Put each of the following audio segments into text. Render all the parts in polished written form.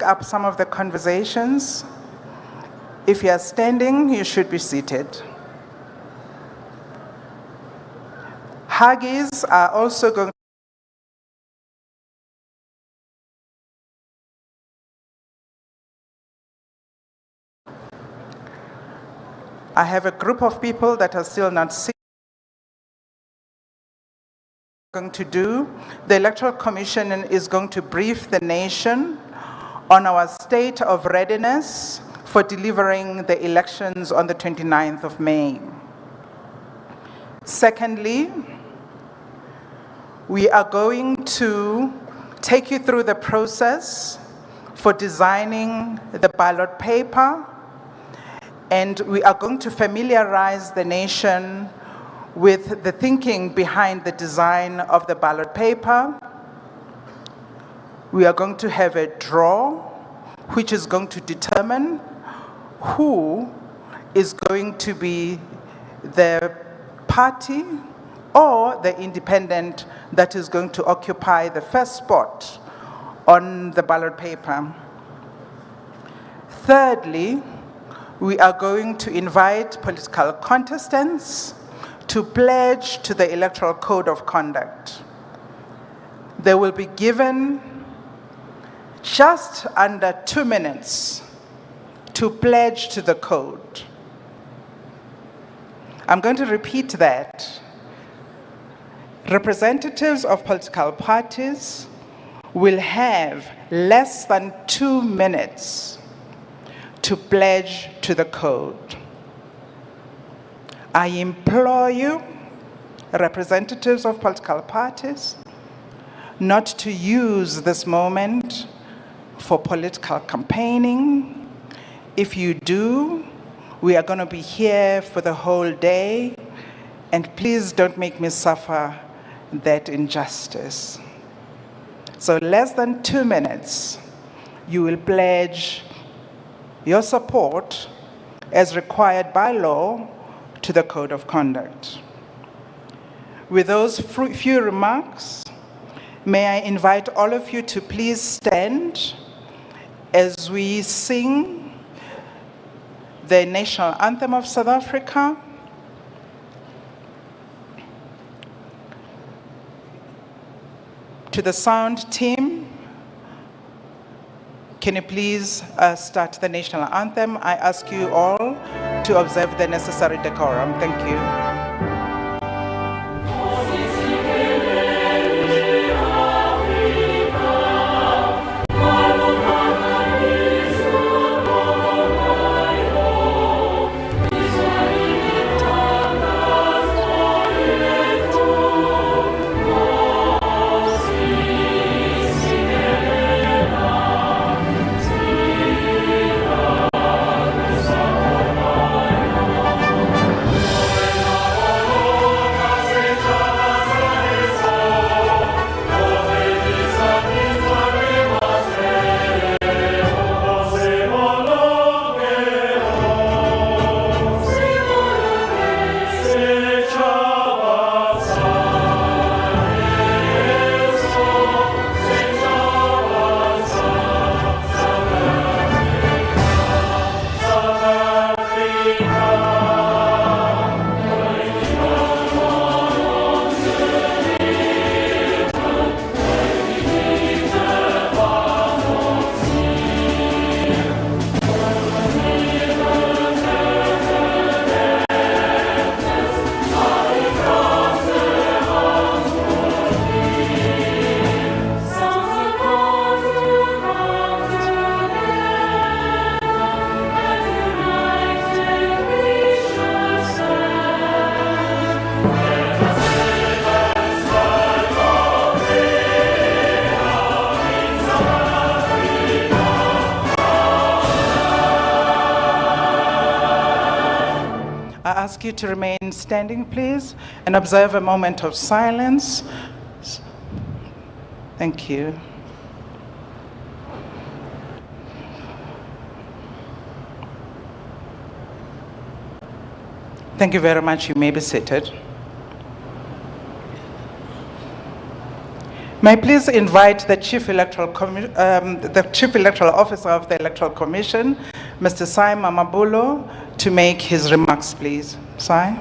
up some of the conversations. If you are standing, you should be seated. Huggies are also going I have a group of people that are still not sitting. Going to do. The Electoral Commission is going to brief the nation on our state of readiness for delivering the elections on the 29th of May. Secondly, we are going to take you through the process for designing the ballot paper, and we are going to familiarize the nation with the thinking behind the design of the ballot paper. We are going to have a draw, which is going to determine who is going to be the party or the independent that is going to occupy the first spot on the ballot paper. Thirdly, we are going to invite political contestants to pledge to the Electoral Code of Conduct. They will be given just under 2 minutes to pledge to the code. I'm going to repeat that. Representatives of political parties will have less than 2 minutes to pledge to the code. I implore you, representatives of political parties, not to use this moment for political campaigning. If you do, we are going to be here for the whole day, and please don't make me suffer that injustice. So less than 2 minutes, you will pledge your support as required by law to the Code of Conduct. With those few remarks, may I invite all of you to please stand as we sing the national anthem of South Africa. To the sound team, can you please start the national anthem? I ask you all to observe the necessary decorum. Thank you. Ask you to remain standing, please, and observe a moment of silence. Thank you. Thank you very much. You may be seated. May I please invite the Chief Electoral Officer of the Electoral Commission, Mr. Sai Mamabulo, to make his remarks, please. Sai.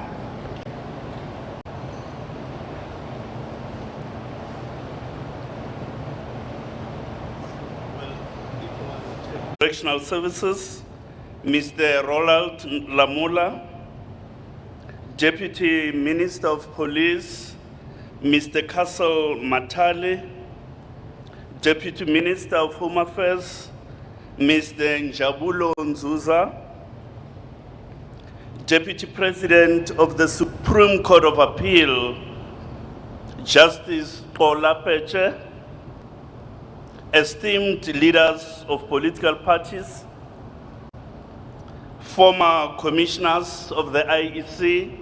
Correctional Services, Mr. Roland Lamula, Deputy Minister of Police, Mr. Castle Matali, Deputy Minister of Home Affairs, Mr. Njabulo Nzuza, Deputy President of the Supreme Court of Appeal, Justice Paula Peche, esteemed leaders of political parties, former commissioners of the IEC,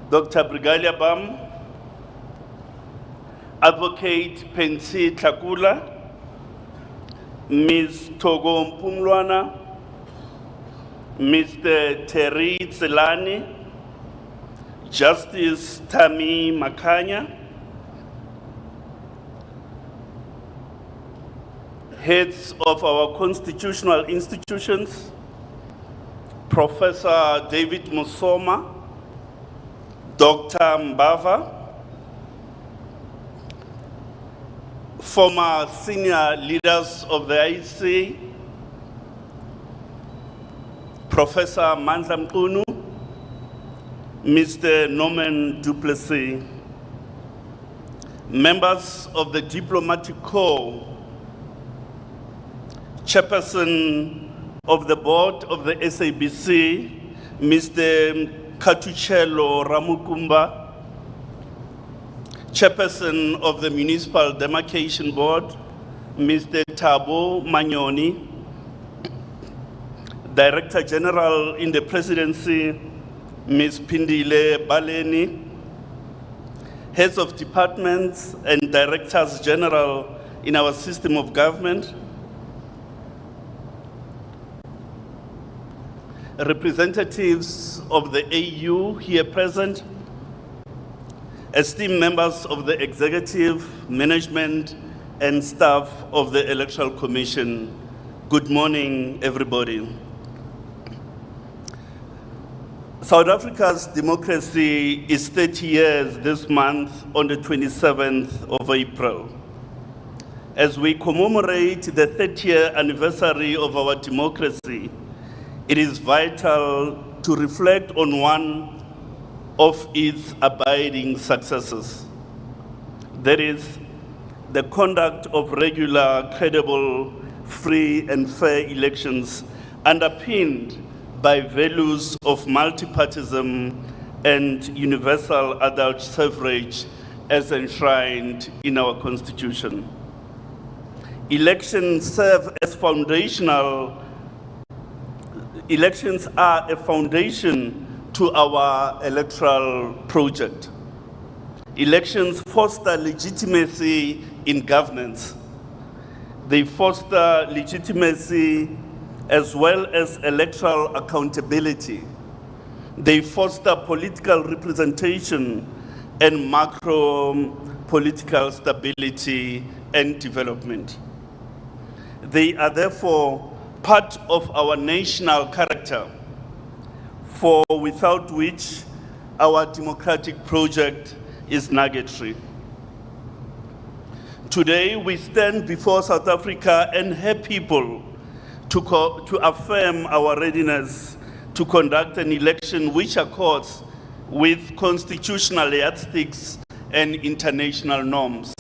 Dr. Brigalia Bam, Advocate Pensi Tlakula, Ms. Togo Mpumlwana, Mr. Terry Tselani, Justice Tami Makanya, heads of our constitutional institutions, Professor David Musoma, Dr. Mbava, former senior leaders of the IEC, Professor Mandla Mqunu, Mr. Norman Duplessis, members of the Diplomatic Corps, Chairperson of the Board of the SABC, Mr. Katuchelo Ramukumba, Chairperson of the Municipal Demarcation Board, Mr. Thabo Manyoni, Director General in the Presidency, Ms. Pindile Baleni, heads of departments and directors general in our system of government, representatives of the AU here present, esteemed members of the executive, management, and staff of the Electoral Commission. Good morning, everybody. South Africa's democracy is 30 years this month on the 27th of April. As we commemorate the 30th anniversary of our democracy, it is vital to reflect on one of its abiding successes. That is, the conduct of regular, credible, free and fair elections underpinned by values of multipartism and universal adult suffrage as enshrined in our Constitution. Elections are a foundation to our electoral project. Elections foster legitimacy in governance. They foster legitimacy as well as electoral accountability. They foster political representation and macro-political stability and development. They are therefore part of our national character, for without which our democratic project is nugatory. Today, we stand before South Africa and her people to affirm our readiness to conduct an election which accords with constitutional yardsticks and international norms.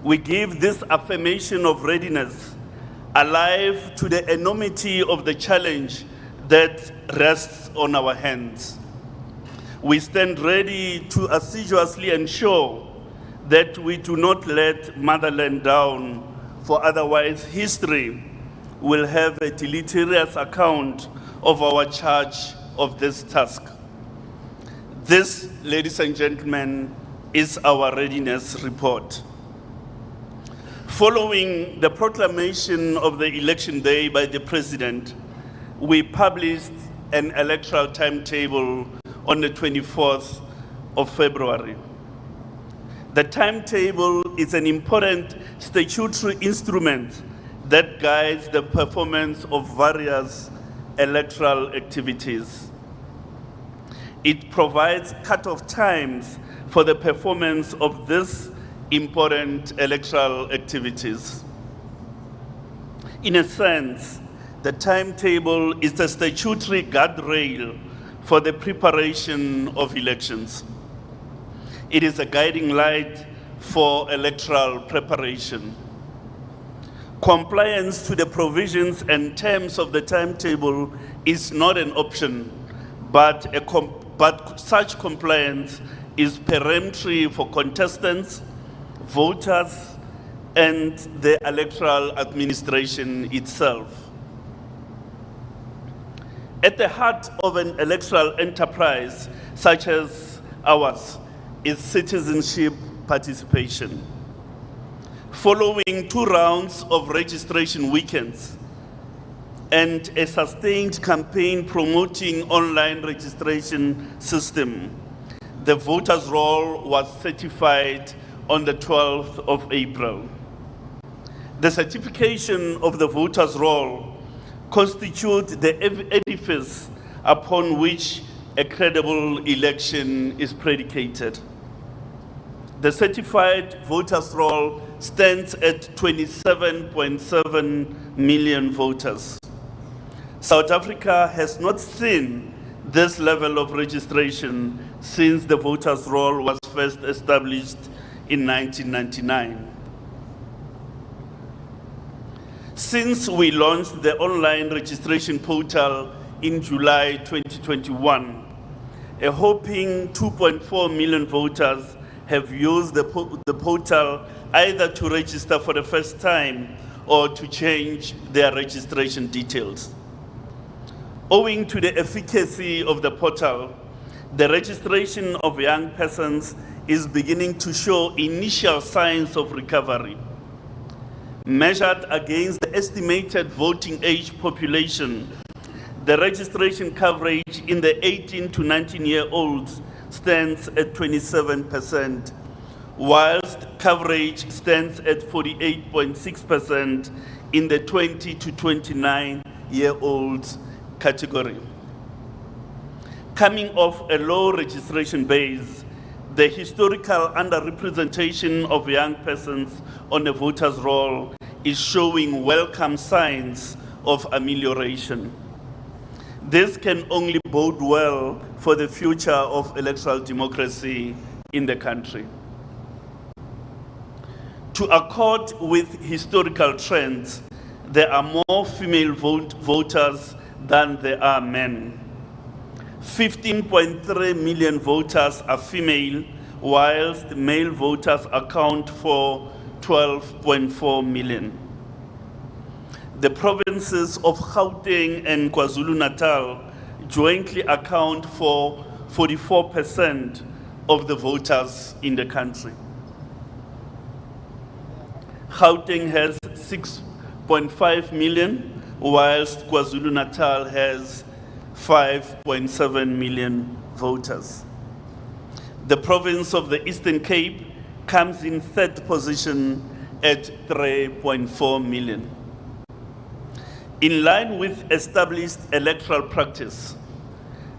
We give this affirmation of readiness alive to the enormity of the challenge that rests on our hands. We stand ready to assiduously ensure that we do not let motherland down, for otherwise history will have a deleterious account of our charge of this task. This, ladies and gentlemen, is our readiness report. Following the proclamation of the election day by the President, we published an electoral timetable on the 24th of February. The timetable is an important statutory instrument that guides the performance of various electoral activities. It provides cut-off times for the performance of these important electoral activities. In a sense, the timetable is the statutory guardrail for the preparation of elections. It is a guiding light for electoral preparation. Compliance to the provisions and terms of the timetable is not an option, but such compliance is peremptory for contestants, voters, and the electoral administration itself. At the heart of an electoral enterprise such as ours is citizenship participation. Following 2 rounds of registration weekends and a sustained campaign promoting online registration system, the voters' roll was certified on the 12th of April. The certification of the voters' roll constitutes the edifice upon which a credible election is predicated. The certified voters' roll stands at 27.7 million voters. South Africa has not seen this level of registration since the voters' roll was first established in 1999. Since we launched the online registration portal in July 2021, a whopping 2.4 million voters have used the portal either to register for the first time or to change their registration details. Owing to the efficacy of the portal, the registration of young persons is beginning to show initial signs of recovery. Measured against the estimated voting age population, the registration coverage in the 18 to 19-year-olds stands at 27%, whilst coverage stands at 48.6% in the 20 to 29-year-olds category. Coming off a low registration base, the historical underrepresentation of young persons on the voters' roll is showing welcome signs of amelioration. This can only bode well for the future of electoral democracy in the country. To accord with historical trends, there are more female voters than there are men. 15.3 million voters are female, whilst male voters account for 12.4 million. The provinces of Gauteng and KwaZulu-Natal jointly account for 44% of the voters in the country. Gauteng has 6.5 million, whilst KwaZulu-Natal has 5.7 million voters. The province of the Eastern Cape comes in 3rd position at 3.4 million. In line with established electoral practice,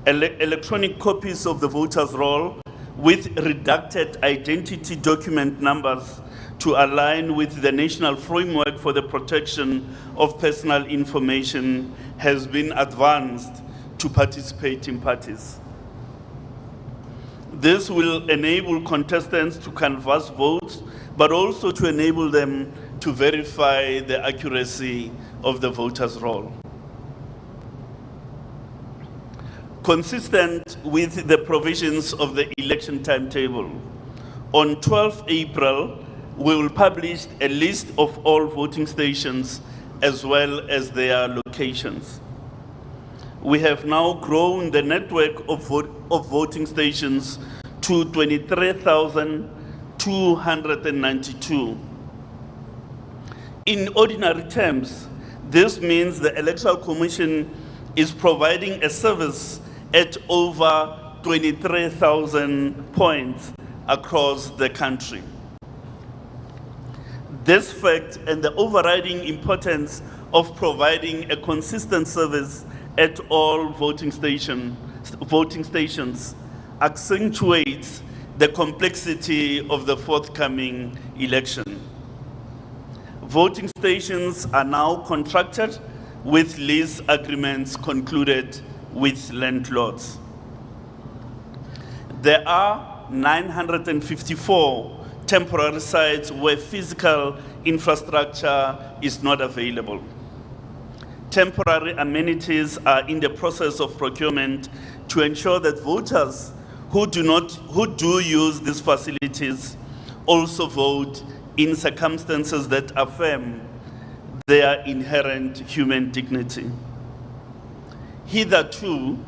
electronic copies of the voters' roll with redacted identity document numbers to align with the National Framework for the Protection of Personal Information has been advanced to participating parties. This will enable contestants to canvass votes, but also to enable them to verify the accuracy of the voters' roll. Consistent with the provisions of the election timetable, on 12 April, we will publish a list of all voting stations as well as their locations. We have now grown the network of voting stations to 23,292. In ordinary terms, this means the Electoral Commission is providing a service at over 23,000 points across the country. This fact and the overriding importance of providing a consistent service at all voting stations accentuates the complexity of the forthcoming election. Voting stations are now contracted with lease agreements concluded with landlords. There are 954 temporary sites where physical infrastructure is not available. Temporary amenities are in the process of procurement to ensure that voters who do use these facilities also vote in circumstances that affirm their inherent human dignity. Hitherto,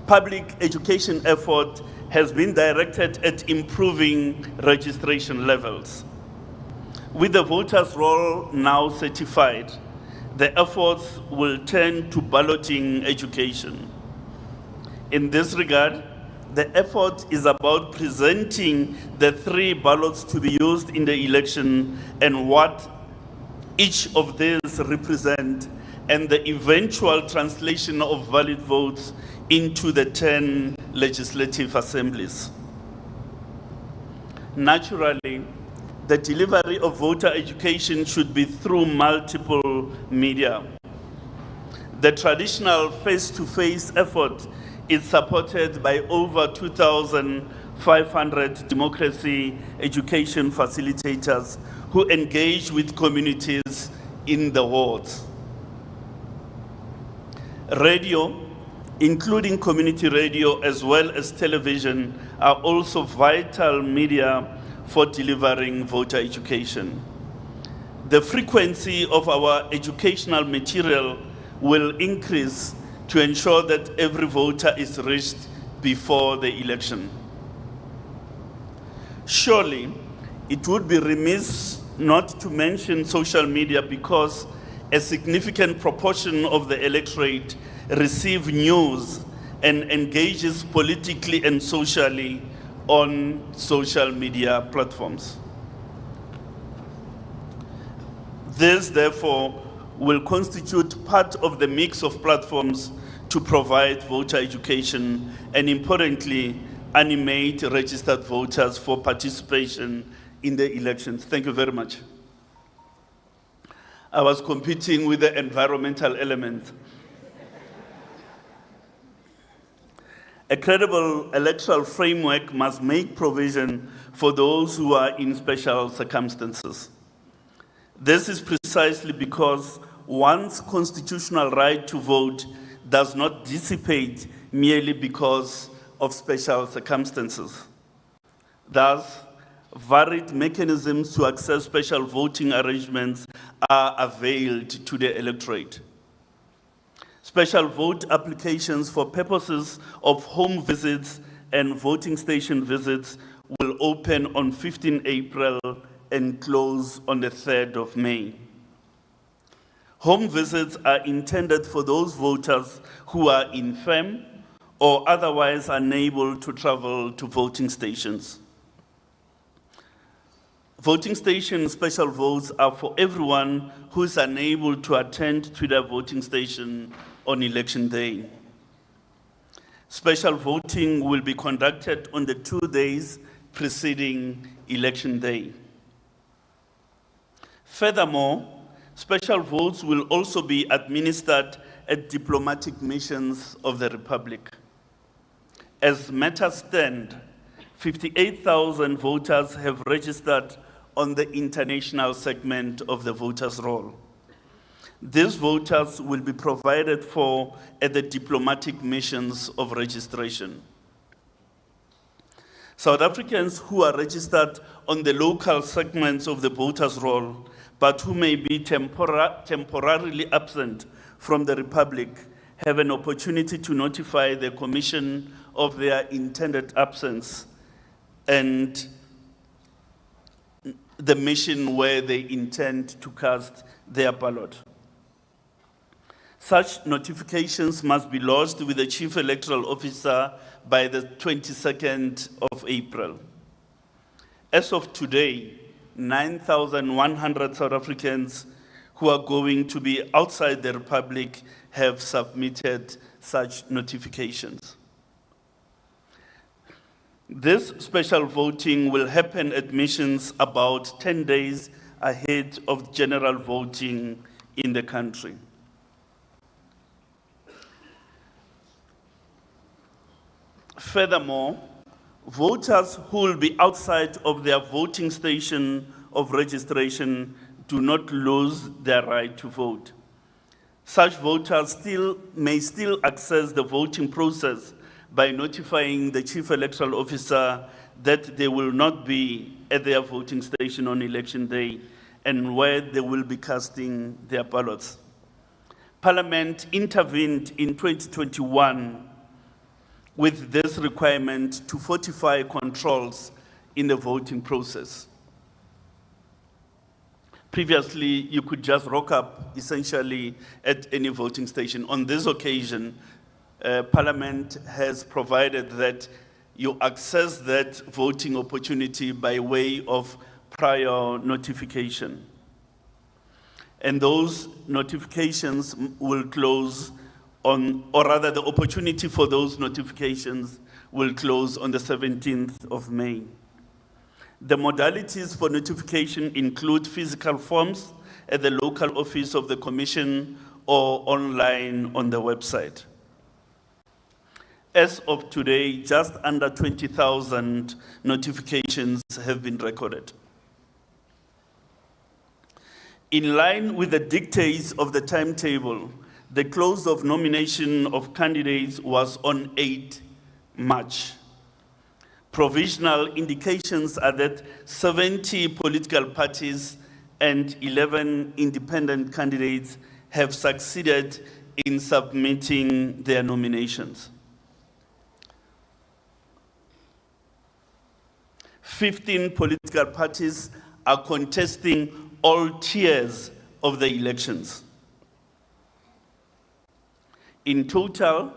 public education effort has been directed at improving registration levels. With the voters' roll now certified, the efforts will turn to balloting education. In this regard, the effort is about presenting the 3 ballots to be used in the election and what each of these represent, and the eventual translation of valid votes into the 10 legislative assemblies. Naturally, the delivery of voter education should be through multiple media. The traditional face-to-face effort is supported by over 2,500 democracy education facilitators who engage with communities in the wards. Radio, including community radio as well as television, are also vital media for delivering voter education. The frequency of our educational material will increase to ensure that every voter is reached before the election. Surely, it would be remiss not to mention social media because a significant proportion of the electorate receive news and engages politically and socially on social media platforms. This, therefore, will constitute part of the mix of platforms to provide voter education and, importantly, animate registered voters for participation in the elections. Thank you very much. I was competing with the environmental element. A credible electoral framework must make provision for those who are in special circumstances. This is precisely because one's constitutional right to vote does not dissipate merely because of special circumstances. Thus, varied mechanisms to access special voting arrangements are availed to the electorate. Special vote applications for purposes of home visits and voting station visits will open on 15 April and close on the 3rd of May. Home visits are intended for those voters who are infirm or otherwise unable to travel to voting stations. Voting station special votes are for everyone who is unable to attend to their voting station on election day. Special voting will be conducted on the 2 days preceding election day. Furthermore, special votes will also be administered at diplomatic missions of the Republic. As matters stand, 58,000 voters have registered on the international segment of the voters' roll. These voters will be provided for at the diplomatic missions of registration. South Africans who are registered on the local segments of the voters' roll, but who may be temporarily absent from the Republic, have an opportunity to notify the Commission of their intended absence and the mission where they intend to cast their ballot. Such notifications must be lodged with the Chief Electoral Officer by the 22nd of April. As of today, 9,100 South Africans who are going to be outside the Republic have submitted such notifications. This special voting will happen at missions about 10 days ahead of general voting in the country. Furthermore, voters who will be outside of their voting station of registration do not lose their right to vote. Such voters may still access the voting process by notifying the Chief Electoral Officer that they will not be at their voting station on election day and where they will be casting their ballots. Parliament intervened in 2021 with this requirement to fortify controls in the voting process. Previously, you could just rock up essentially at any voting station. On this occasion, Parliament has provided that you access that voting opportunity by way of prior notification. And those notifications will close on, or rather the opportunity for those notifications will close on the 17th of May. The modalities for notification include physical forms at the local office of the Commission or online on the website. As of today, just under 20,000 notifications have been recorded. In line with the dictates of the timetable, the close of nomination of candidates was on 8 March. Provisional indications are that 70 political parties and 11 independent candidates have succeeded in submitting their nominations. 15 political parties are contesting all tiers of the elections. In total,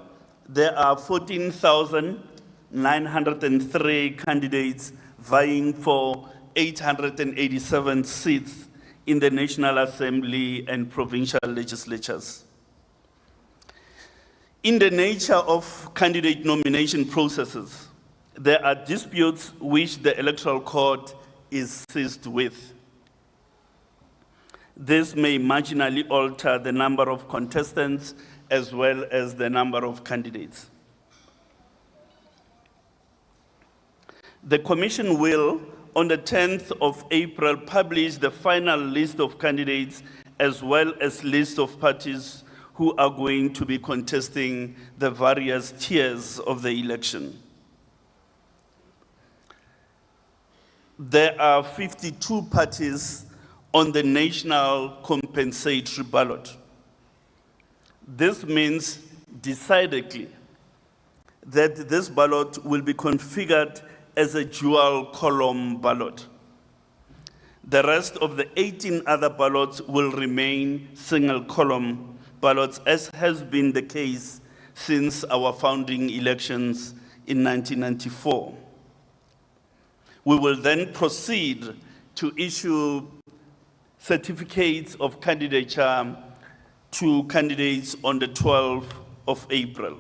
there are 14,903 candidates vying for 887 seats in the National Assembly and provincial legislatures. In the nature of candidate nomination processes, there are disputes which the Electoral Code is seized with. This may marginally alter the number of contestants as well as the number of candidates. The Commission will, on the 10th of April, publish the final list of candidates as well as list of parties who are going to be contesting the various tiers of the election. There are 52 parties on the national compensatory ballot. This means decidedly that this ballot will be configured as a dual column ballot. The rest of the 18 other ballots will remain single column ballots, as has been the case since our founding elections in 1994. We will then proceed to issue certificates of candidature to candidates on the 12th of April.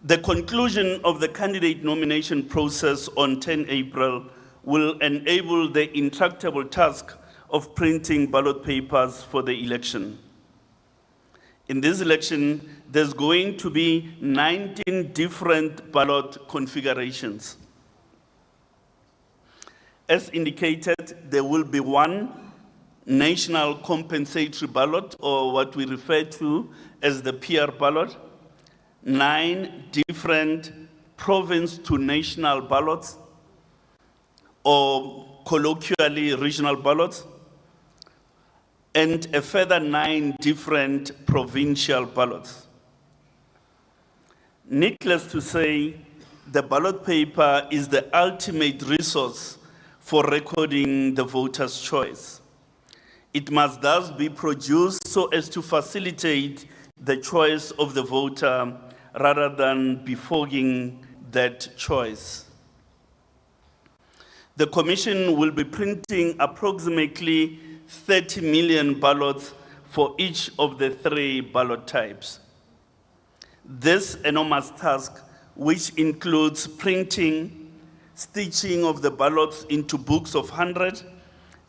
The conclusion of the candidate nomination process on 10 April will enable the intractable task of printing ballot papers for the election. In this election, there's going to be 19 different ballot configurations. As indicated, there will be one national compensatory ballot, or what we refer to as the PR ballot, 9 different province to national ballots, or colloquially regional ballots, and a further 9 different provincial ballots. Needless to say, the ballot paper is the ultimate resource for recording the voter's choice. It must thus be produced so as to facilitate the choice of the voter rather than befogging that choice. The Commission will be printing approximately 30 million ballots for each of the 3 ballot types. This enormous task, which includes printing, stitching of the ballots into books of 100,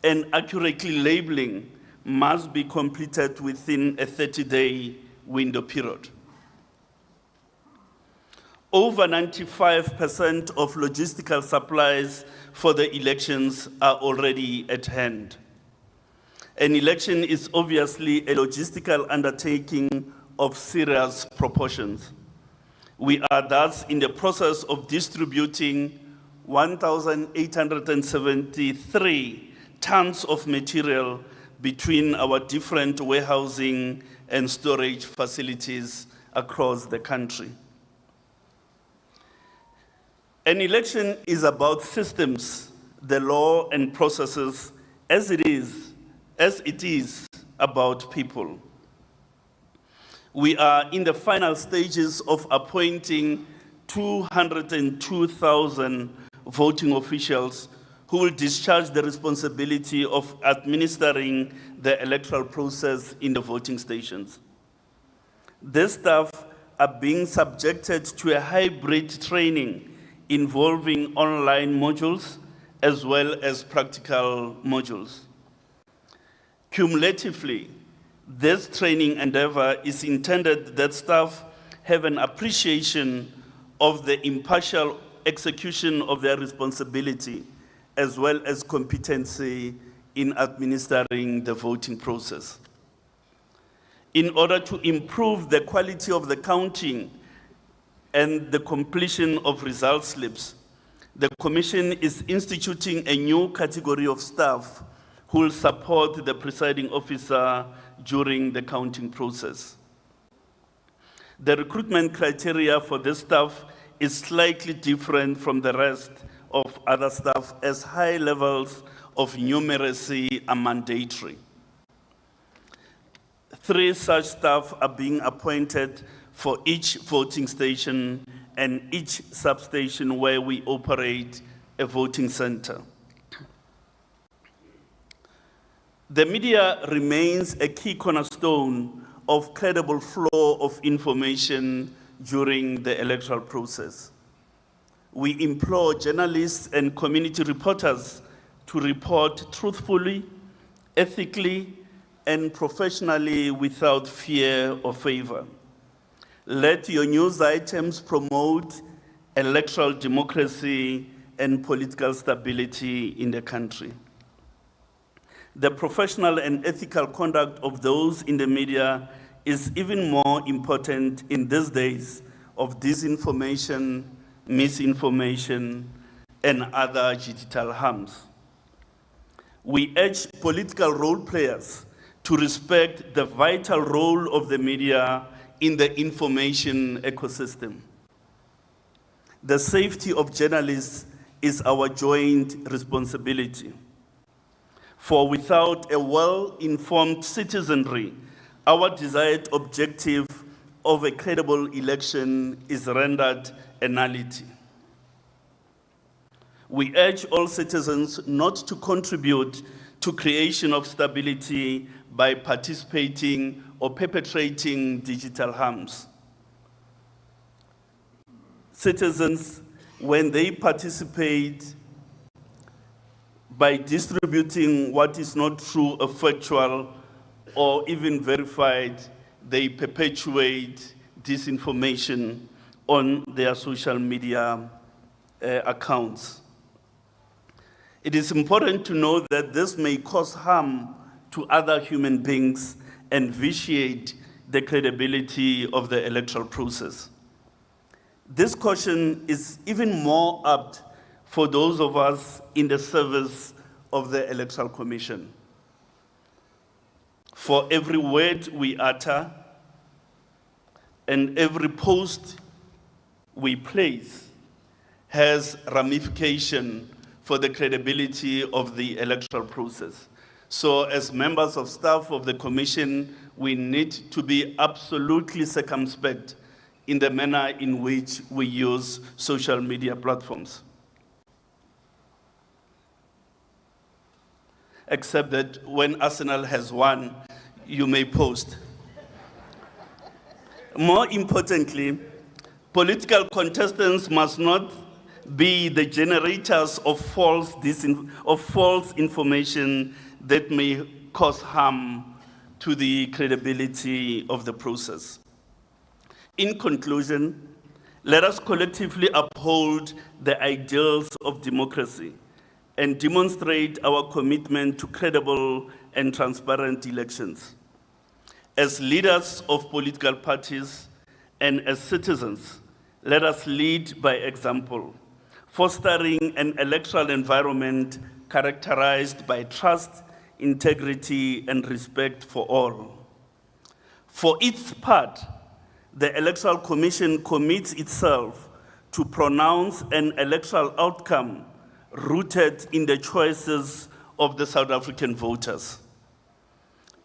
and accurately labeling, must be completed within a 30-day window period. Over 95% of logistical supplies for the elections are already at hand. An election is obviously a logistical undertaking of serious proportions. We are thus in the process of distributing 1,873 tons of material between our different warehousing and storage facilities across the country. An election is about systems, the law and processes, as it is about people. We are in the final stages of appointing 202,000 voting officials who will discharge the responsibility of administering the electoral process in the voting stations. These staff are being subjected to a hybrid training involving online modules as well as practical modules. Cumulatively, this training endeavor is intended that staff have an appreciation of the impartial execution of their responsibility as well as competency in administering the voting process. In order to improve the quality of the counting and the completion of result slips, the Commission is instituting a new category of staff who will support the presiding officer during the counting process. The recruitment criteria for this staff is slightly different from the rest of other staff, as high levels of numeracy are mandatory. 3 such staff are being appointed for each voting station and each substation where we operate a voting center. The media remains a key cornerstone of credible flow of information during the electoral process. We implore journalists and community reporters to report truthfully, ethically, and professionally without fear or favor. Let your news items promote electoral democracy and political stability in the country. The professional and ethical conduct of those in the media is even more important in these days of disinformation, misinformation, and other digital harms. We urge political role players to respect the vital role of the media in the information ecosystem. The safety of journalists is our joint responsibility. For without a well-informed citizenry, our desired objective of a credible election is rendered a nullity. We urge all citizens not to contribute to creation of stability by participating or perpetrating digital harms. Citizens, when they participate by distributing what is not true or factual or even verified, they perpetuate disinformation on their social media accounts. It is important to know that this may cause harm to other human beings and vitiate the credibility of the electoral process. This caution is even more apt for those of us in the service of the Electoral Commission. For every word we utter and every post we place has ramification for the credibility of the electoral process. So as members of staff of the Commission, we need to be absolutely circumspect in the manner in which we use social media platforms. Except that when Arsenal has won, you may post. More importantly, political contestants must not be the generators of false information that may cause harm to the credibility of the process. In conclusion, let us collectively uphold the ideals of democracy and demonstrate our commitment to credible and transparent elections. As leaders of political parties and as citizens, let us lead by example, fostering an electoral environment characterized by trust, integrity, and respect for all. For its part, the Electoral Commission commits itself to pronounce an electoral outcome rooted in the choices of the South African voters.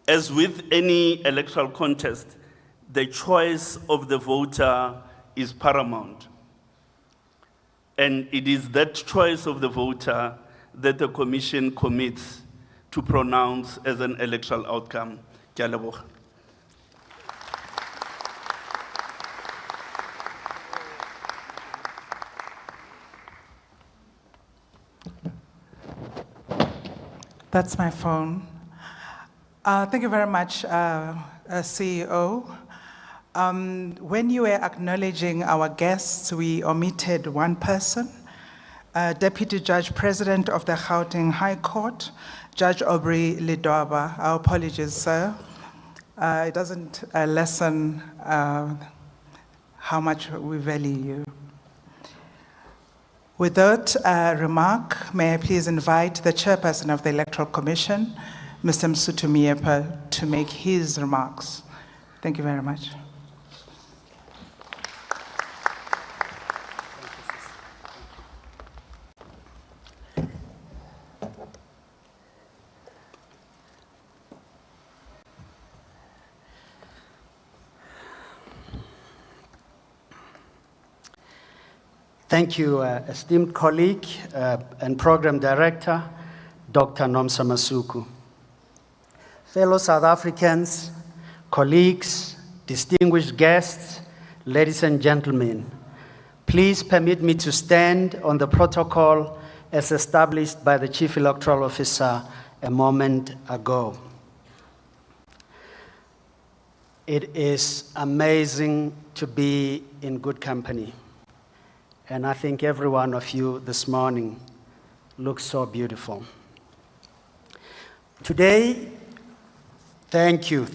As with any electoral contest, the choice of the voter is paramount. And it is that choice of the voter that the Commission commits to pronounce as an electoral outcome. Ke a leboga. That's my phone. Thank you very much, CEO. When you were acknowledging our guests, we omitted one person, Deputy Judge President of the Gauteng High Court, Judge Aubrey Lidwaba. Our apologies, sir. It doesn't lessen how much we value you. With that remark, may I please invite the chairperson of the Electoral Commission, Mr. Msutu Miepa, to make his remarks. Thank you very much. Thank you, esteemed colleague and program director, Dr. Nomsa Masuku. Fellow South Africans, colleagues, distinguished guests, ladies and gentlemen, please permit me to stand on the protocol as established by the Chief Electoral Officer a moment ago. It is amazing to be in good company. And I think every one of you this morning looks so beautiful. Today, thank you.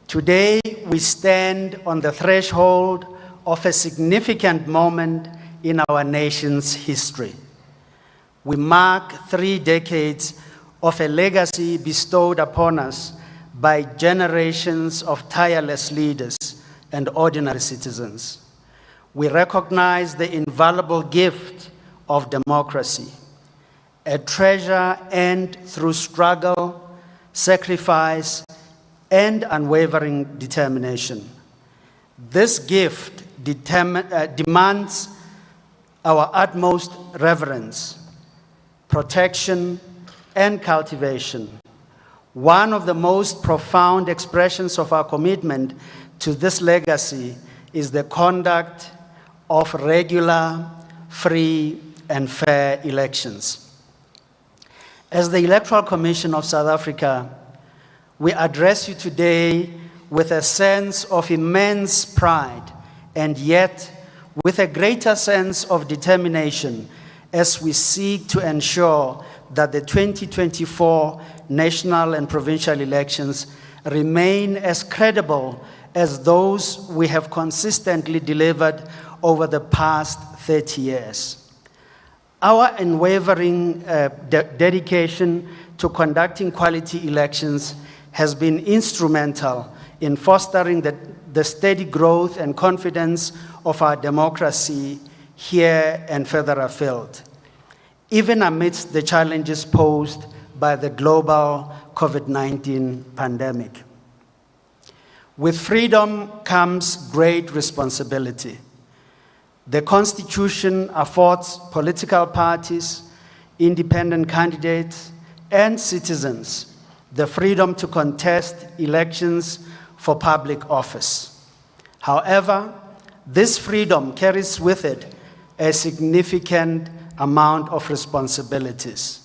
Today, we stand on the threshold of a significant moment in our nation's history. We mark 3 decades of a legacy bestowed upon us by generations of tireless leaders and ordinary citizens. We recognize the invaluable gift of democracy, a treasure earned through struggle, sacrifice, and unwavering determination. This gift demands our utmost reverence, protection, and cultivation. One of the most profound expressions of our commitment to this legacy is the conduct of regular, free, and fair elections. As the Electoral Commission of South Africa, we address you today with a sense of immense pride and yet with a greater sense of determination as we seek to ensure that the 2024 national and provincial elections remain as credible as those we have consistently delivered over the past 30 years. Our unwavering dedication to conducting quality elections has been instrumental in fostering the steady growth and confidence of our democracy here and further afield, even amidst the challenges posed by the global COVID-19 pandemic. With freedom comes great responsibility. The Constitution affords political parties, independent candidates, and citizens the freedom to contest elections for public office. However, this freedom carries with it a significant amount of responsibilities.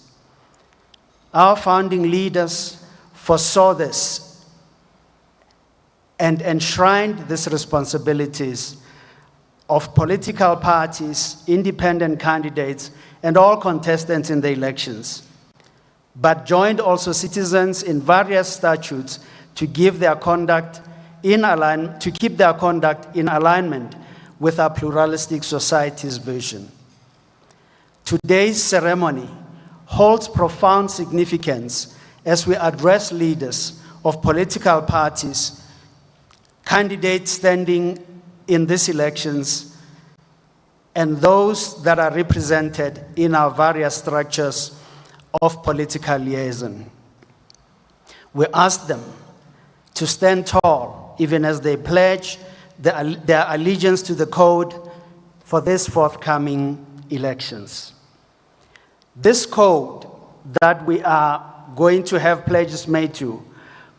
Our founding leaders foresaw this and enshrined these responsibilities of political parties, independent candidates, and all contestants in the elections, but joined also citizens in various statutes to keep their conduct in alignment with our pluralistic society's vision. Today's ceremony holds profound significance as we address leaders of political parties, candidates standing in these elections, and those that are represented in our various structures of political liaison. We ask them to stand tall even as they pledge their allegiance to the code for these forthcoming elections. This code that we are going to have pledges made to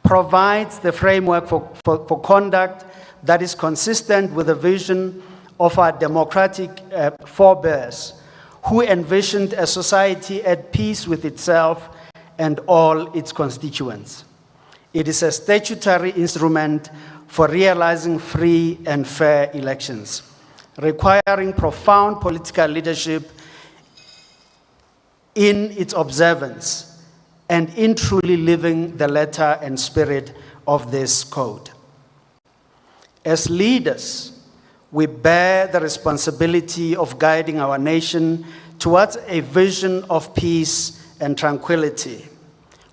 provides the framework for conduct that is consistent with the vision of our democratic forebears, who envisioned a society at peace with itself and all its constituents. It is a statutory instrument for realizing free and fair elections, requiring profound political leadership in its observance and in truly living the letter and spirit of this code. As leaders, we bear the responsibility of guiding our nation towards a vision of peace and tranquility,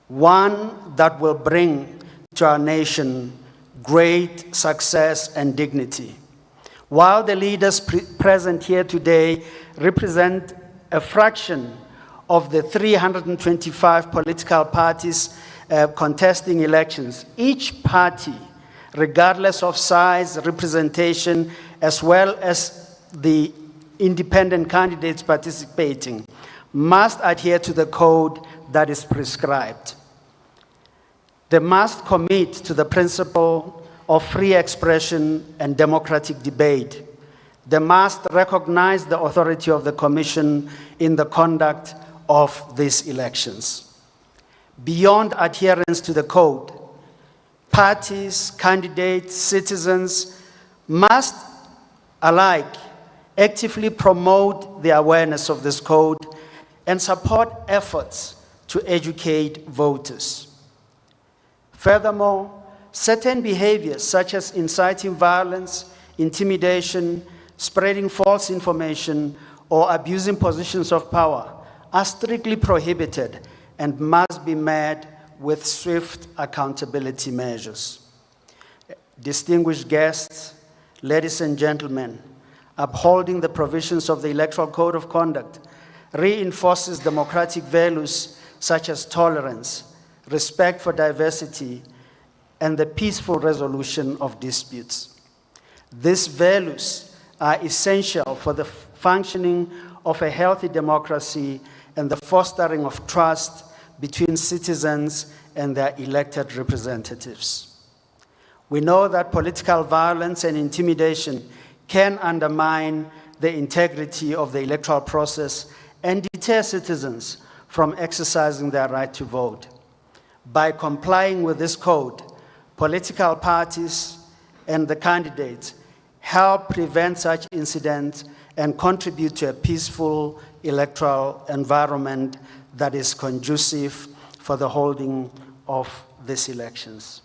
one that will bring to our nation great success and dignity. While the leaders present here today represent a fraction of the 325 political parties contesting elections, each party, regardless of size, representation, as well as the independent candidates participating, must adhere to the code that is prescribed. They must commit to the principle of free expression and democratic debate. They must recognize the authority of the Commission in the conduct of these elections. Beyond adherence to the code, parties, candidates, citizens must alike actively promote the awareness of this code and support efforts to educate voters. Furthermore, certain behaviors such as inciting violence, intimidation, spreading false information, or abusing positions of power are strictly prohibited and must be met with swift accountability measures. Distinguished guests, ladies and gentlemen, upholding the provisions of the Electoral Code of Conduct reinforces democratic values such as tolerance, respect for diversity, and the peaceful resolution of disputes. These values are essential for the functioning of a healthy democracy and the fostering of trust between citizens and their elected representatives. We know that political violence and intimidation can undermine the integrity of the electoral process and deter citizens from exercising their right to vote. By complying with this code, political parties and the candidates help prevent such incidents and contribute to a peaceful electoral environment that is conducive for the holding of these elections.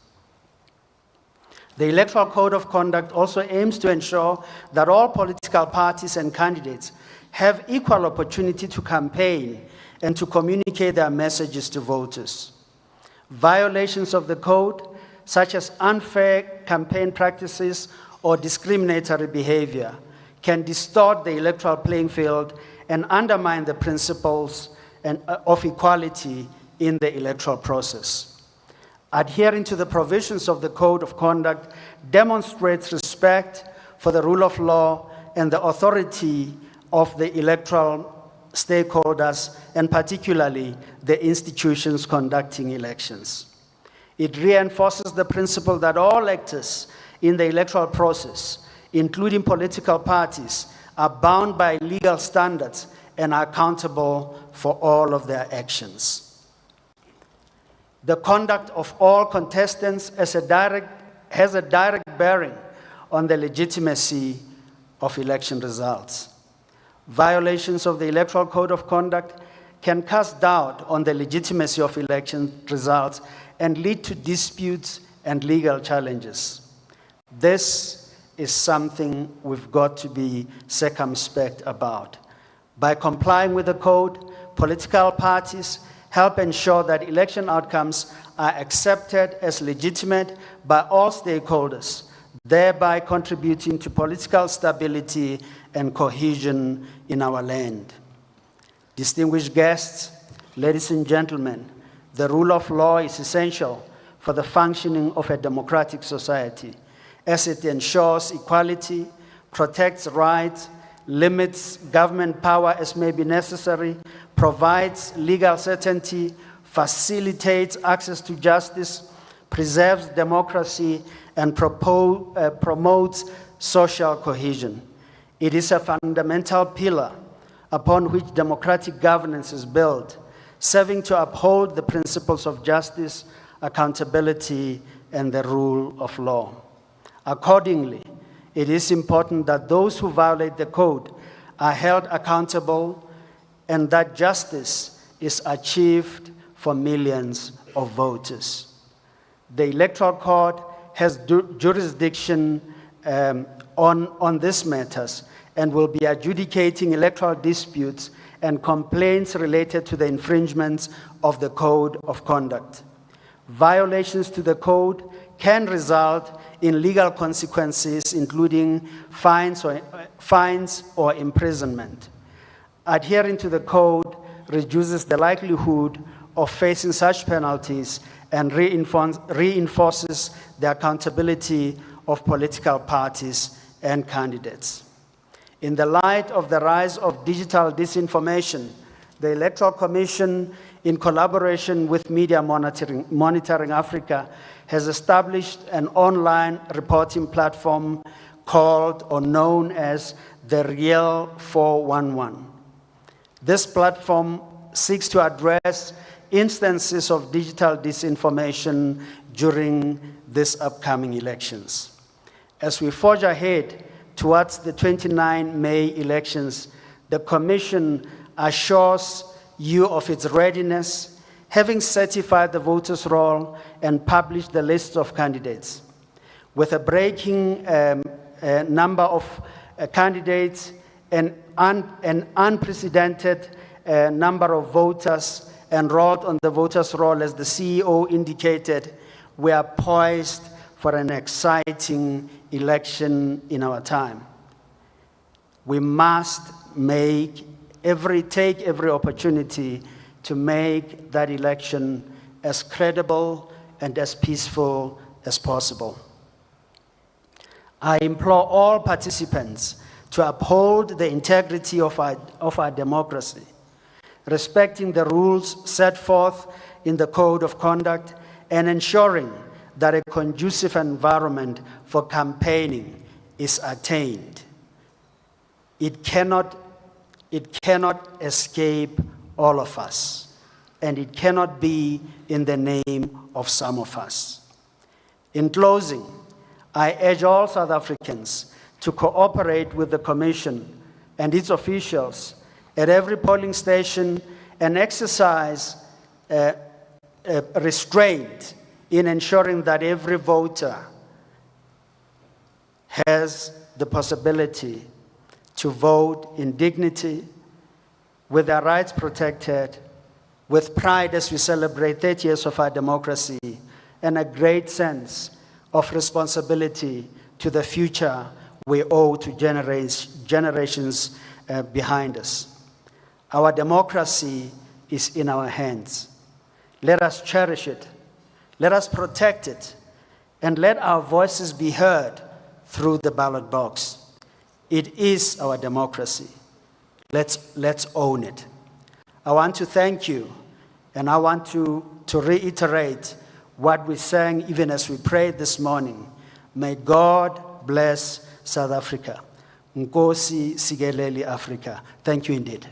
The Electoral Code of Conduct also aims to ensure that all political parties and candidates have equal opportunity to campaign and to communicate their messages to voters. Violations of the code, such as unfair campaign practices or discriminatory behavior, can distort the electoral playing field and undermine the principles of equality in the electoral process. Adhering to the provisions of the Code of Conduct demonstrates respect for the rule of law and the authority of the electoral stakeholders, and particularly the institutions conducting elections. It reinforces the principle that all actors in the electoral process, including political parties, are bound by legal standards and are accountable for all of their actions. The conduct of all contestants has a direct bearing on the legitimacy of election results. Violations of the Electoral Code of Conduct can cast doubt on the legitimacy of election results and lead to disputes and legal challenges. This is something we've got to be circumspect about. By complying with the code, political parties help ensure that election outcomes are accepted as legitimate by all stakeholders, thereby contributing to political stability and cohesion in our land. Distinguished guests, ladies and gentlemen, the rule of law is essential for the functioning of a democratic society, as it ensures equality, protects rights, limits government power as may be necessary, provides legal certainty, facilitates access to justice, preserves democracy, and promotes social cohesion. It is a fundamental pillar upon which democratic governance is built, serving to uphold the principles of justice, accountability, and the rule of law. Accordingly, it is important that those who violate the code are held accountable and that justice is achieved for millions of voters. The Electoral Court has jurisdiction on these matters and will be adjudicating electoral disputes and complaints related to the infringements of the Code of Conduct. Violations to the code can result in legal consequences, including fines or imprisonment. Adhering to the code reduces the likelihood of facing such penalties and reinforces the accountability of political parties and candidates. In the light of the rise of digital disinformation, the Electoral Commission, in collaboration with Media Monitoring Africa, has established an online reporting platform called or known as the Real 411. This platform seeks to address instances of digital disinformation during these upcoming elections. As we forge ahead towards the 29 May elections, the Commission assures you of its readiness, having certified the voters' roll and published the list of candidates. With a breaking number of candidates and an unprecedented number of voters enrolled on the voters' roll, as the CEO indicated, we are poised for an exciting election in our time. We must take every opportunity to make that election as credible and as peaceful as possible. I implore all participants to uphold the integrity of our democracy, respecting the rules set forth in the Code of Conduct and ensuring that a conducive environment for campaigning is attained. It cannot escape all of us, and it cannot be in the name of some of us. In closing, I urge all South Africans to cooperate with the Commission and its officials at every polling station and exercise restraint in ensuring that every voter has the possibility to vote in dignity, with their rights protected, with pride as we celebrate 30 years of our democracy, and a great sense of responsibility to the future we owe to generations behind us. Our democracy is in our hands. Let us cherish it. Let us protect it and let our voices be heard through the ballot box. It is our democracy. Let's own it. I want to thank you, and I want to reiterate what we sang even as we prayed this morning. May God bless South Africa. Nkosi sikeleli Africa. Thank you indeed.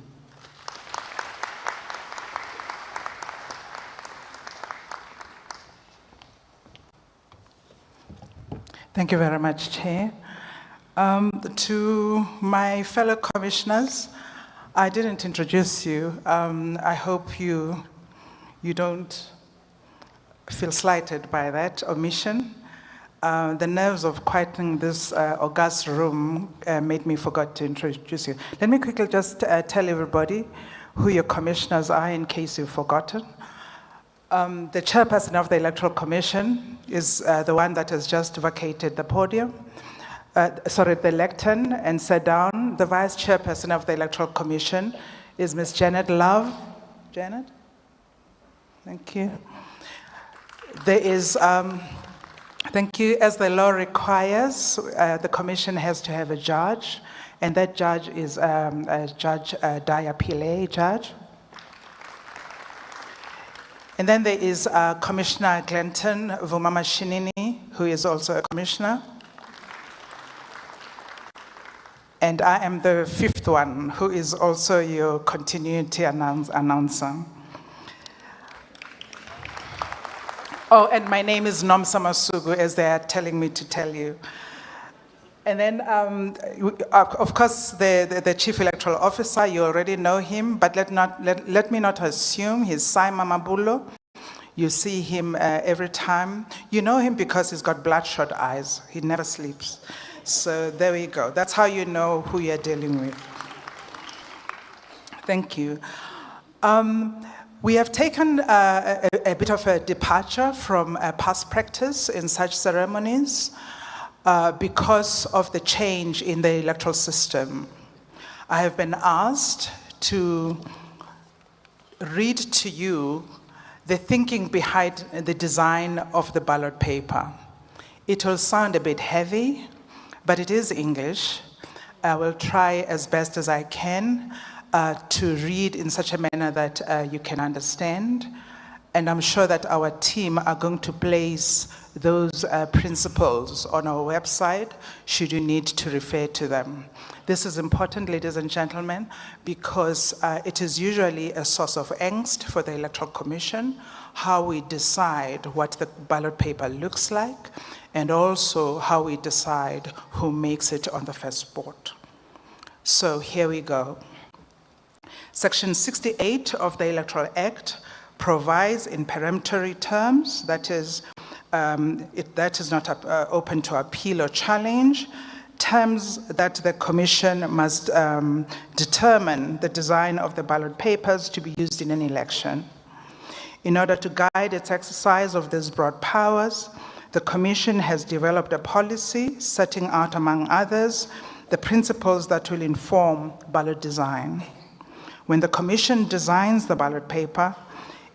Thank you very much, Chair. To my fellow commissioners, I didn't introduce you. I hope you don't feel slighted by that omission. The nerves of quieting this august room made me forget to introduce you. Let me quickly just tell everybody who your commissioners are in case you've forgotten. The chairperson of the Electoral Commission is the one that has just vacated the podium, the lectern, and sat down. The vice chairperson of the Electoral Commission is Ms. Janet Love. Janet? Thank you. There is, thank you, as the law requires, the commission has to have a judge, and that judge is Judge Daya Pillay, judge. And then there is Commissioner Glenton Vumamashinini, who is also a commissioner. And I am the fifth one, who is also your continuity announcer. Oh, and my name is Nomsa Masugu, as they are telling me to tell you. And then, of course, the Chief Electoral Officer, you already know him, but let me not assume he's Simon Mabulo. You see him every time. You know him because he's got bloodshot eyes. He never sleeps. So there we go. That's how you know who you're dealing with. Thank you. We have taken a bit of a departure from past practice in such ceremonies. Because of the change in the electoral system. I have been asked to read to you the thinking behind the design of the ballot paper. It will sound a bit heavy, but it is English. I will try as best as I can to read in such a manner that you can understand. And I'm sure that our team are going to place those principles on our website should you need to refer to them. This is important, ladies and gentlemen, because it is usually a source of angst for the Electoral Commission, how we decide what the ballot paper looks like, and also how we decide who makes it on the first board. So here we go. Section 68 of the Electoral Act provides in peremptory terms, that is not open to appeal or challenge, terms that the Commission must determine the design of the ballot papers to be used in an election. In order to guide its exercise of these broad powers, the Commission has developed a policy setting out, among others, the principles that will inform ballot design. When the Commission designs the ballot paper,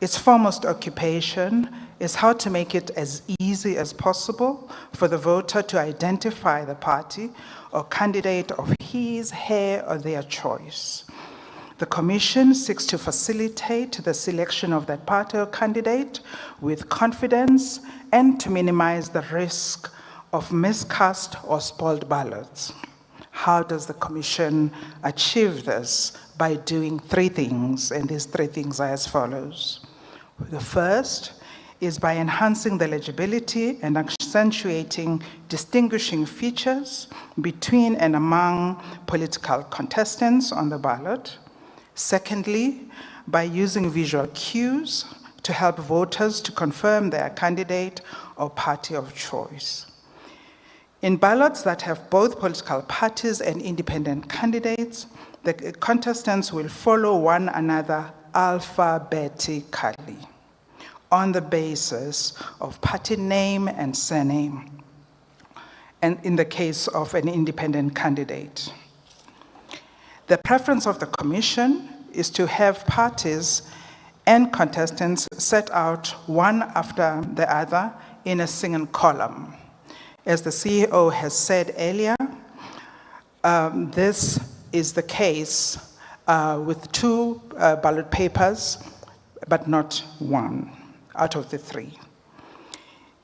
its foremost occupation is how to make it as easy as possible for the voter to identify the party or candidate of his, her, or their choice. The Commission seeks to facilitate the selection of that party or candidate with confidence and to minimize the risk of miscast or spoiled ballots. How does the Commission achieve this? By doing three things, and these three things are as follows. The first is by enhancing the legibility and accentuating distinguishing features between and among political contestants on the ballot. Secondly, by using visual cues to help voters to confirm their candidate or party of choice. In ballots that have both political parties and independent candidates, the contestants will follow one another alphabetically on the basis of party name and surname, and in the case of an independent candidate. The preference of the Commission is to have parties and contestants set out one after the other in a single column. As the CEO has said earlier, this is the case with 2 ballot papers, but not 1 out of the 3.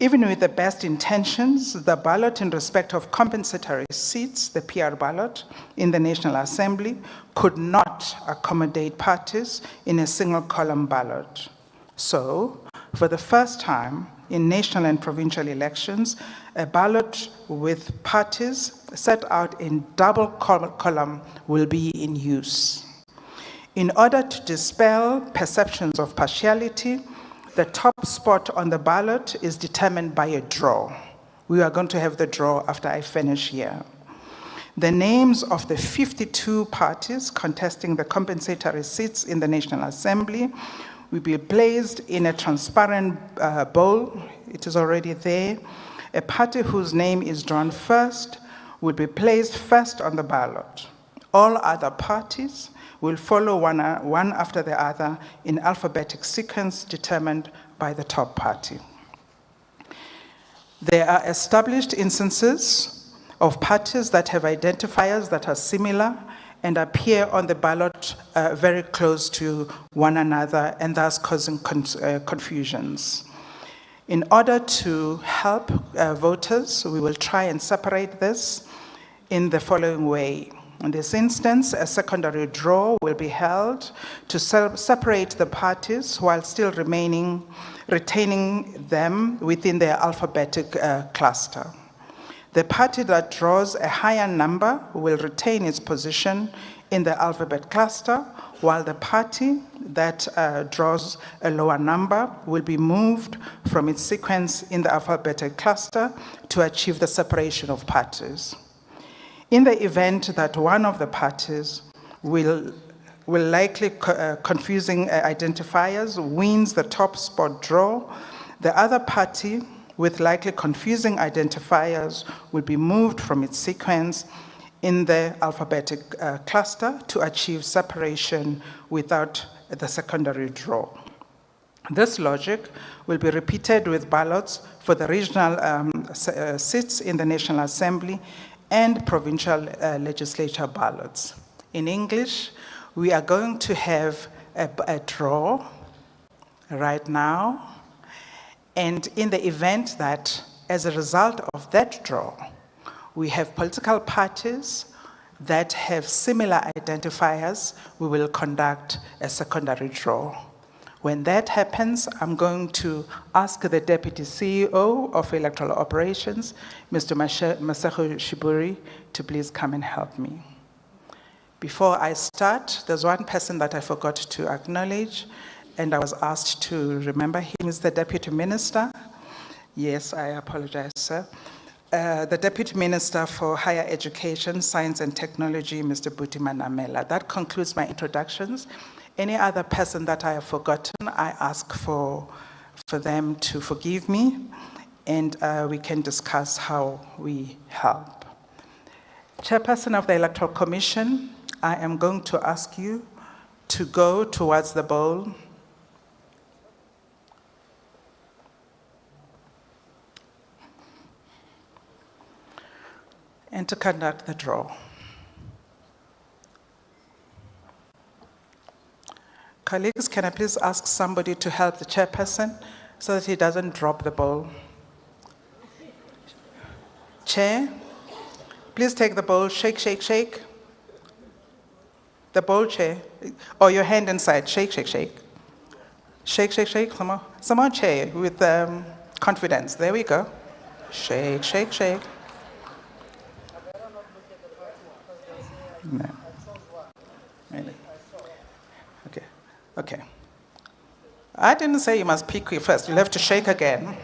Even with the best intentions, the ballot in respect of compensatory seats, the PR ballot, in the National Assembly could not accommodate parties in a single column ballot. So, for the first time in national and provincial elections, a ballot with parties set out in double column will be in use. In order to dispel perceptions of partiality, the top spot on the ballot is determined by a draw. We are going to have the draw after I finish here. The names of the 52 parties contesting the compensatory seats in the National Assembly will be placed in a transparent bowl. It is already there. A party whose name is drawn first will be placed first on the ballot. All other parties will follow one after the other in alphabetic sequence determined by the top party. There are established instances of parties that have identifiers that are similar and appear on the ballot very close to one another and thus causing confusions. In order to help voters, we will try and separate this in the following way. In this instance, a secondary draw will be held to separate the parties while still retaining them within their alphabetic cluster. The party that draws a higher number will retain its position in the alphabet cluster, while the party that draws a lower number will be moved from its sequence in the alphabetic cluster to achieve the separation of parties. In the event that one of the parties will likely confusing identifiers wins the top spot draw, the other party with likely confusing identifiers will be moved from its sequence in the alphabetic cluster to achieve separation without the secondary draw. This logic will be repeated with ballots for the regional seats in the National Assembly and provincial legislature ballots. In English, we are going to have a draw right now, and in the event that, as a result of that draw, we have political parties that have similar identifiers, we will conduct a secondary draw. When that happens, I'm going to ask the Deputy CEO of Electoral Operations, Mr. Masego Shiburi, to please come and help me. Before I start, there's one person that I forgot to acknowledge, and I was asked to remember him is the Deputy Minister. Yes, I apologize, sir. The Deputy Minister for Higher Education, Science and Technology, Mr. Buti Manamela. That concludes my introductions. Any other person that I have forgotten, I ask for them to forgive me, and we can discuss how we help. Chairperson of the Electoral Commission, I am going to ask you to go towards the bowl. And to conduct the draw. Colleagues, can I please ask somebody to help the chairperson so that he doesn't drop the bowl? Chair, please take the bowl, shake, shake, shake. The bowl, chair, or your hand inside, shake, shake, shake. Shake, shake, shake, some more chair with confidence, there we go. Shake, shake, shake. No. Really? Okay. Okay. I didn't say you must pick first. You'll have to shake again.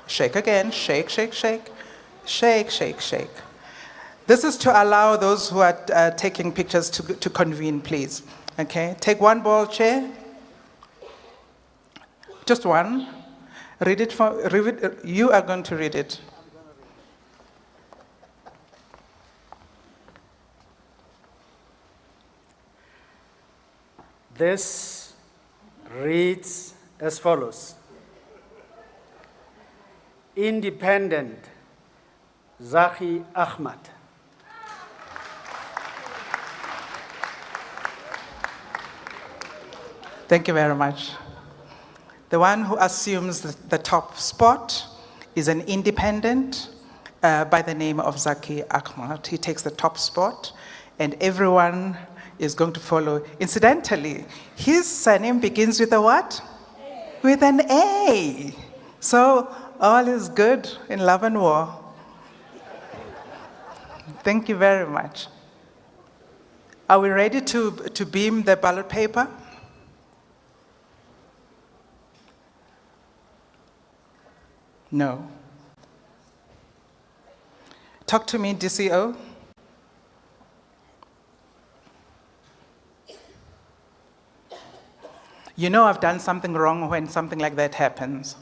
Shake again. Shake, shake, shake. Shake, shake, shake. This is to allow those who are taking pictures to convene, please. Okay? Take one ball, chair. Just one. Read it you are going to read it. This reads as follows. Independent Zaki Ahmad. Thank you very much. The one who assumes the top spot is an independent by the name of Zaki Ahmad. He takes the top spot, and everyone is going to follow. Incidentally, his surname begins with a what? With an A. So all is good in love and war. Thank you very much. Are we ready to beam the ballot paper? No. Talk to me, DCO. You know I've done something wrong when something like that happens.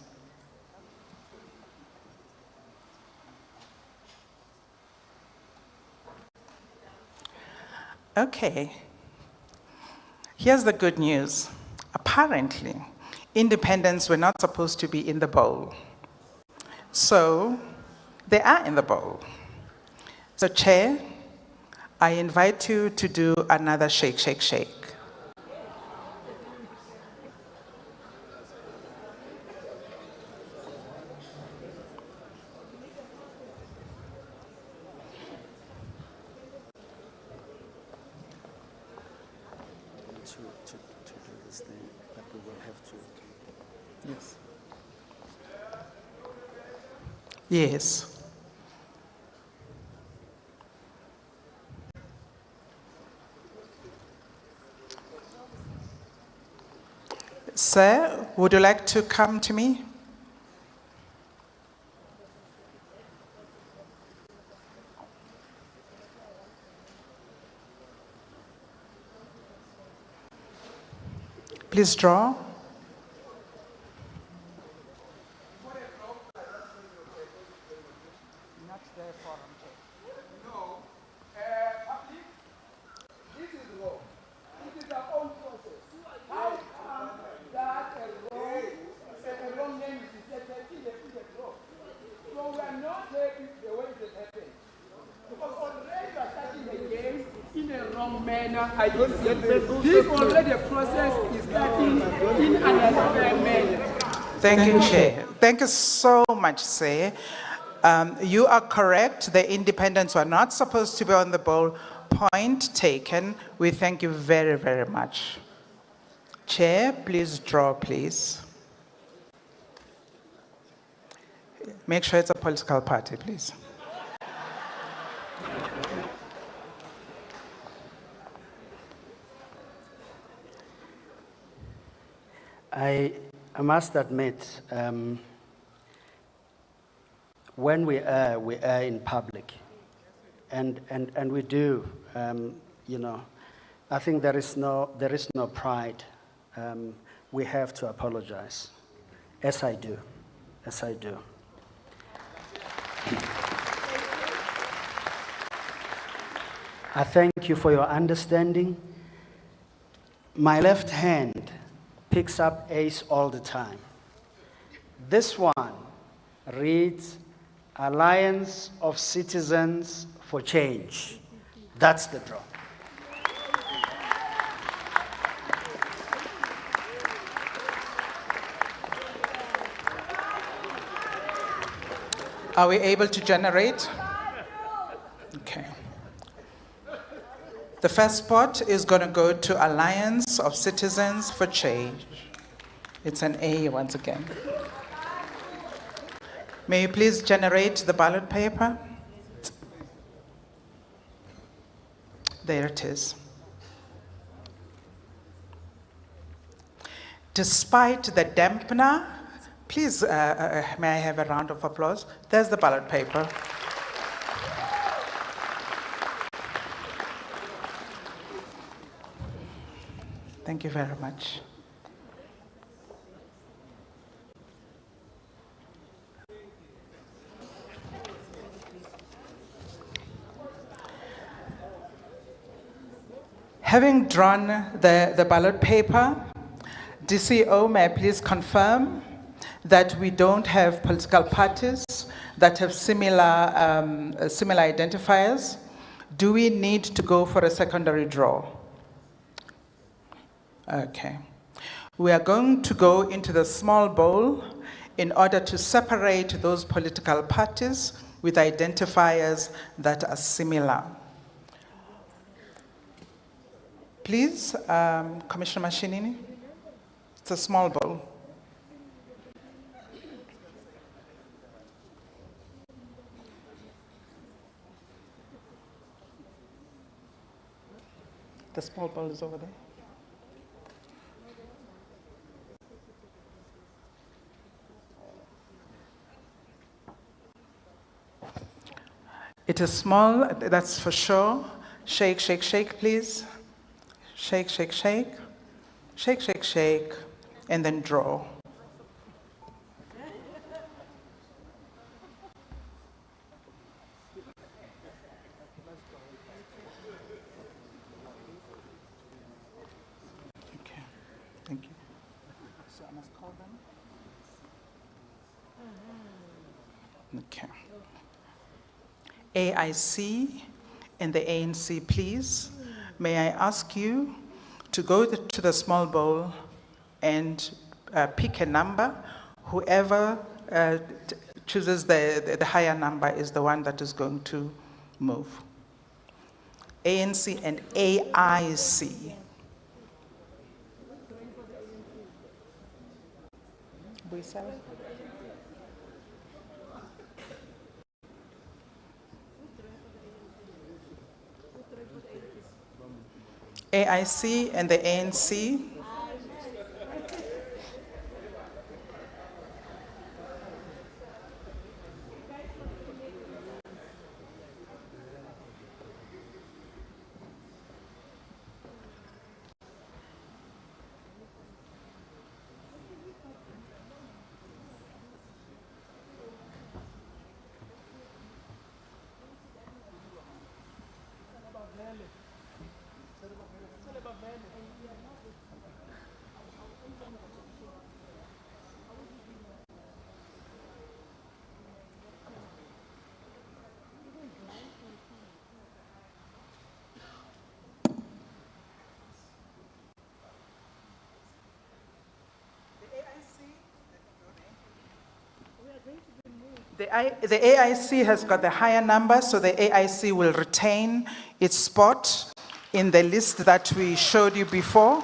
Okay. Here's the good news. Apparently, independents were not supposed to be in the bowl. So, they are in the bowl. So, Chair, I invite you to do another shake, shake, shake. To do this thing, but we will have to. Yes. Yes. Sir, would you like to come to me? Please draw. This already process is starting in another manner. Thank you, Chair. Thank you so much, Sir. You are correct. The independents were not supposed to be on the bowl. Point taken. We thank you very, very much. Chair, please draw, please. Make sure it's a political party, please. I must admit, when we err in public, and we do, you know, I think there is no pride. We have to apologize, as I do. I thank you for your understanding. My left hand picks up A's all the time. This one reads Alliance of Citizens for Change. That's the draw. Are we able to generate? Okay. The first spot is going to go to Alliance of Citizens for Change. It's an A once again. May you please generate the ballot paper? There it is. Despite the dampener, please, may I have a round of applause? There's the ballot paper. Thank you very much. Having drawn the ballot paper, DCO, may I please confirm that we don't have political parties that have similar identifiers? Do we need to go for a secondary draw? Okay. We are going to go into the small bowl in order to separate those political parties with identifiers that are similar. Please, Commissioner Mashinini, it's a small bowl. The small bowl is over there. It is small, that's for sure. Shake, shake, shake, please. Shake, shake, shake. Shake, shake, shake. And then draw. Okay, thank you. So I must call them? Okay. AIC and the ANC, please. May I ask you to go to the small bowl and pick a number. Whoever chooses the higher number is the one that is going to move. ANC and AIC. AIC and the ANC. The AIC has got the higher number, so the AIC will retain its spot in the list that we showed you before,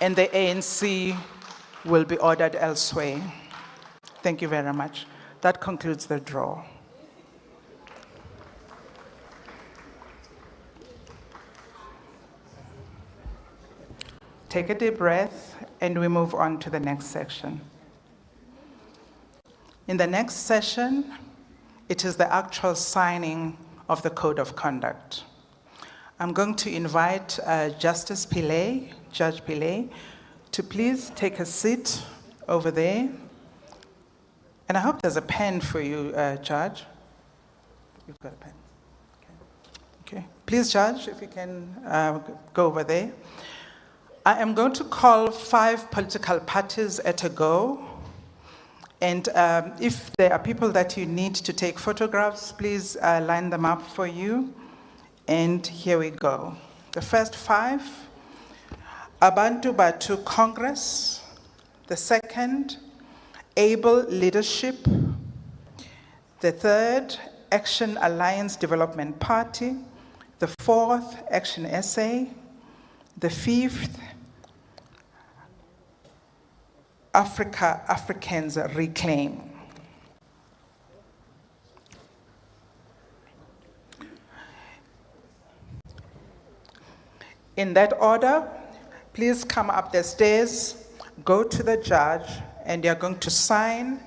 and the ANC will be ordered elsewhere. Thank you very much. That concludes the draw. Take a deep breath, and we move on to the next section. In the next session, it is the actual signing of the Code of Conduct. I'm going to invite Justice Pillay, Judge Pillay, to please take a seat over there. And I hope there's a pen for you, Judge. You've got a pen. Okay. Please, Judge, if you can go over there. I am going to call 5 political parties at a go. And if there are people that you need to take photographs, please line them up for you. And here we go. The first 5, Abantu Batu Congress. The second, Able Leadership. The third, Action Alliance Development Party. The fourth, Action SA. The fifth, Africans Reclaim. In that order, please come up the stairs, go to the judge, and you're going to sign,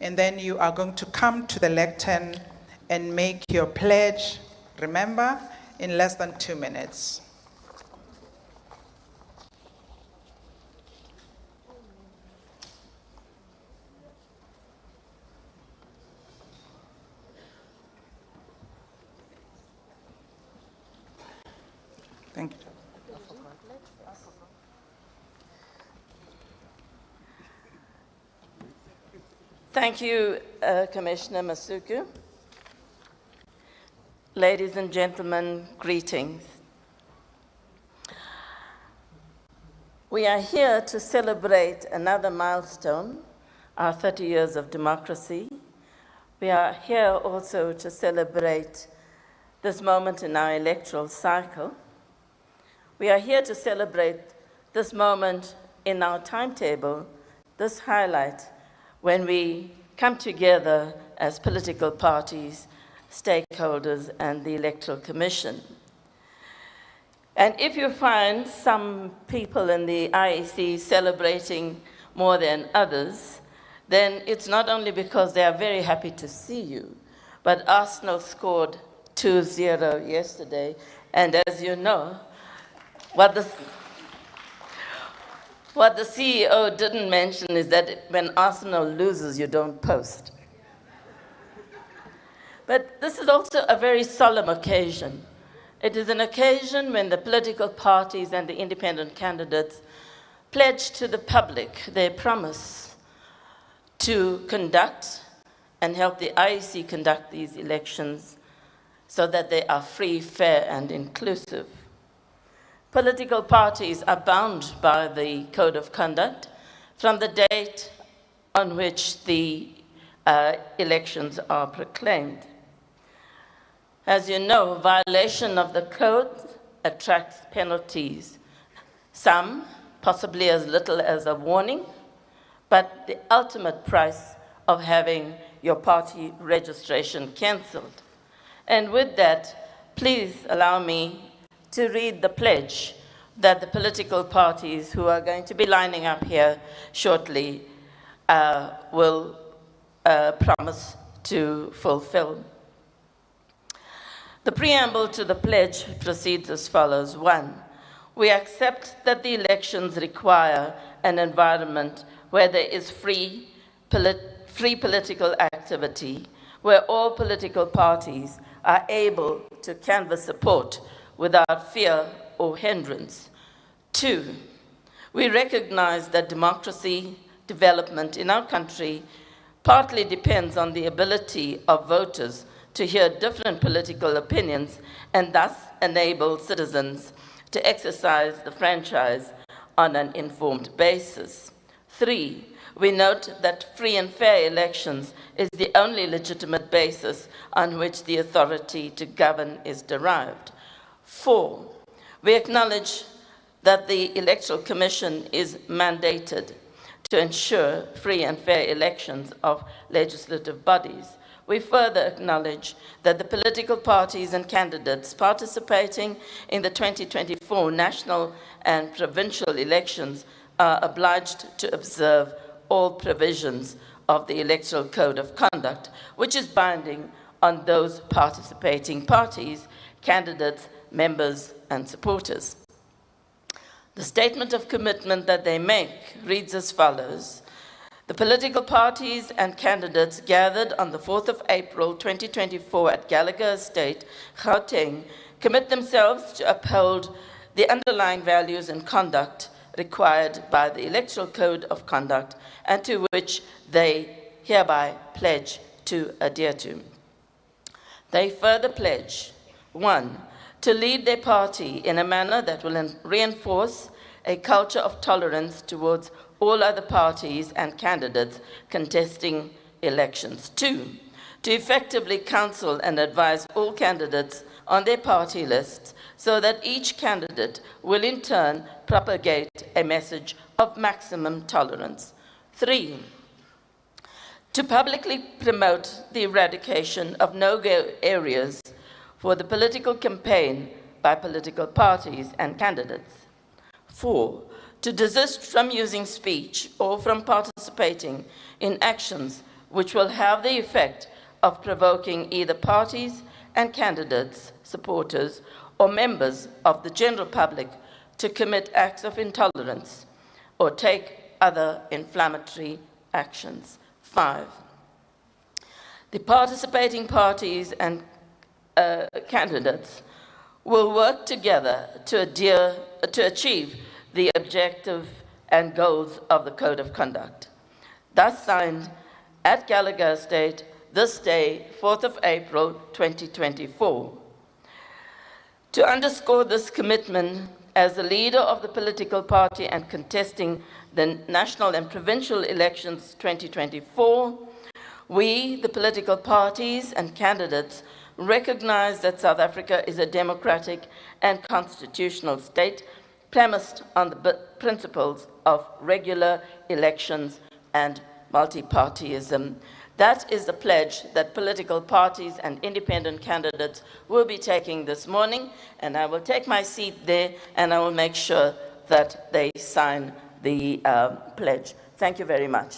and then you are going to come to the lectern and make your pledge, remember, in less than 2 minutes. Thank you. Thank you, Commissioner Masuku. Ladies and gentlemen, greetings. We are here to celebrate another milestone, our 30 years of democracy. We are here also to celebrate this moment in our electoral cycle. We are here to celebrate this moment in our timetable, this highlight, when we come together as political parties, stakeholders, and the Electoral Commission. And if you find some people in the IEC celebrating more than others, then it's not only because they are very happy to see you, but Arsenal scored 2-0 yesterday, and as you know, what the CEO didn't mention is that when Arsenal loses, you don't post. But this is also a very solemn occasion. It is an occasion when the political parties and the independent candidates pledge to the public their promise to conduct and help the IEC conduct these elections so that they are free, fair, and inclusive. Political parties are bound by the Code of Conduct from the date on which the elections are proclaimed. As you know, violation of the code attracts penalties, some possibly as little as a warning, but the ultimate price of having your party registration cancelled. And with that, please allow me to read the pledge that the political parties who are going to be lining up here shortly will promise to fulfill. The preamble to the pledge proceeds as follows. 1, we accept that the elections require an environment where there is free political activity, where all political parties are able to canvass support without fear or hindrance. 2, we recognize that democracy development in our country partly depends on the ability of voters to hear different political opinions and thus enable citizens to exercise the franchise on an informed basis. 3, we note that free and fair elections is the only legitimate basis on which the authority to govern is derived. 4, we acknowledge that the Electoral Commission is mandated to ensure free and fair elections of legislative bodies. We further acknowledge that the political parties and candidates participating in the 2024 national and provincial elections are obliged to observe all provisions of the Electoral Code of Conduct, which is binding on those participating parties, candidates, members, and supporters. The statement of commitment that they make reads as follows. The political parties and candidates gathered on the 4th of April 2024 at Gallagher Estate, Gauteng, commit themselves to uphold the underlying values and conduct required by the Electoral Code of Conduct and to which they hereby pledge to adhere to. They further pledge, 1, to lead their party in a manner that will reinforce a culture of tolerance towards all other parties and candidates contesting elections. 2, to effectively counsel and advise all candidates on their party lists so that each candidate will in turn propagate a message of maximum tolerance. 3, to publicly promote the eradication of no-go areas for the political campaign by political parties and candidates. 4, to desist from using speech or from participating in actions which will have the effect of provoking either parties and candidates, supporters, or members of the general public to commit acts of intolerance or take other inflammatory actions. 5, the participating parties and candidates will work together to achieve the objective and goals of the Code of Conduct. Thus signed at Gallagher Estate this day, 4th of April, 2024. To underscore this commitment, as the leader of the political party and contesting the national and provincial elections 2024, we, the political parties and candidates, recognize that South Africa is a democratic and constitutional state premised on the principles of regular elections and multi-partyism. That is the pledge that political parties and independent candidates will be taking this morning, and I will take my seat there and I will make sure that they sign the pledge. Thank you very much.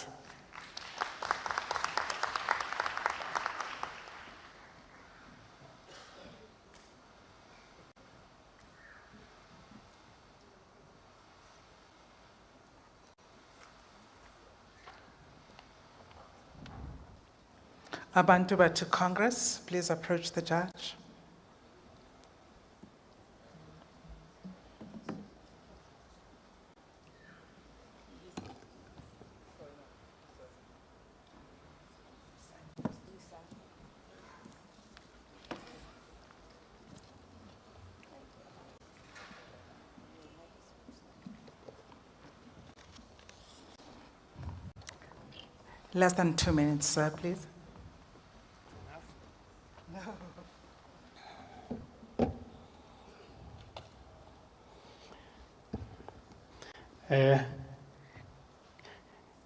Abantu Batu Congress, please approach the judge. Less than 2 minutes, sir, please.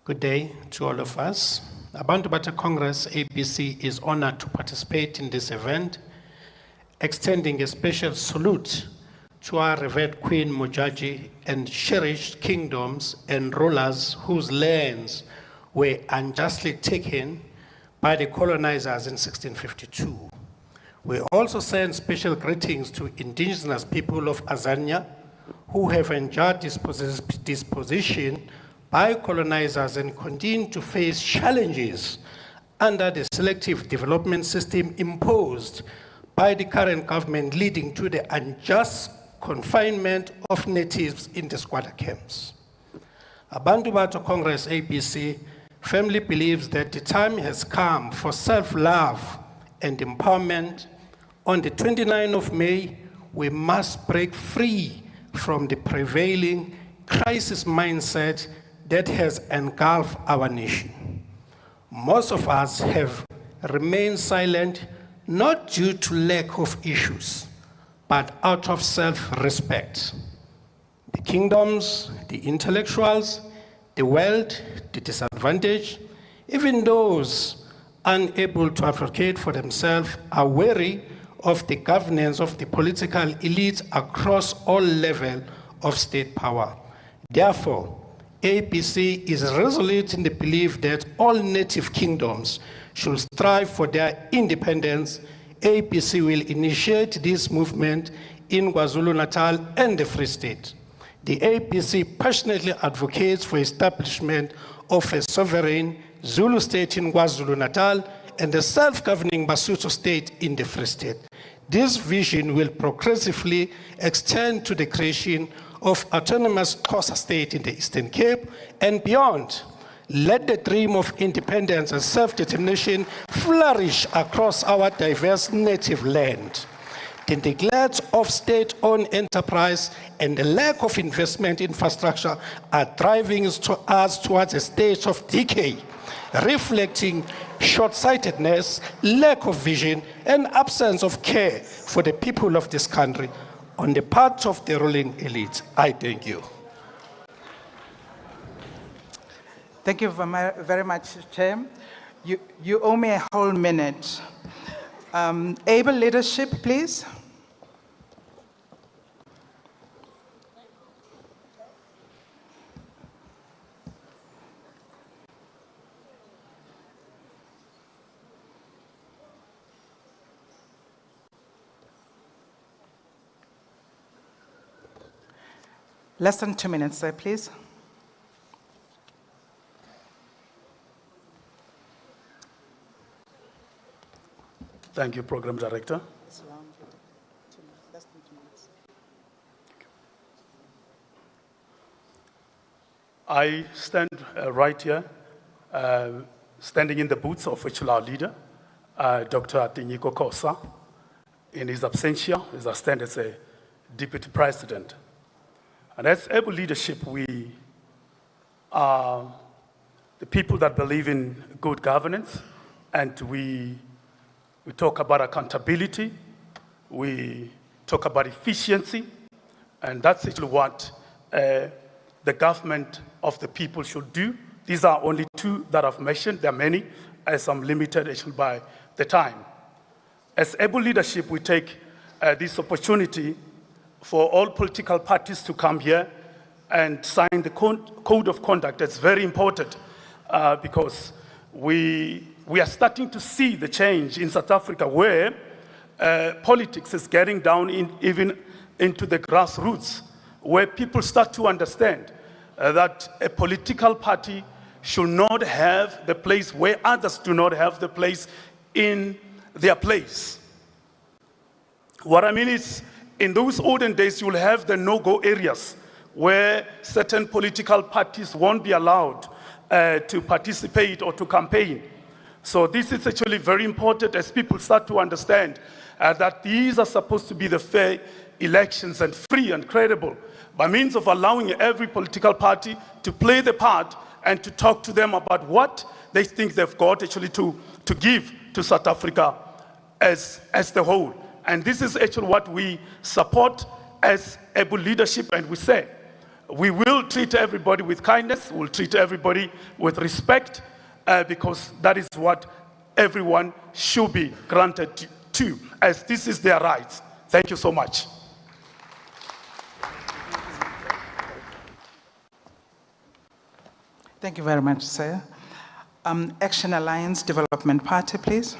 Good day to all of us. Abantu Batu Congress, ABC, is honored to participate in this event, extending a special salute to our revered Queen Mojaji and cherished kingdoms and rulers whose lands were unjustly taken by the colonizers in 1652. We also send special greetings to indigenous people of Azania who have enjoyed this disposition by colonizers and continue to face challenges under the selective development system imposed by the current government, leading to the unjust confinement of natives in the squatter camps. Abantu Batu Congress, ABC, firmly believes that the time has come for self-love and empowerment. On the 29th of May, we must break free from the prevailing crisis mindset that has engulfed our nation. Most of us have remained silent, not due to lack of issues, but out of self-respect. The kingdoms, the intellectuals, the wealth, the disadvantaged, even those unable to advocate for themselves are wary of the governance of the political elites across all levels of state power. Therefore, APC is resolute in the belief that all native kingdoms should strive for their independence. APC will initiate this movement in KwaZulu-Natal and the Free State. The APC passionately advocates for establishment of a sovereign Zulu state in KwaZulu-Natal and a self-governing Basotho state in the Free State. This vision will progressively extend to the creation of autonomous Xhosa state in the Eastern Cape and beyond. Let the dream of independence and self-determination flourish across our diverse native land. The neglect of state-owned enterprise and the lack of investment infrastructure are driving us towards a state of decay, reflecting short-sightedness, lack of vision, and absence of care for the people of this country on the part of the ruling elite. I thank you. Thank you very much, Chair. You owe me a whole minute. Able leadership, please. Less than 2 minutes, sir, please. Thank you, Program Director. Less than 2 I stand right here, standing in the boots of our leader, Dr. Tinyiko Kosa, in his absentia, as I stand as a deputy president. And as able leadership, we are the people that believe in good governance, and we talk about accountability, we talk about efficiency, and that's actually what the government of the people should do. These are only two that I've mentioned. There are many, as I'm limited actually by the time. As able leadership, we take this opportunity for all political parties to come here and sign the Code of Conduct. That's very important because we are starting to see the change in South Africa where politics is getting down even into the grassroots, where people start to understand that a political party should not have the place where others do not have the place in their place. What I mean is, in those olden days, you'll have the no-go areas where certain political parties won't be allowed to participate or to campaign. So this is actually very important as people start to understand that these are supposed to be the fair elections and free and credible, by means of allowing every political party to play the part and to talk to them about what they think they've got actually to give to South Africa as the whole. And this is actually what we support as able leadership, and we say, we will treat everybody with kindness, we'll treat everybody with respect, because that is what everyone should be granted to, as this is their rights. Thank you so much. Thank you very much, sir. Action Alliance Development Party, please.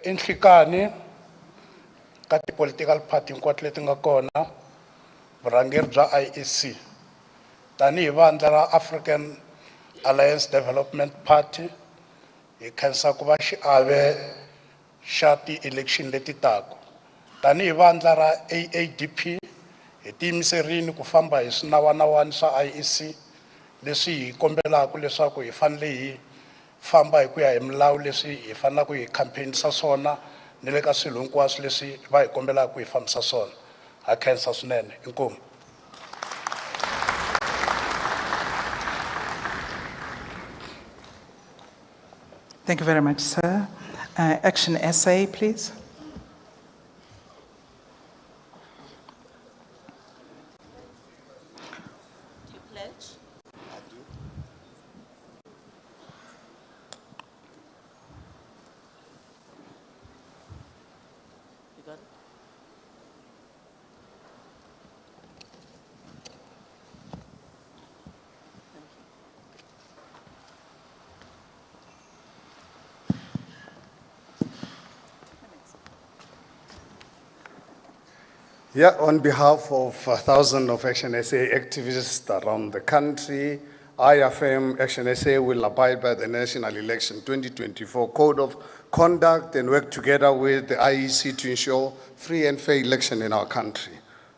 Inhlikani ka ti-political party hinkwato leti nga kona vurhangeri bya IEC tanihi vandla ra African Alliance Development Party hi khensa ku va xiave xa ti-election leti tako tanihi vandla ra AADP hi tiyimiserile ku famba hi swinawanawani swa IEC leswi hi kombelaka leswaku hi fanele hi famba hi ku ya hi milawu leswi hi fanelaka hi campaignisa swona ni le ka swilo hinkwaswo leswi va hi kombelaka ku hi fambisa swona ha khensa swinene inkomu. Thank you very much, sir. Action SA, please. Do you pledge? You got it? Yeah, on behalf of thousands of Action SA activists around the country, I affirm Action SA will abide by the National Election 2024 Code of Conduct and work together with the IEC to ensure free and fair election in our country.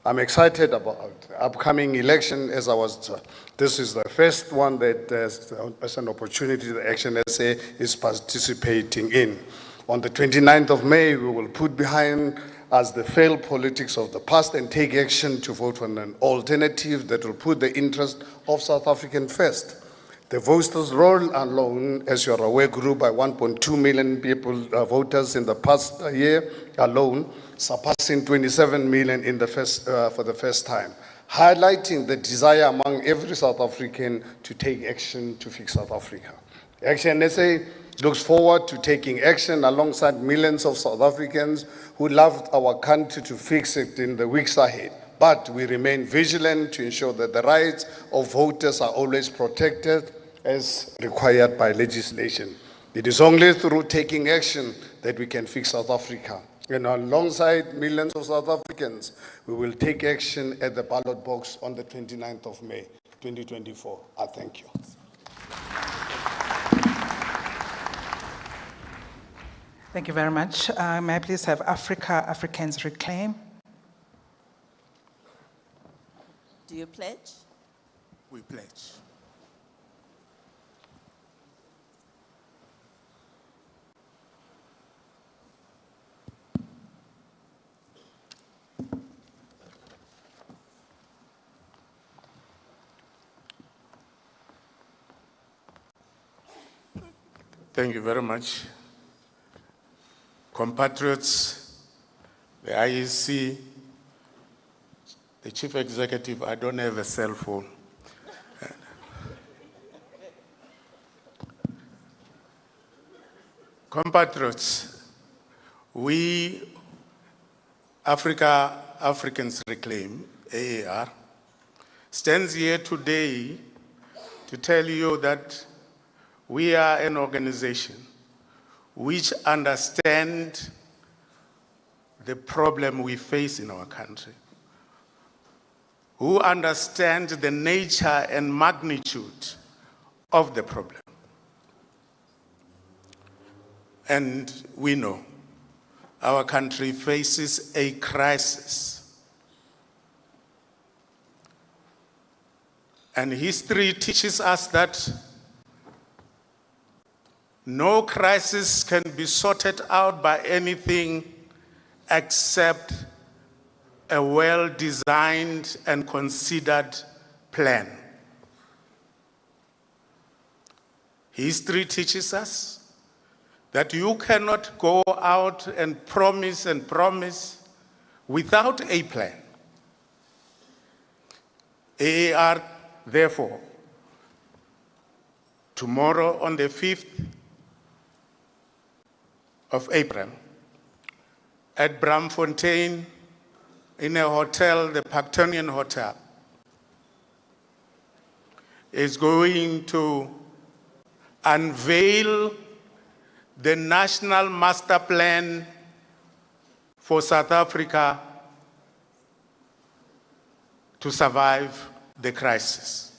I'm excited about the upcoming election as this is the first one that as an opportunity that Action SA is participating in. On the 29th of May, we will put behind us the failed politics of the past and take action to vote on an alternative that will put the interest of South Africans first. The voters' roll alone, as you are aware, grew by 1.2 million people, voters in the past year alone, surpassing 27 million in the for the first time, highlighting the desire among every South African to take action to fix South Africa. Action SA looks forward to taking action alongside millions of South Africans who loved our country to fix it in the weeks ahead. But we remain vigilant to ensure that the rights of voters are always protected as required by legislation. It is only through taking action that we can fix South Africa. And alongside millions of South Africans, we will take action at the ballot box on the 29th of May, 2024. I thank you. Thank you very much. May I please have Africans reclaim? Do you pledge? We pledge. Thank you very much. Compatriots, the IEC, the Chief Executive, I don't have a cell phone. Compatriots, we, Africans Reclaim, AAR, stands here today to tell you that we are an organization which understands the problem we face in our country, who understands the nature and magnitude of the problem. And we know our country faces a crisis. And history teaches us that no crisis can be sorted out by anything except a well-designed and considered plan. History teaches us that you cannot go out and promise without a plan. AAR, therefore, tomorrow on the 5th of April, at Bramfontein, in a hotel, the Pactonian Hotel, is going to unveil the National Master Plan for South Africa to survive the crisis.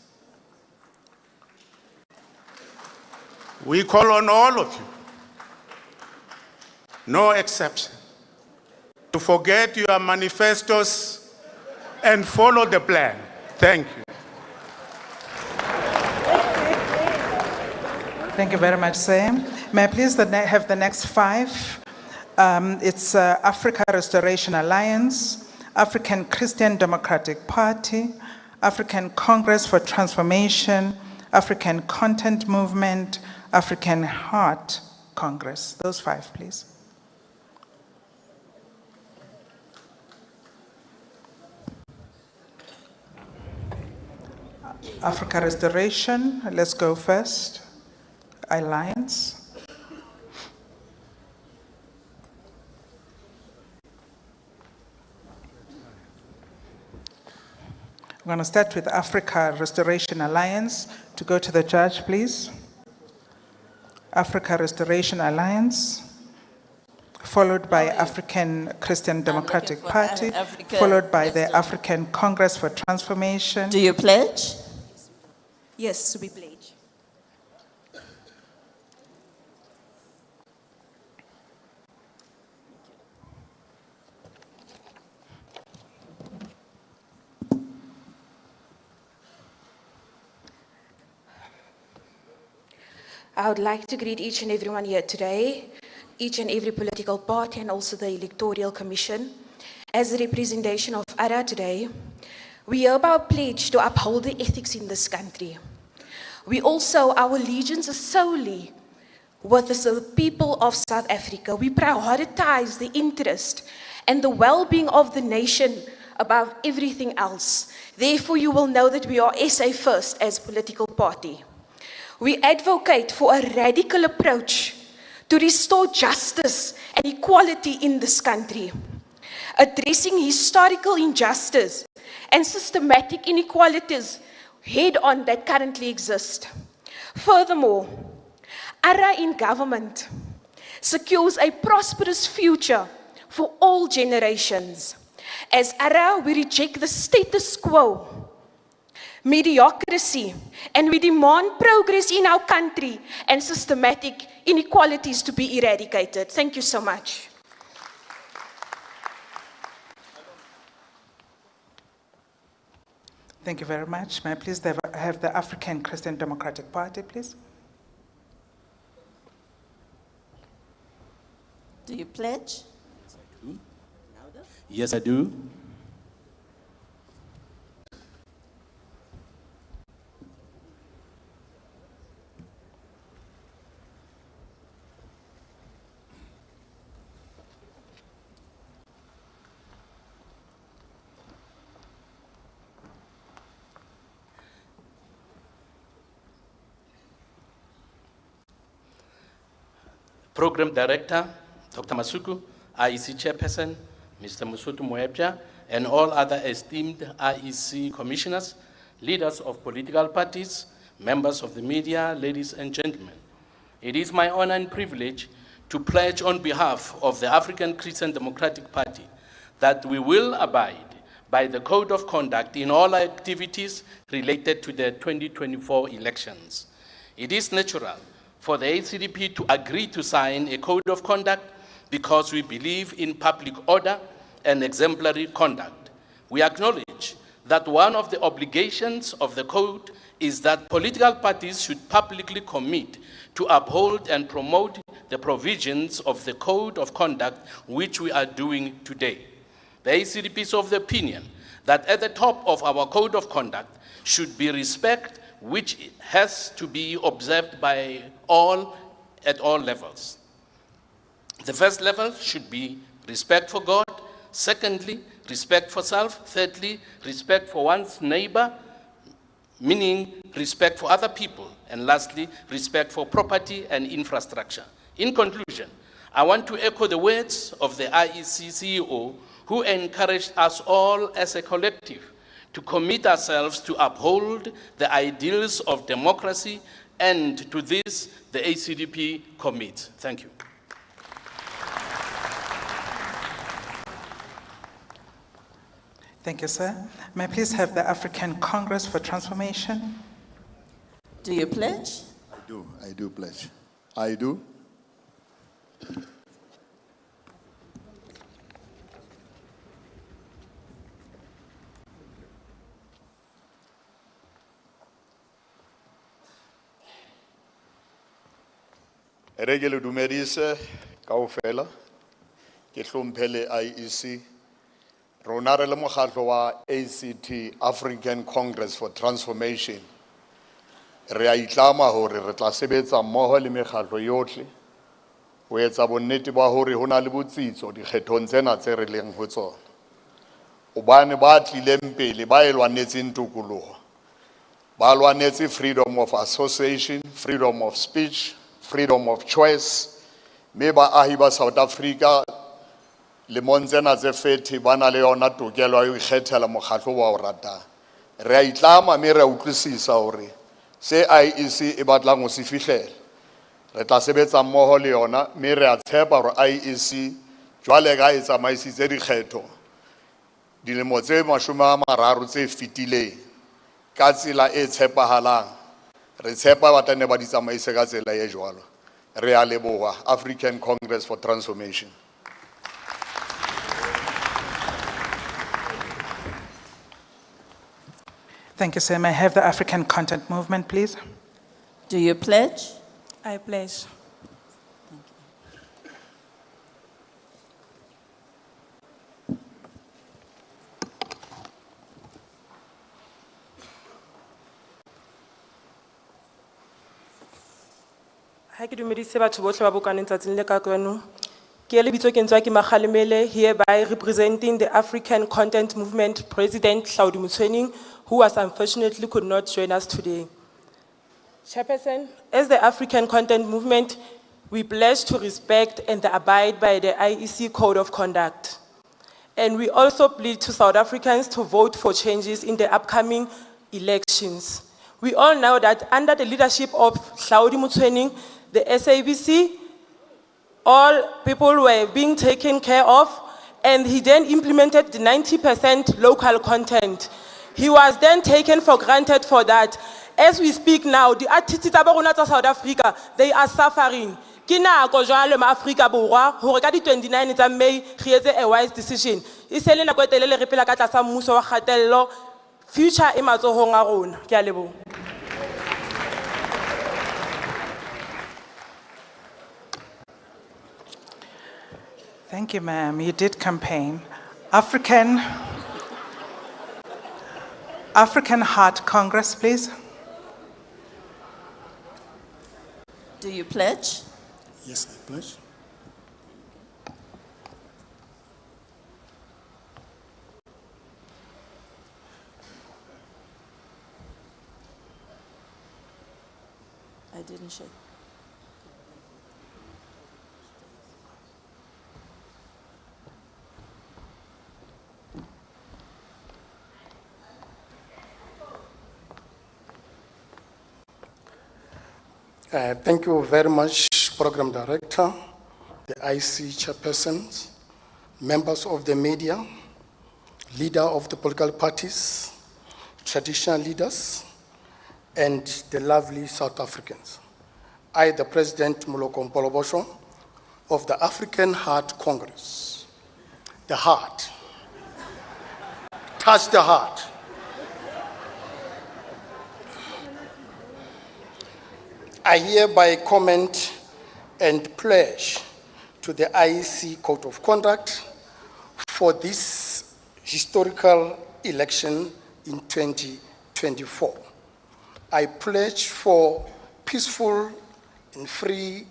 We call on all of you, no exception, to forget your manifestos and follow the plan. Thank you. Thank you very much, Sam. May I please have the next five? It's Africa Restoration Alliance, African Christian Democratic Party, African Congress for Transformation, African Content Movement, African Heart Congress. Those five, please. Africa Restoration, let's go first. Alliance. I'm going to start with Africa Restoration Alliance. To go to the judge, please. Africa Restoration Alliance, followed by African Christian Democratic Party, followed by the African Congress for Transformation. Do you pledge? Yes, we pledge. I would like to greet each and everyone here today, each and every political party and also the Electoral Commission. As a representation of ARA today, we hereby pledge to uphold the ethics in this country. Our allegiance is solely with the people of South Africa. We prioritize the interest and the well-being of the nation above everything else. Therefore, you will know that we are SA first as a political party. We advocate for a radical approach to restore justice and equality in this country, addressing historical injustice and systematic inequalities head-on that currently exist. Furthermore, ARA in government secures a prosperous future for all generations. As ARA, we reject the status quo, mediocrity, and we demand progress in our country and systematic inequalities to be eradicated. Thank you so much. Thank you very much. May I please have the African Christian Democratic Party, please? Do you pledge? Yes, I do. Program Director, Dr. Masuku, IEC Chairperson, Mr. Musutu Moepja, and all other esteemed IEC commissioners, leaders of political parties, members of the media, ladies and gentlemen. It is my honor and privilege to pledge on behalf of the African Christian Democratic Party that we will abide by the Code of Conduct in all activities related to the 2024 elections. It is natural for the ACDP to agree to sign a Code of Conduct because we believe in public order and exemplary conduct. We acknowledge that one of the obligations of the Code is that political parties should publicly commit to uphold and promote the provisions of the Code of Conduct, which we are doing today. The ACDP is of the opinion that at the top of our Code of Conduct should be respect, which has to be observed by all at all levels. The first level should be respect for God. Secondly, respect for self. Thirdly, respect for one's neighbor, meaning respect for other people. And lastly, respect for property and infrastructure. In conclusion, I want to echo the words of the IEC CEO, who encouraged us all as a collective to commit ourselves to uphold the ideals of democracy, and to this, the ACDP commits. Thank you. Thank you, sir. May I please have the African Congress for Transformation? Do you pledge? I do pledge. I do. Re ke le dumedise kaofela ke hlomphele IEC rona re le mokgatlo wa ACT African Congress for Transformation re a itlama hore re tla sebetsa mmoho le mekgatlo yohle ho etsa bonnete ba hore ho na le botsitso dikgethong tsena tse re leng ho tsona obane ba tlileng pele ba elwanetseng tokoloho ba lwanetse freedom of association, freedom of speech, freedom of choice. Me ba ahi ba South Africa le montsena tse 30 ba na le yona tokelo ya ho ikgethela mokgatlo wa o ratang. Re a itlama me re a utlwisisa hore se IEC e batlang ho se fihlella. Re tla sebetsa mmoho le yona me re a tshepa hore IEC jwale ga e tsamaisitse dikgetho dilemo tse 30 tse fetileng ka tsela e tshepahalang. Re tshepa ba tane ba di tsamaise ka tsela e jwalo. Re a leboha African Congress for Transformation. Thank you, sir. May I have the African Content Movement, please? Do you pledge? I pledge. Ha ke dumedise batho bohle ba bokaneng tsatsing le ka kwano. Ke lebitso ke ntswa ke Makgalemele, hereby representing the African Content Movement President Hlaudi Motsoeneng, who was unfortunately could not join us today. Chairperson, as the African Content Movement, we pledge to respect and abide by the IEC Code of Conduct. And we also plead to South Africans to vote for changes in the upcoming elections. We all know that under the leadership of Hlaudi Motsoeneng, the SABC all people were being taken care of, and he then implemented the 90% local content. He was then taken for granted for that. As we speak now, the artists tsa ba rona tsa South Africa, they are suffering. Ke nako jwale ma Afrika Borwa hore ka di 29 tsa May re etse a wise decision. E se le nako e telele re phela ka tlasa mmuso wa kgatello. Future e matsohong a rona. Ke a leboha. Thank you, ma'am. You did campaign. African Heart Congress, please. Do you pledge? Yes, I pledge. I didn't shake. Thank you very much, Program Director, the IEC chairpersons, members of the media, leader of the political parties, traditional leaders, and the lovely South Africans. I, the President Moloko Mpolobosho of the African Heart Congress. The heart. Touch the heart. I hereby comment and pledge to the IEC Code of Conduct for this historical election in 2024. I pledge for peaceful and free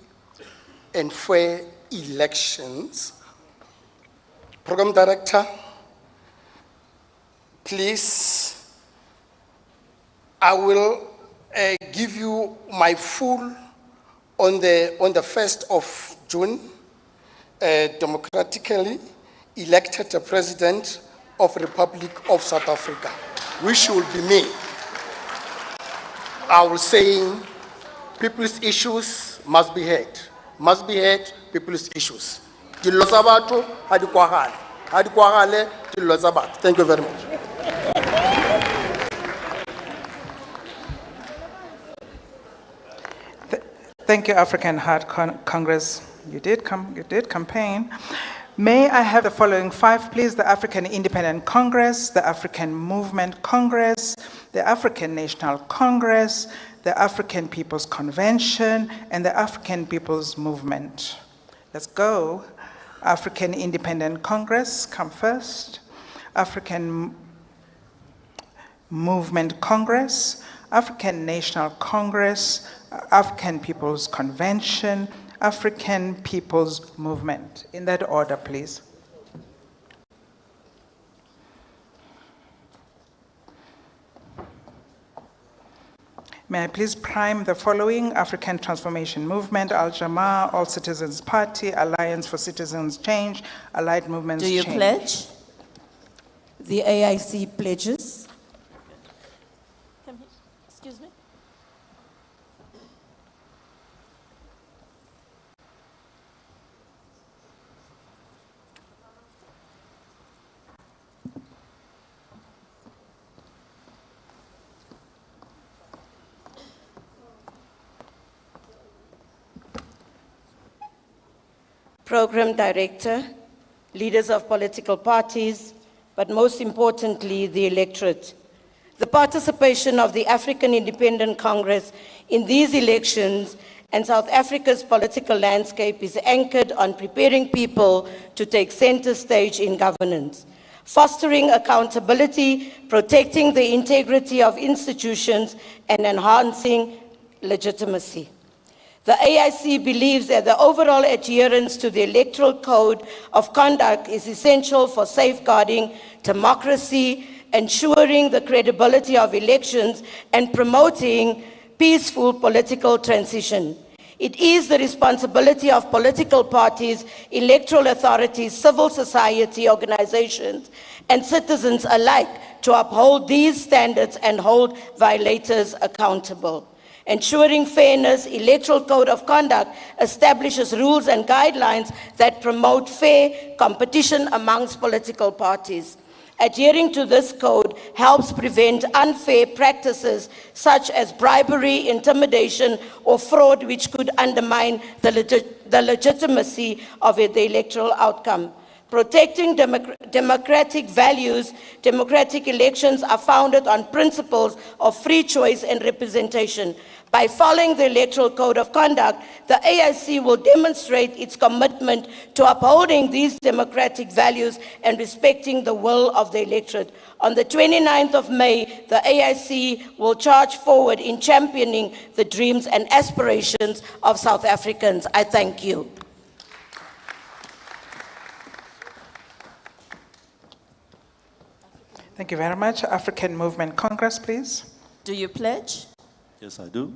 and fair elections. Program Director, please, I will give you my full on the 1st of June, democratically elected the President of the Republic of South Africa, which will be me. I will say people's issues must be heard. Must be heard, people's issues. Thank you very much. Thank you, African Heart Congress. You did campaign. May I have the following 5, please? The African Independent Congress, the African Movement Congress, the African National Congress, the African People's Convention, and the African People's Movement. Let's go. African Independent Congress, come first. African Movement Congress, African National Congress, African People's Convention, African People's Movement. In that order, please. May I please prime the following: African Transformation Movement, Al-Jamaa, All Citizens Party, Alliance for Citizens Change, Allied Movements Do you Change. pledge? The AIC pledges. Excuse me? Program Director, leaders of political parties, but most importantly, the electorate. The participation of the African Independent Congress in these elections and South Africa's political landscape is anchored on preparing people to take center stage in governance, fostering accountability, protecting the integrity of institutions, and enhancing legitimacy. The AIC believes that the overall adherence to the Electoral Code of Conduct is essential for safeguarding democracy, ensuring the credibility of elections, and promoting peaceful political transition. It is the responsibility of political parties, electoral authorities, civil society organizations, and citizens alike to uphold these standards and hold violators accountable. Ensuring fairness, Electoral Code of Conduct establishes rules and guidelines that promote fair competition amongst political parties. Adhering to this code helps prevent unfair practices such as bribery, intimidation, or fraud, which could undermine the legitimacy of the electoral outcome. Protecting democratic values, democratic elections are founded on principles of free choice and representation. By following the Electoral Code of Conduct, the AIC will demonstrate its commitment to upholding these democratic values and respecting the will of the electorate. On the 29th of May, the AIC will charge forward in championing the dreams and aspirations of South Africans. I thank you. Thank you very much. African Movement Congress, please. Do you pledge? Yes, I do.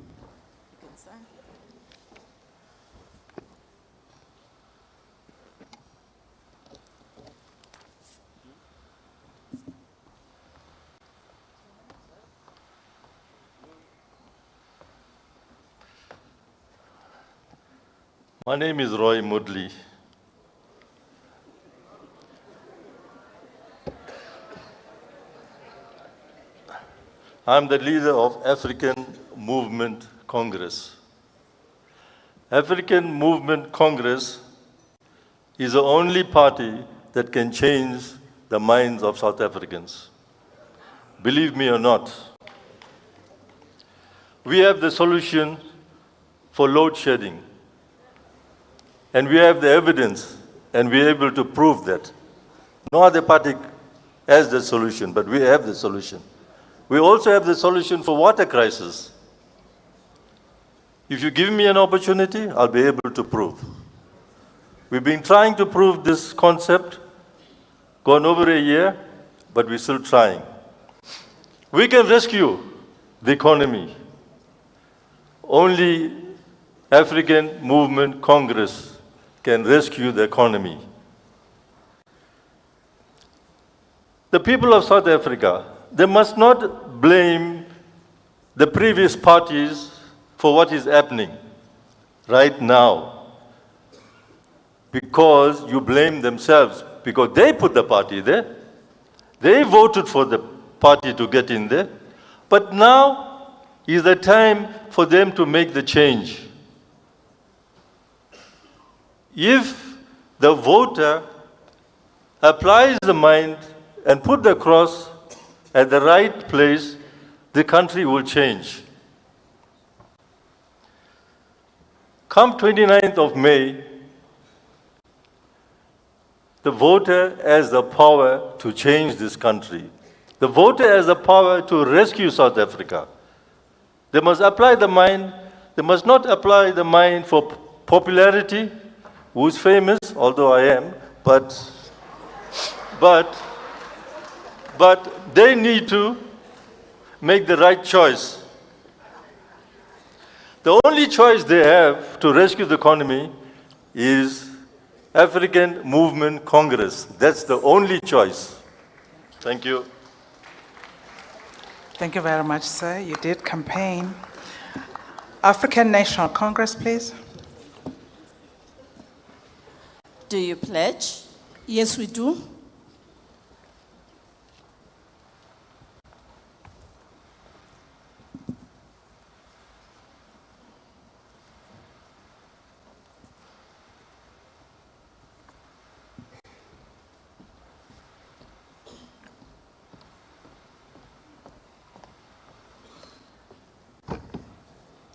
My name is Roy Mudley. I'm the leader of African Movement Congress. African Movement Congress is the only party that can change the minds of South Africans. Believe me or not, we have the solution for load shedding. And we have the evidence, and we're able to prove that. No other party has the solution, but we have the solution. We also have the solution for water crisis. If you give me an opportunity, I'll be able to prove. We've been trying to prove this concept, gone over a year, but we're still trying. We can rescue the economy. Only African Movement Congress can rescue the economy. The people of South Africa, they must not blame the previous parties for what is happening right now, because you blame themselves, because they put the party there. They voted for the party to get in there. But now is the time for them to make the change. If the voter applies the mind and put the cross at the right place, the country will change. Come 29th of May, the voter has the power to change this country. The voter has the power to rescue South Africa. They must apply the mind. They must not apply the mind for popularity. Who's famous, although I am, but they need to make the right choice. The only choice they have to rescue the economy is African Movement Congress. That's the only choice. Thank you. Thank you very much, sir. You did campaign. African National Congress, please. Do you pledge? Yes, we do.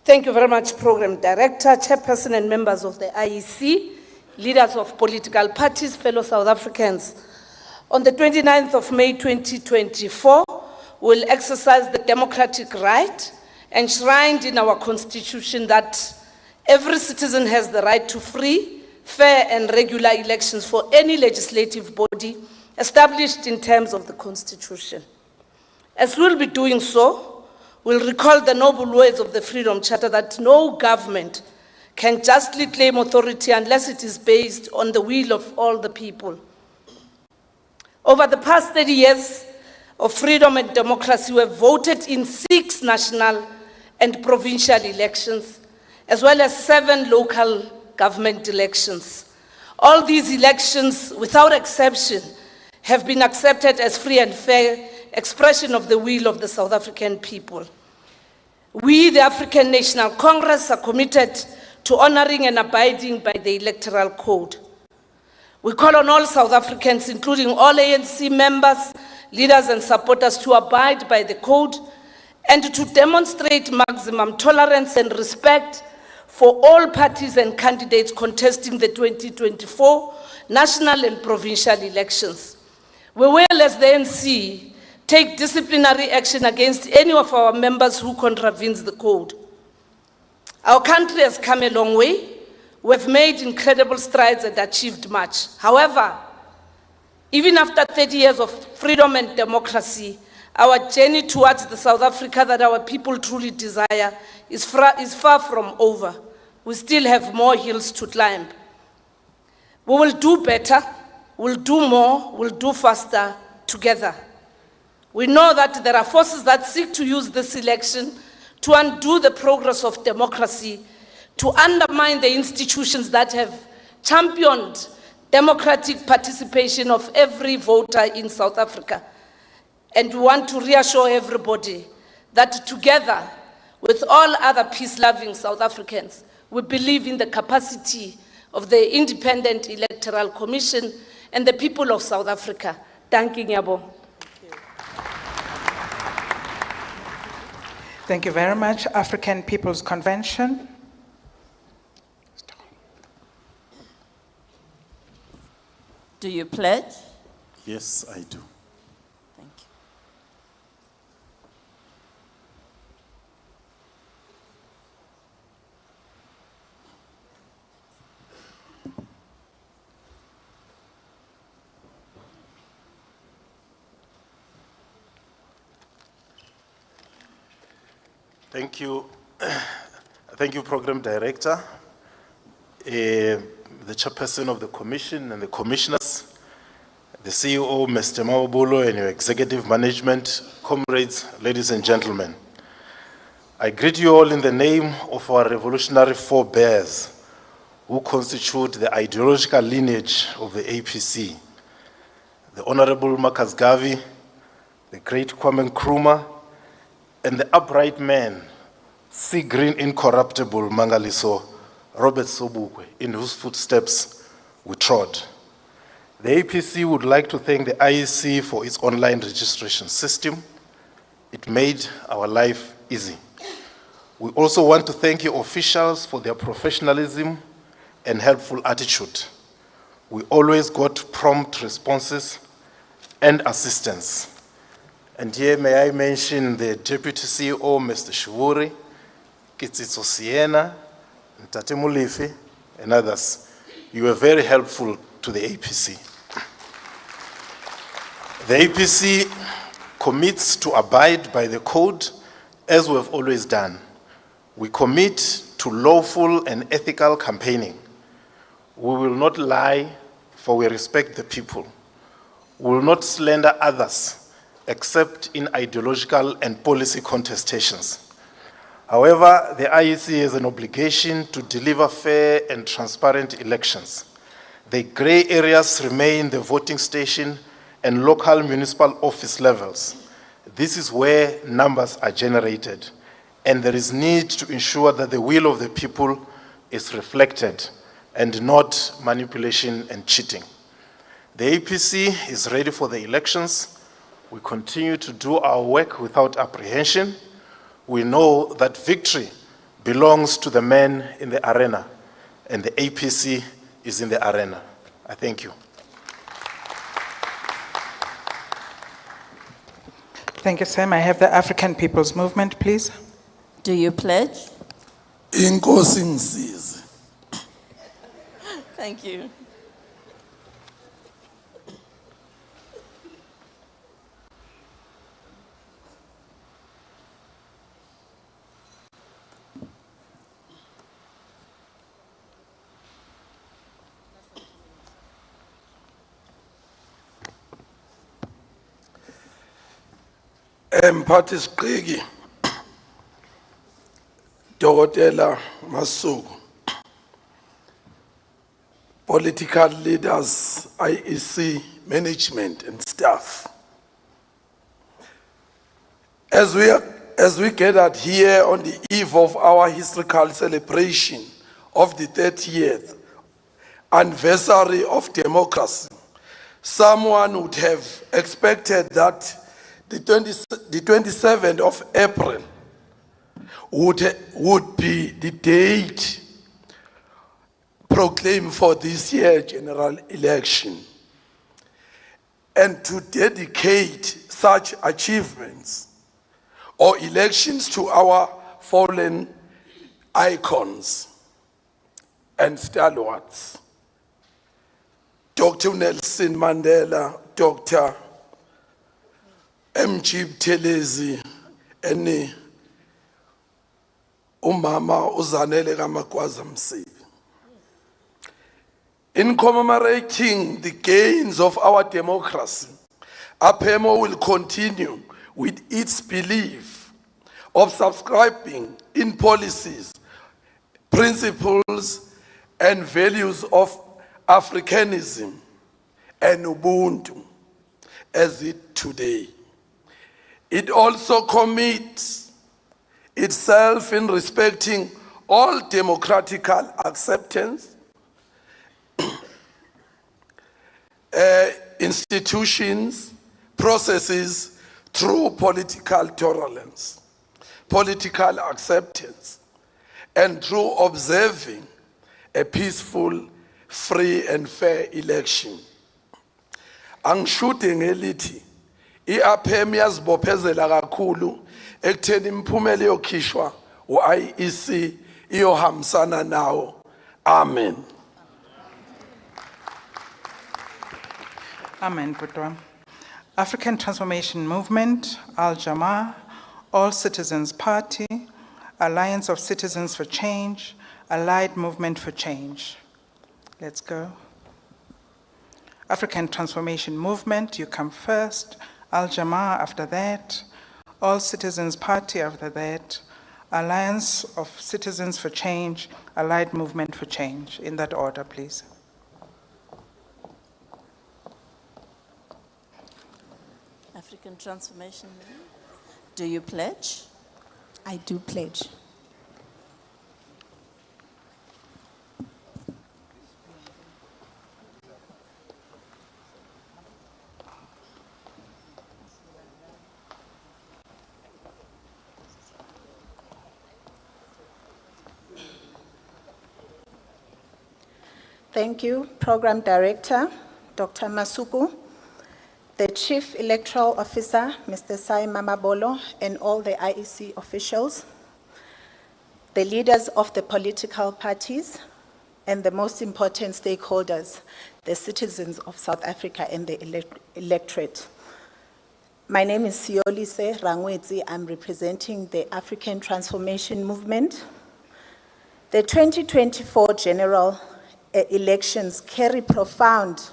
Thank you very much, Program Director, Chairperson and members of the IEC, leaders of political parties, fellow South Africans. On the 29th of May 2024, we'll exercise the democratic right enshrined in our Constitution that every citizen has the right to free, fair and regular elections for any legislative body established in terms of the Constitution. As we'll be doing so, we'll recall the noble words of the Freedom Charter that no government can justly claim authority unless it is based on the will of all the people. Over the past 30 years of freedom and democracy, we have voted in 6 national and provincial elections, as well as 7 local government elections. All these elections, without exception, have been accepted as free and fair expression of the will of the South African people. We, the African National Congress, are committed to honoring and abiding by the Electoral Code. We call on all South Africans, including all ANC members, leaders and supporters, to abide by the code and to demonstrate maximum tolerance and respect for all parties and candidates contesting the 2024 national and provincial elections. We will, as the ANC, take disciplinary action against any of our members who contravenes the code. Our country has come a long way. We've made incredible strides and achieved much. However, even after 30 years of freedom and democracy, our journey towards the South Africa that our people truly desire is far from over. We still have more hills to climb. We will do better, we'll do more, we'll do faster together. We know that there are forces that seek to use this election to undo the progress of democracy, to undermine the institutions that have championed democratic participation of every voter in South Africa. And we want to reassure everybody that together with all other peace-loving South Africans, we believe in the capacity of the Independent Electoral Commission and the people of South Africa. Thank you, Nyabo. Thank you very much. African People's Convention. Do you pledge? Yes, I do. Thank you. Thank you. Thank you, Program Director, the Chairperson of the Commission and the Commissioners, the CEO, Mr. Mawabulo, and your Executive Management, comrades, ladies and gentlemen. I greet you all in the name of our revolutionary forebears who constitute the ideological lineage of the APC, the Honorable Marcus Garvey, the great Kwame Nkrumah, and the upright man, sea green incorruptible Mangaliso, Robert Sobukwe, in whose footsteps we trod. The APC would like to thank the IEC for its online registration system. It made our life easy. We also want to thank your officials for their professionalism and helpful attitude. We always got prompt responses and assistance. And here may I mention the Deputy CEO, Mr. Shivuri, Kitsitso Siena, Ntate Mulifi, and others. You were very helpful to the APC. The APC commits to abide by the code as we have always done. We commit to lawful and ethical campaigning. We will not lie, for we respect the people. We will not slander others, except in ideological and policy contestations. However, the IEC has an obligation to deliver fair and transparent elections. The gray areas remain the voting station and local municipal office levels. This is where numbers are generated, and there is need to ensure that the will of the people is reflected and not manipulation and cheating. The APC is ready for the elections. We continue to do our work without apprehension. We know that victory belongs to the men in the arena, and the APC is in the arena. I thank you. Thank you, Sam. I have the African People's Movement, please. Do you pledge? Inkosi ngisize. Thank you. Mphathi Siqiki, Dr. Masuku, political leaders, IEC management and staff. As we gathered here on the eve of our historical celebration of the 30th anniversary of democracy, someone would have expected that the 27th of April would be the date proclaimed for this year's general election, and to dedicate such achievements or elections to our fallen icons and stalwarts. Dr. Nelson Mandela, Dr. M.G. Buthelezi, and Umama Uzanele Kamakwaza Msibi. In commemorating the gains of our democracy, APEMO will continue with its belief of subscribing in policies, principles, and values of Africanism and Ubuntu as it today. It also commits itself in respecting all democratical acceptance, institutions, processes through political tolerance, political acceptance, and through observing a peaceful, free and fair election. Angishude ngelithi iAPEM yazibophezela kakhulu ekutheni imiphumela yokhishwa uIEC iyohambisana nawo. Amen. Amen, Budwa. African Transformation Movement, Al-Jamaa, All Citizens Party, Alliance of Citizens for Change, Allied Movement for Change. Let's go. African Transformation Movement, you come first. Al-Jamaa after that. All Citizens Party after that. Alliance of Citizens for Change, Allied Movement for Change. In that order, please. African Transformation Movement. Do you pledge? I do pledge. Thank you, Program Director, Dr. Masuku, the Chief Electoral Officer, Mr. Sai Mamabolo, and all the IEC officials, the leaders of the political parties, and the most important stakeholders, the citizens of South Africa and the electorate. My name is Siolise Rangwetsi. I'm representing the African Transformation Movement. The 2024 general elections carry profound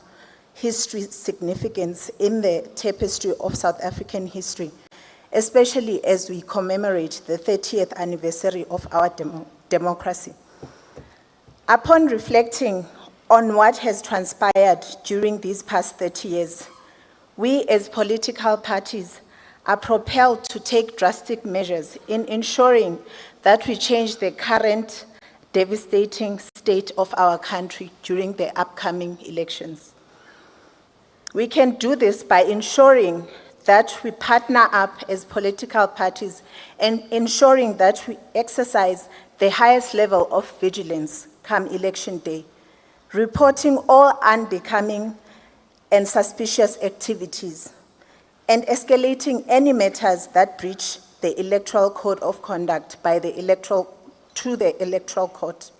history significance in the tapestry of South African history, especially as we commemorate the 30th anniversary of our democracy. Upon reflecting on what has transpired during these past 30 years, we as political parties are propelled to take drastic measures in ensuring that we change the current devastating state of our country during the upcoming elections. We can do this by ensuring that we partner up as political parties and ensuring that we exercise the highest level of vigilance come election day, reporting all unbecoming and suspicious activities, and escalating any matters that breach the Electoral Code of Conduct to the Electoral Court.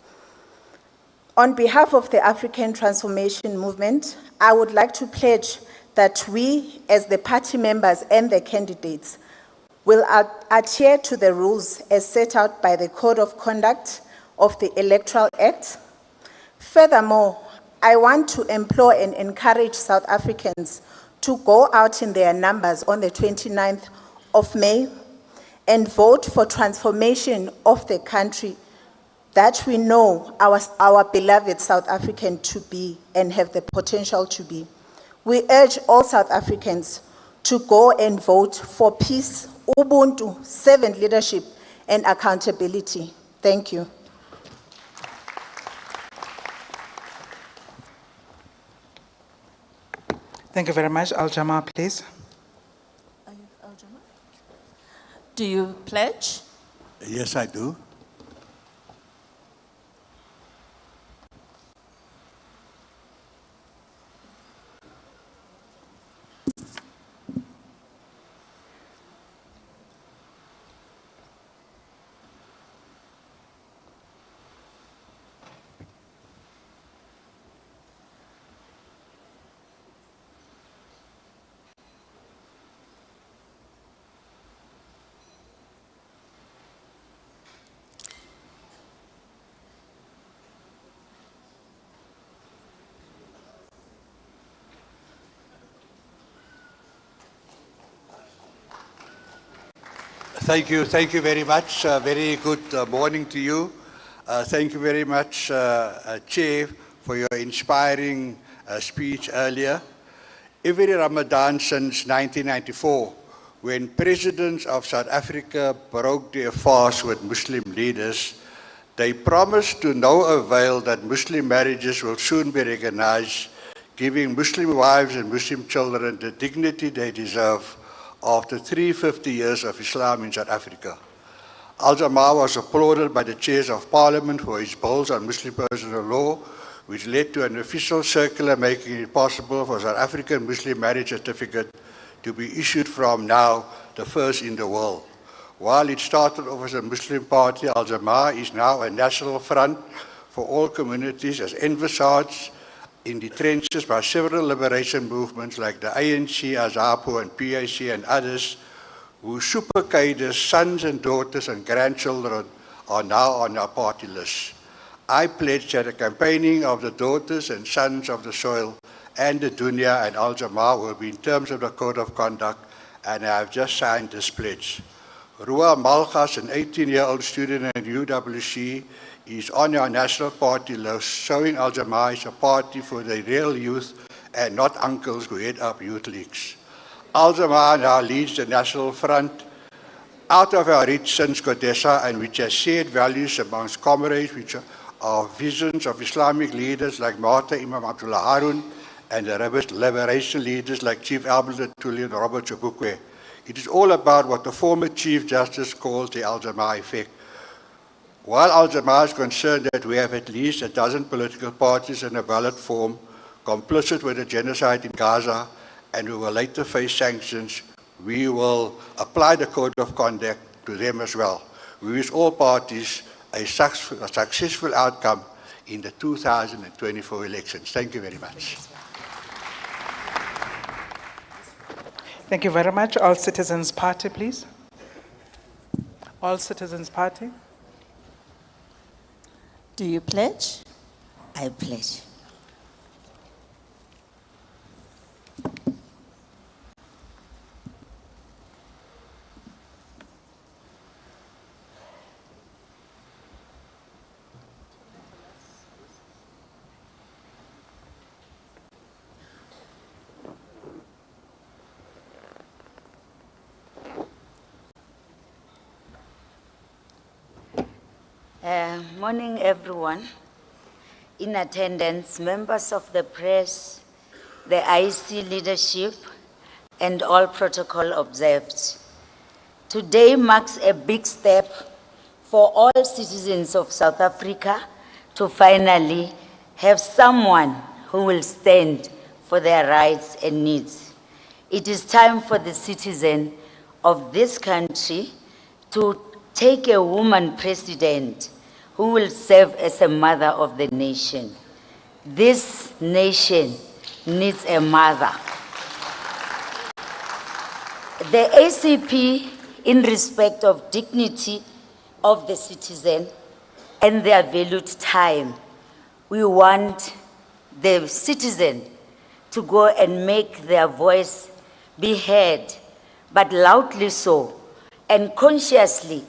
On behalf of the African Transformation Movement, I would like to pledge that we, as the party members and the candidates, will adhere to the rules as set out by the Code of Conduct of the Electoral Act. Furthermore, I want to implore and encourage South Africans to go out in their numbers on the 29th of May and vote for transformation of the country that we know our beloved South African to be and have the potential to be. We urge all South Africans to go and vote for peace, Ubuntu, servant leadership, and accountability. Thank you. Thank you very much. Al-Jamaa, please. Do you pledge? Yes, I do. Thank you very much. Very good morning to you. Thank you very much, Chair, for your inspiring speech earlier. Every Ramadan since 1994, when presidents of South Africa broke their fast with Muslim leaders, they promised to no avail that Muslim marriages will soon be recognized, giving Muslim wives and Muslim children the dignity they deserve after 350 years of Islam in South Africa. Al-Jamaa was applauded by the chairs of parliament for his bills on Muslim personal law, which led to an official circular making it possible for South African Muslim marriage certificate to be issued from now, the first in the world. While it started off as a Muslim party, Al-Jamaa is now a national front for all communities, as envisaged in the trenches by several liberation movements like the ANC, AZAPO and PAC and others, whose super cadres, sons and daughters and grandchildren are now on our party list. I pledge that the campaigning of the daughters and sons of the soil and the dunya and Al-Jamaa will be in terms of the Code of Conduct, and I have just signed this pledge. Rua Malgas, an 18-year-old student at UWC, is on our national party list, showing Al-Jamaa is a party for the real youth and not uncles who head up youth leagues. Al-Jamaa now leads the National Front out of our reach since Kodesa, and which has shared values amongst comrades which are visions of Islamic leaders like Martha Imam Abdullah Harun and the liberation leaders like Chief Albert Tuli and Robert Chibukwe. It is all about what the former Chief Justice calls the Al-Jamaa effect. While Al-Jamaa is concerned that we have at least a dozen political parties in a ballot form complicit with the genocide in Gaza and who will later face sanctions, we will apply the Code of Conduct to them as well. We wish all parties a successful outcome in the 2024 elections. Thank you very much. Thank you very much. All Citizens Party, please. All Citizens Party. Do you pledge? I pledge. Morning, everyone. In attendance, members of the press, the IEC leadership, and all protocol observed. Today marks a big step for all citizens of South Africa to finally have someone who will stand for their rights and needs. It is time for the citizen of this country to take a woman president who will serve as a mother of the nation. This nation needs a mother. The ACP, in respect of dignity of the citizen and their valued time, we want the citizen to go and make their voice be heard, but loudly so, and consciously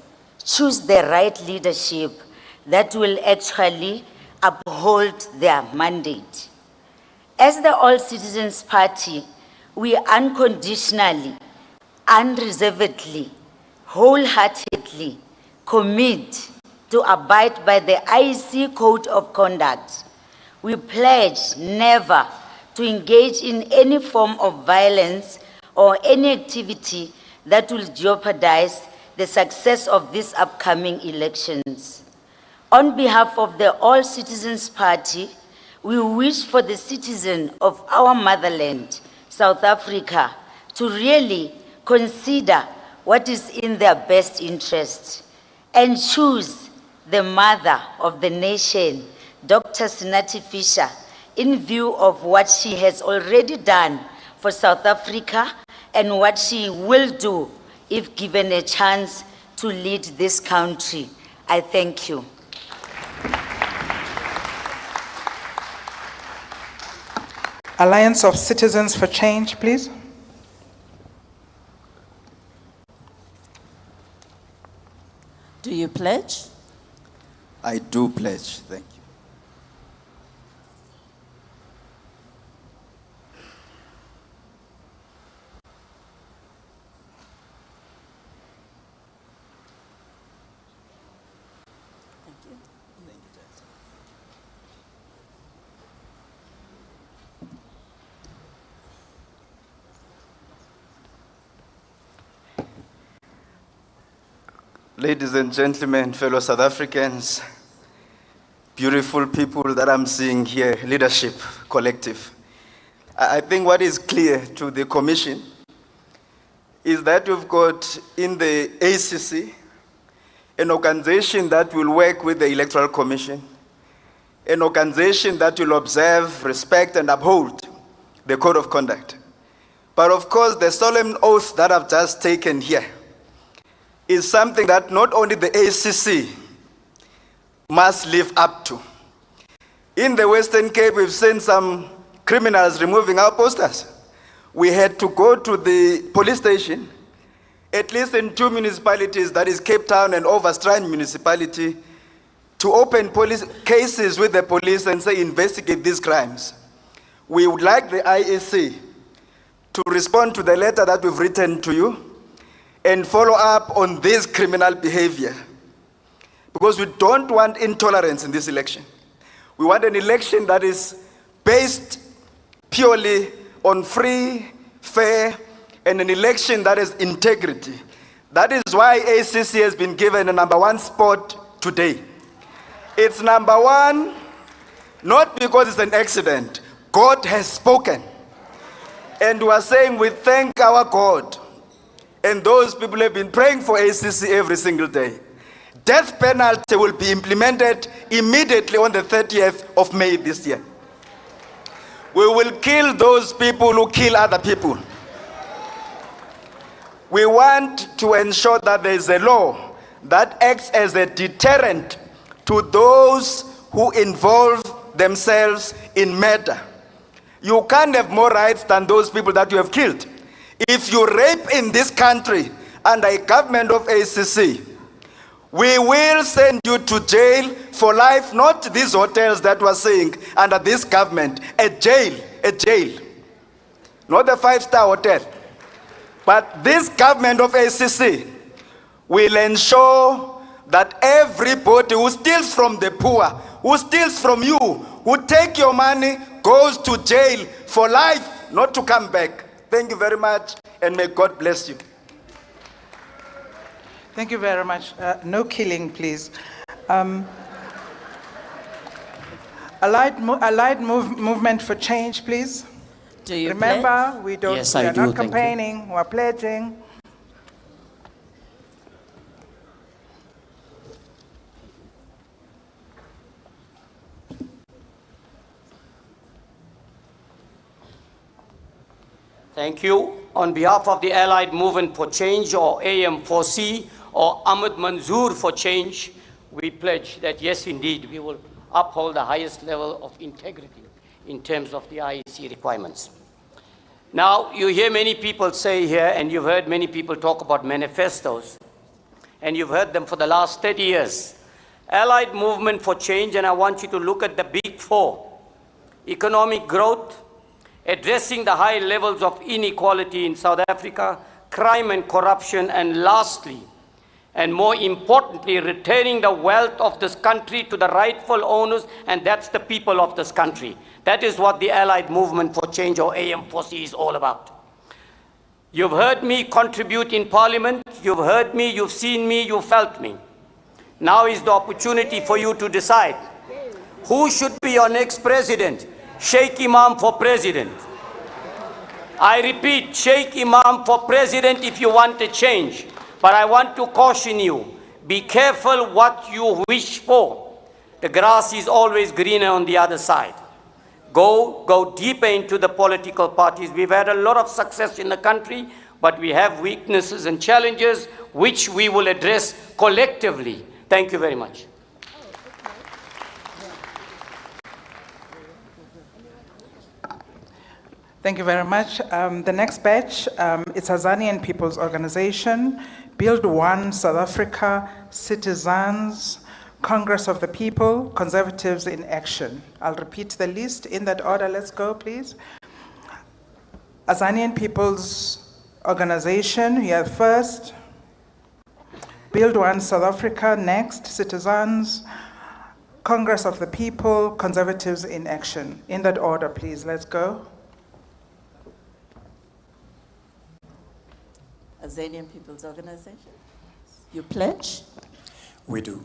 choose the right leadership that will actually uphold their mandate. As the All Citizens Party, we unconditionally, unreservedly, wholeheartedly commit to abide by the IEC Code of Conduct. We pledge never to engage in any form of violence or any activity that will jeopardize the success of these upcoming elections. On behalf of the All Citizens Party, we wish for the citizens of our motherland, South Africa, to really consider what is in their best interest and choose the mother of the nation, Dr. Sinati Fisher, in view of what she has already done for South Africa and what she will do if given a chance to lead this country. I thank you. Alliance of Citizens for Change, please. Do you pledge? I do pledge. Thank you. Ladies and gentlemen, fellow South Africans, beautiful people that I'm seeing here, leadership, collective. I think what is clear to the Commission is that you've got in the ACC an organization that will work with the Electoral Commission, an organization that will observe, respect, and uphold the Code of Conduct. But of course, the solemn oath that I've just taken here is something that not only the ACC must live up to. In the Western Cape, we've seen some criminals removing our posters. We had to go to the police station, at least in 2 municipalities, that is Cape Town and Overstrand municipality, to open police cases with the police and say, investigate these crimes. We would like the IEC to respond to the letter that we've written to you and follow up on this criminal behavior. Because we don't want intolerance in this election. We want an election that is based purely on free, fair, and an election that has integrity. That is why ACC has been given a #1 spot today. It's #1, not because it's an accident. God has spoken. And we are saying we thank our God. And those people have been praying for ACC every single day. Death penalty will be implemented immediately on the 30th of May this year. We will kill those people who kill other people. We want to ensure that there is a law that acts as a deterrent to those who involve themselves in murder. You can't have more rights than those people that you have killed. If you rape in this country under a government of ACC, we will send you to jail for life, not these hotels that were saying under this government, a jail, not a 5-star hotel. But this government of ACC will ensure that everybody who steals from the poor, who steals from you, who take your money, goes to jail for life, not to come back. Thank you very much, and may God bless you. Thank you very much. No killing, please. Allied Movement for Change, please. Do you Remember, pledge? we don't. Yes, we I are do. not Thank you. campaigning. We're pledging. Thank you. On behalf of the Allied Movement for Change, or AM4C, or Ahmed Manzoor for Change, we pledge that yes, indeed, we will uphold the highest level of integrity in terms of the IEC requirements. Now, you hear many people say here, and you've heard many people talk about manifestos. and you've heard them for the last 30 years. Allied Movement for Change, and I want you to look at the big four: economic growth, addressing the high levels of inequality in South Africa, crime and corruption, and lastly, and more importantly, returning the wealth of this country to the rightful owners, and that's the people of this country. That is what the Allied Movement for Change, or AM4C, is all about. You've heard me contribute in Parliament, you've heard me, you've seen me, you've felt me. Now is the opportunity for you to decide who should be your next president. Sheikh Imam for president. I repeat, Sheikh Imam for president if you want a change. But I want to caution you, be careful what you wish for. The grass is always greener on the other side. Go deeper into the political parties. We've had a lot of success in the country, but we have weaknesses and challenges which we will address collectively. Thank you very much. Thank you very much. The next batch, it's Azanian People's Organization, Build One South Africa, Citizens, Congress of the People, Conservatives in Action. I'll repeat the list in that order. Let's go, please. Azanian People's Organization, here first. Build One South Africa, next. Citizens, Congress of the People, Conservatives in Action. In that order, please. Let's go. Azanian People's Organization. You pledge? We do.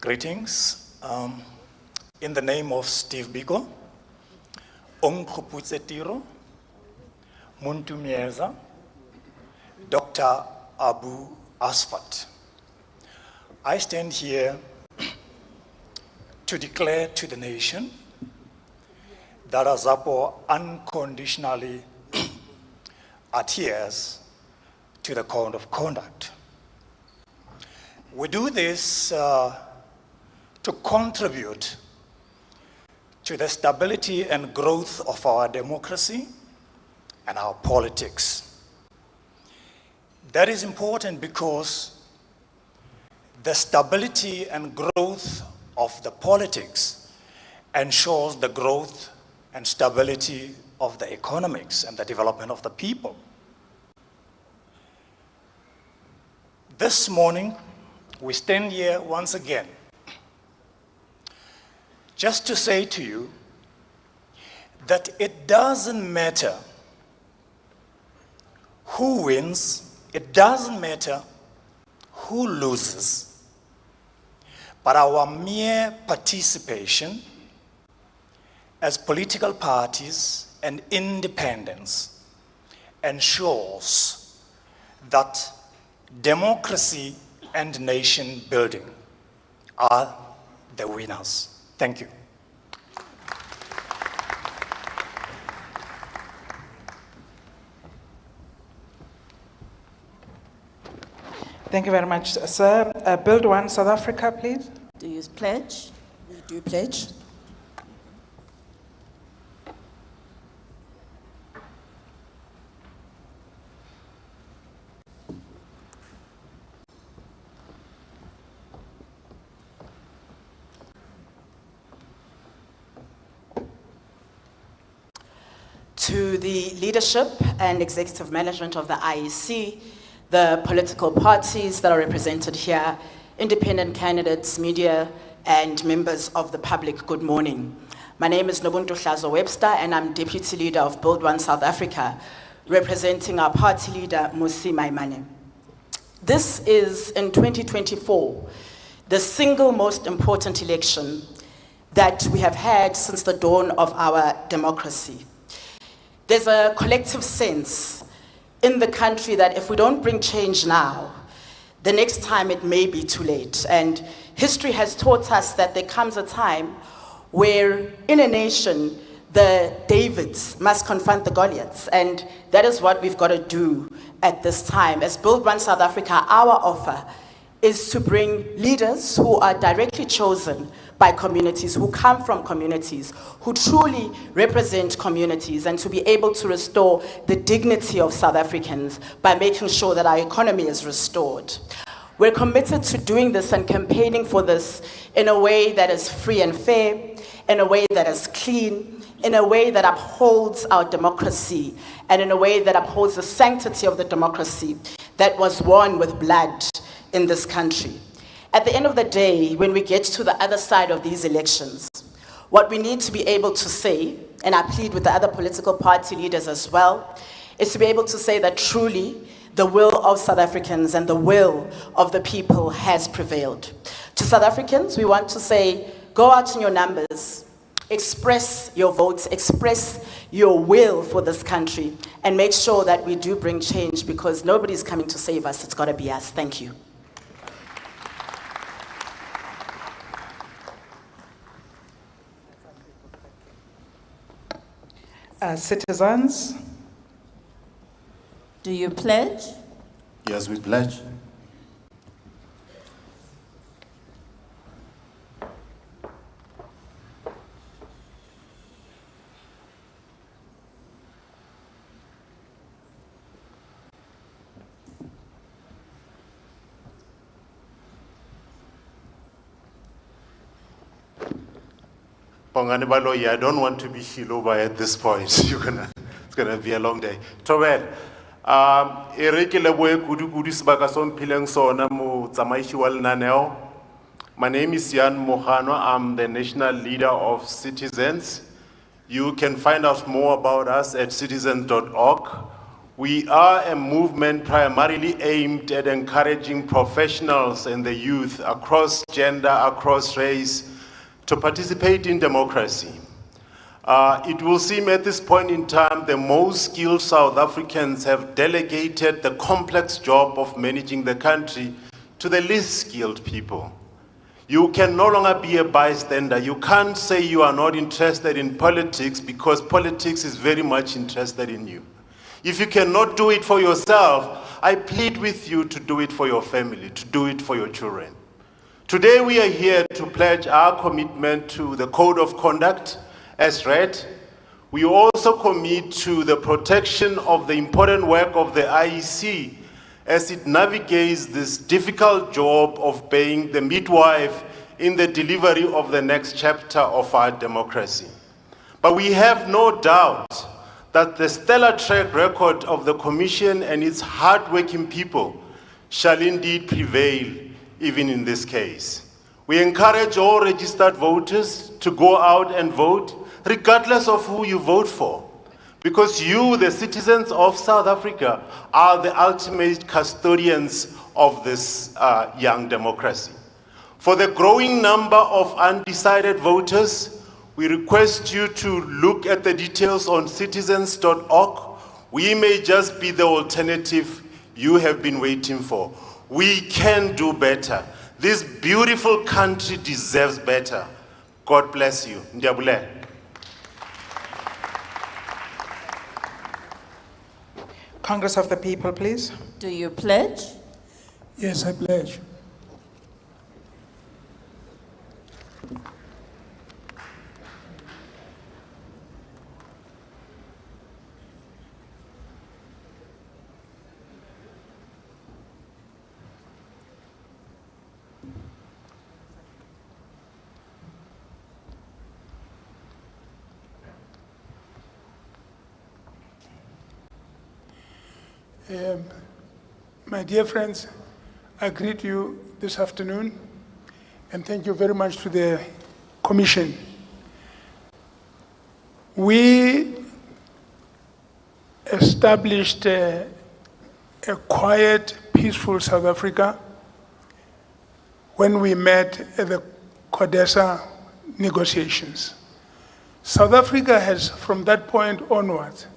Greetings. In the name of Steve Biko, Ongkhuputse Tiro, Muntu Mieza, Dr. Abu Asfat, I stand here to declare to the nation that Azapo unconditionally adheres to the Code of Conduct. We do this to contribute to the stability and growth of our democracy and our politics. That is important because the stability and growth of the politics ensures the growth and stability of the economics and the development of the people. This morning, we stand here once again just to say to you that it doesn't matter who wins, it doesn't matter who loses, but our mere participation as political parties and independents ensures that democracy and nation building are the winners. Thank you. Thank you very much, sir. Build One South Africa, please. Do you pledge? We do pledge. To the leadership and executive management of the IEC, the political parties that are represented here, independent candidates, media, and members of the public, good morning. My name is Nobuntu Hlazo Webster, and I'm Deputy Leader of Build One South Africa, representing our party leader, Musi Maimane. This is, in 2024, the single most important election that we have had since the dawn of our democracy. There's a collective sense in the country that if we don't bring change now, the next time it may be too late. And history has taught us that there comes a time where in a nation, the Davids must confront the Goliaths, and that is what we've got to do at this time. As Build One South Africa, our offer is to bring leaders who are directly chosen by communities, who come from communities, who truly represent communities, and to be able to restore the dignity of South Africans by making sure that our economy is restored. We're committed to doing this and campaigning for this in a way that is free and fair, in a way that is clean, in a way that upholds our democracy, and in a way that upholds the sanctity of the democracy that was won with blood in this country. At the end of the day, when we get to the other side of these elections, what we need to be able to say, and I plead with the other political party leaders as well, is to be able to say that truly the will of South Africans and the will of the people has prevailed. To South Africans, we want to say, go out in your numbers, express your votes, express your will for this country, and make sure that we do bring change, because nobody's coming to save us. It's got to be us. Thank you. Citizens, Do you pledge? Yes, we pledge. Bongani Baloyi, I don't want to be Shiloba at this point. It's gonna be a long day. Tobel, Erike leboe kudu kudu sebaka so mphileng sona mo tsamaishi wa lenaneo. My name is Jan Mohano. I'm the national leader of Citizens. You can find out more about us at citizens.org. We are a movement primarily aimed at encouraging professionals and the youth across gender, across race, to participate in democracy. It will seem at this point in time the most skilled South Africans have delegated the complex job of managing the country to the least skilled people. You can no longer be a bystander. You can't say you are not interested in politics, because politics is very much interested in you. If you cannot do it for yourself, I plead with you to do it for your family, to do it for your children. Today we are here to pledge our commitment to the Code of Conduct as read. We also commit to the protection of the important work of the IEC as it navigates this difficult job of being the midwife in the delivery of the next chapter of our democracy. But we have no doubt that the stellar track record of the Commission and its hard-working people shall indeed prevail even in this case. We encourage all registered voters to go out and vote, regardless of who you vote for, because you, the citizens of South Africa, are the ultimate custodians of this young democracy. For the growing number of undecided voters, we request you to look at the details on citizens.org. We may just be the alternative you have been waiting for. We can do better. This beautiful country deserves better. God bless you. Ndiabule. Congress of the People, please. Do you pledge? Yes, I pledge. My dear friends, I greet you this afternoon and thank you very much to the Commission. We established a quiet, peaceful South Africa when we met at the CODESA negotiations. South Africa has, from that point onwards,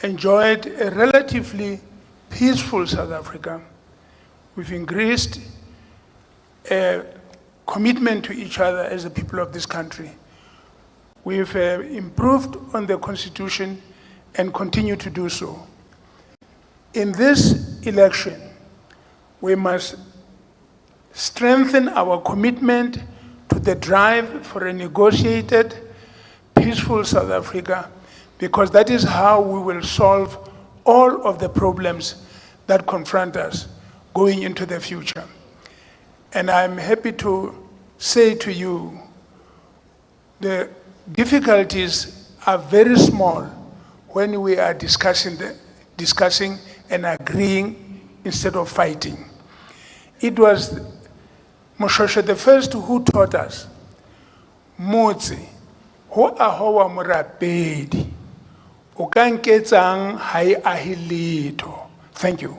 enjoyed a relatively peaceful South Africa. We've increased a commitment to each other as the people of this country. We've improved on the Constitution and continue to do so. In this election, we must strengthen our commitment to the drive for a negotiated, peaceful South Africa, because that is how we will solve all of the problems that confront us going into the future. And I'm happy to say to you, the difficulties are very small when we are discussing and agreeing instead of fighting. It was Moshosha the first who taught us, Motsi, ho ahoa morapedi, o ka nketsang ha e ahe letho. Thank you.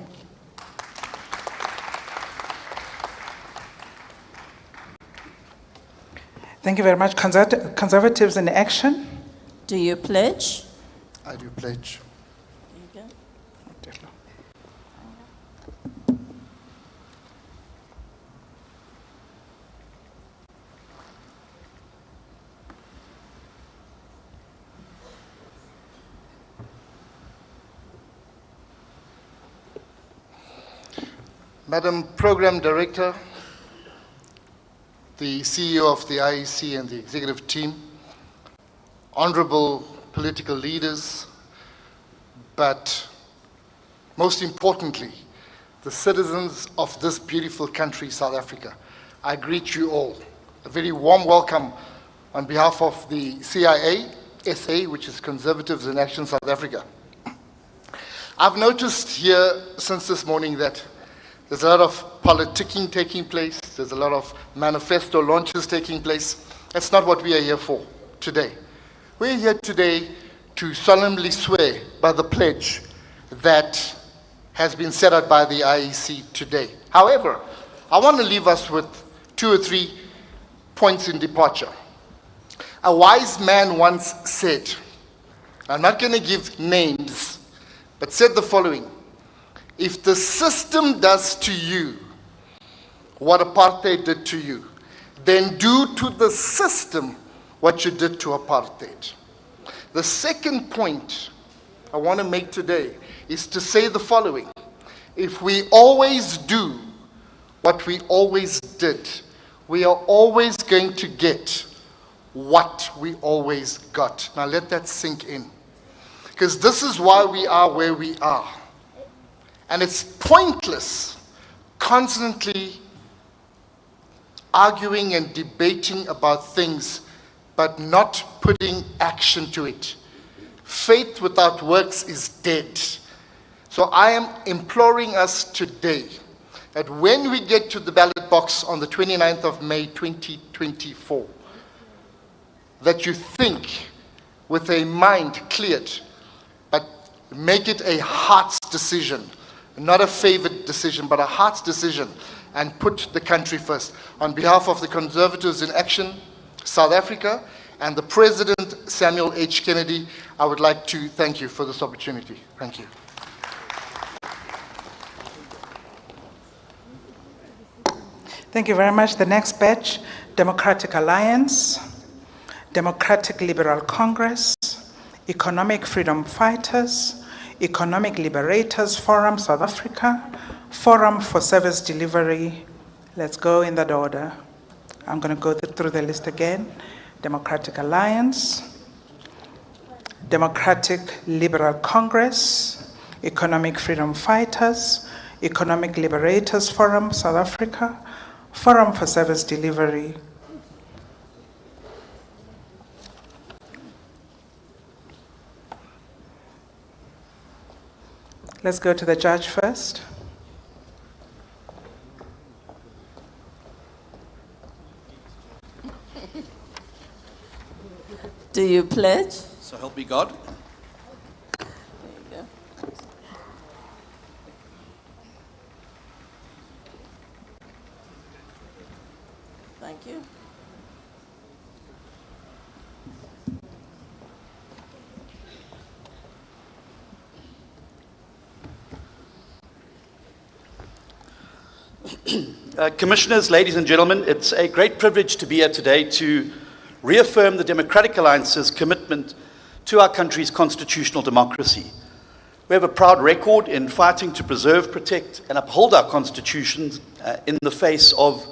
Thank you very much. Conservatives in action. Do you pledge? I do pledge. There you go. Madam Program Director, the CEO of the IEC and the executive team, honorable political leaders, but most importantly, the citizens of this beautiful country, South Africa, I greet you all. A very warm welcome on behalf of the CIA, SA, which is Conservatives in Action South Africa. I've noticed here since this morning that there's a lot of politicking taking place. There's a lot of manifesto launches taking place. That's not what we are here for today. We're here today to solemnly swear by the pledge that has been set out by the IEC today. However, I want to leave us with 2 or 3 points in departure. A wise man once said, I'm not going to give names, but said the following: if the system does to you what apartheid did to you, then do to the system what you did to apartheid. The second point I want to make today is to say the following: if we always do what we always did, we are always going to get what we always got. Now let that sink in, because this is why we are where we are. And it's pointless constantly arguing and debating about things, but not putting action to it. Faith without works is dead. So I am imploring us today that when we get to the ballot box on the 29th of May 2024, that you think with a mind cleared, but make it a heart's decision. Not a favored decision, but a heart's decision, and put the country first. On behalf of the Conservatives in Action, South Africa, and the President, Samuel H. Kennedy, I would like to thank you for this opportunity. Thank you. Thank you very much. The next batch, Democratic Alliance, Democratic Liberal Congress, Economic Freedom Fighters, Economic Liberators Forum, South Africa, Forum for Service Delivery. Let's go in that order. I'm going to go through the list again. Democratic Alliance, Democratic Liberal Congress, Economic Freedom Fighters, Economic Liberators Forum, South Africa, Forum for Service Delivery. Let's go to the judge first. Do you pledge? So help me God. There you go. Thank you. Commissioners, ladies and gentlemen, it's a great privilege to be here today to reaffirm the Democratic Alliance's commitment to our country's constitutional democracy. We have a proud record in fighting to preserve, protect, and uphold our constitutions in the face of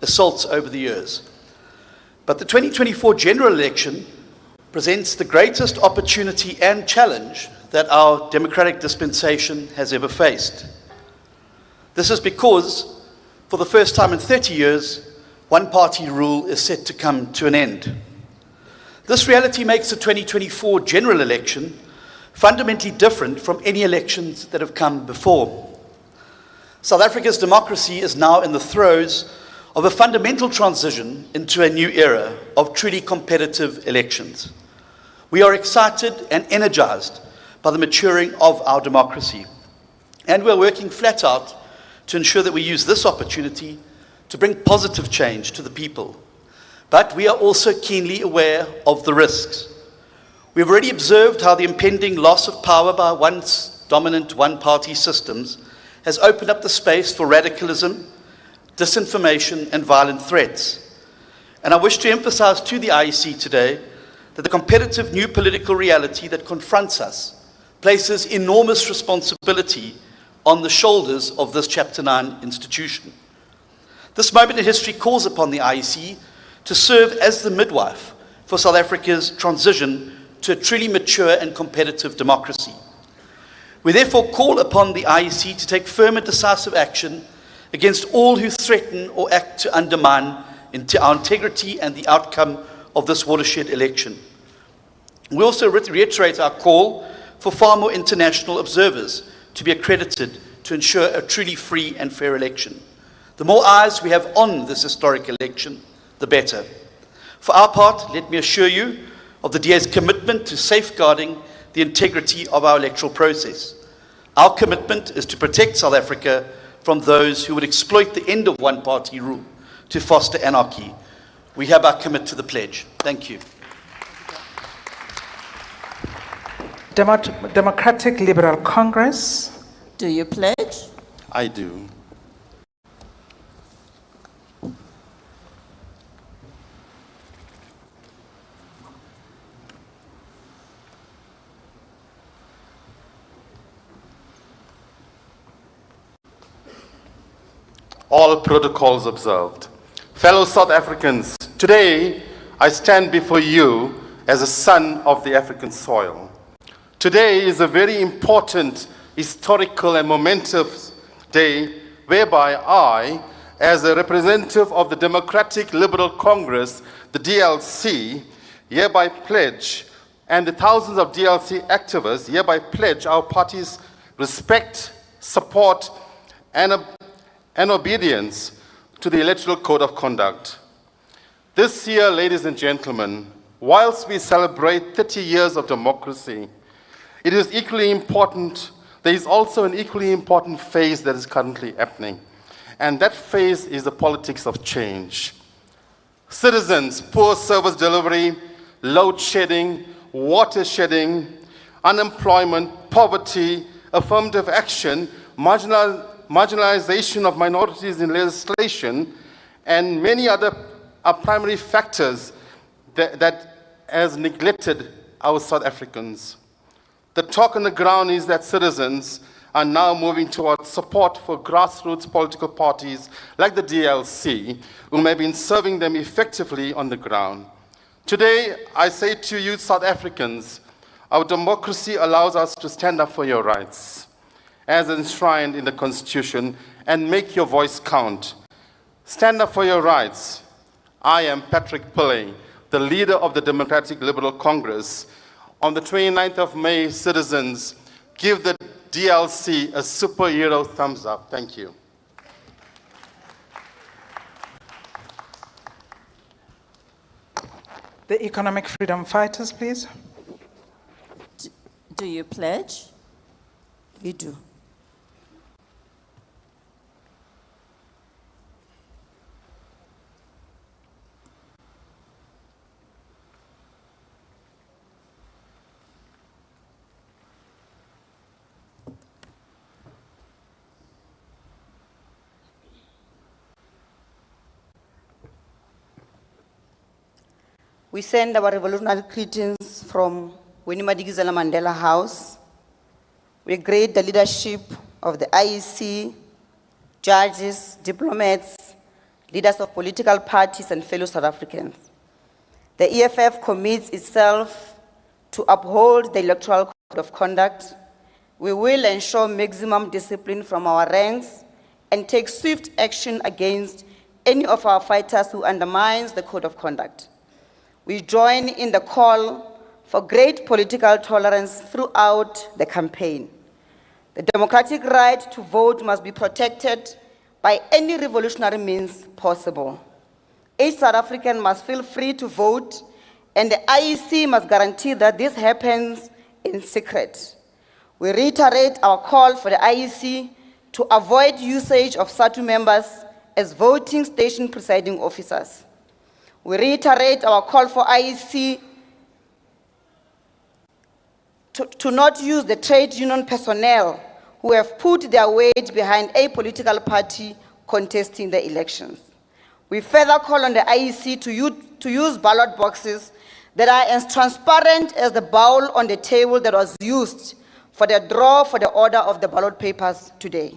assaults over the years. But the 2024 general election presents the greatest opportunity and challenge that our democratic dispensation has ever faced. This is because, for the first time in 30 years, one-party rule is set to come to an end. This reality makes the 2024 general election fundamentally different from any elections that have come before. South Africa's democracy is now in the throes of a fundamental transition into a new era of truly competitive elections. We are excited and energized by the maturing of our democracy, and we're working flat out to ensure that we use this opportunity to bring positive change to the people. But we are also keenly aware of the risks. We've already observed how the impending loss of power by once dominant one-party systems has opened up the space for radicalism, disinformation, and violent threats. And I wish to emphasize to the IEC today that the competitive new political reality that confronts us places enormous responsibility on the shoulders of this Chapter 9 institution. This moment in history calls upon the IEC to serve as the midwife for South Africa's transition to a truly mature and competitive democracy. We therefore call upon the IEC to take firm and decisive action against all who threaten or act to undermine our integrity and the outcome of this watershed election. We also reiterate our call for far more international observers to be accredited to ensure a truly free and fair election. The more eyes we have on this historic election, the better. For our part, let me assure you of the DA's commitment to safeguarding the integrity of our electoral process. Our commitment is to protect South Africa from those who would exploit the end of one-party rule to foster anarchy. We hereby commit to the pledge. Thank you. Democratic Liberal Congress. Do you pledge? I do. All protocols observed. Fellow South Africans, today I stand before you as a son of the African soil. Today is a very important, historical and momentous day whereby I, as a representative of the Democratic Liberal Congress, the DLC, hereby pledge, and the thousands of DLC activists hereby pledge our party's respect, support, and obedience to the Electoral Code of Conduct. This year, ladies and gentlemen, whilst we celebrate 30 years of democracy, it is equally important, there is also an equally important phase that is currently happening. And that phase is the politics of change. Citizens, poor service delivery, load shedding, water shedding, unemployment, poverty, affirmative action, marginalization of minorities in legislation, and many other are primary factors that has neglected our South Africans. The talk on the ground is that citizens are now moving towards support for grassroots political parties like the DLC, who have been serving them effectively on the ground. Today, I say to you, South Africans, our democracy allows us to stand up for your rights, as enshrined in the Constitution, and make your voice count. Stand up for your rights. I am Patrick Pillay, the leader of the Democratic Liberal Congress. On the 29th of May, citizens, give the DLC a superhero thumbs up. Thank you. The Economic Freedom Fighters, please. Do you pledge? We do. We send our revolutionary greetings from Winnie Madikizela Mandela House. We greet the leadership of the IEC, judges, diplomats, leaders of political parties, and fellow South Africans. The EFF commits itself to uphold the Electoral Code of Conduct. We will ensure maximum discipline from our ranks and take swift action against any of our fighters who undermines the Code of Conduct. We join in the call for great political tolerance throughout the campaign. The democratic right to vote must be protected by any revolutionary means possible. Each South African must feel free to vote, and the IEC must guarantee that this happens in secret. We reiterate our call for the IEC to avoid usage of SATU members as voting station presiding officers. We reiterate our call for IEC to not use the trade union personnel who have put their weight behind a political party contesting the elections. We further call on the IEC to use ballot boxes that are as transparent as the bowl on the table that was used for the draw for the order of the ballot papers today.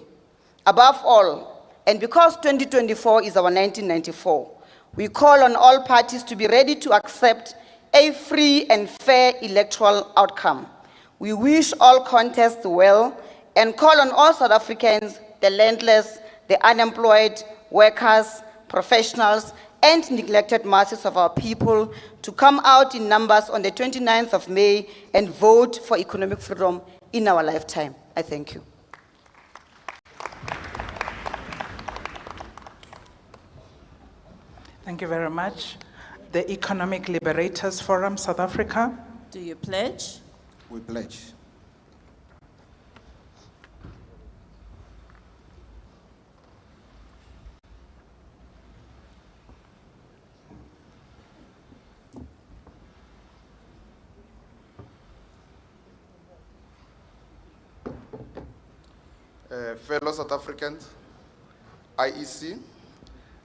Above all, and because 2024 is our 1994, we call on all parties to be ready to accept a free and fair electoral outcome. We wish all contests well and call on all South Africans, the landless, the unemployed, workers, professionals, and neglected masses of our people to come out in numbers on the 29th of May and vote for economic freedom in our lifetime. I thank you. Thank you very much. The Economic Liberators Forum, South Africa. Do you pledge? We pledge. Fellow South Africans, IEC,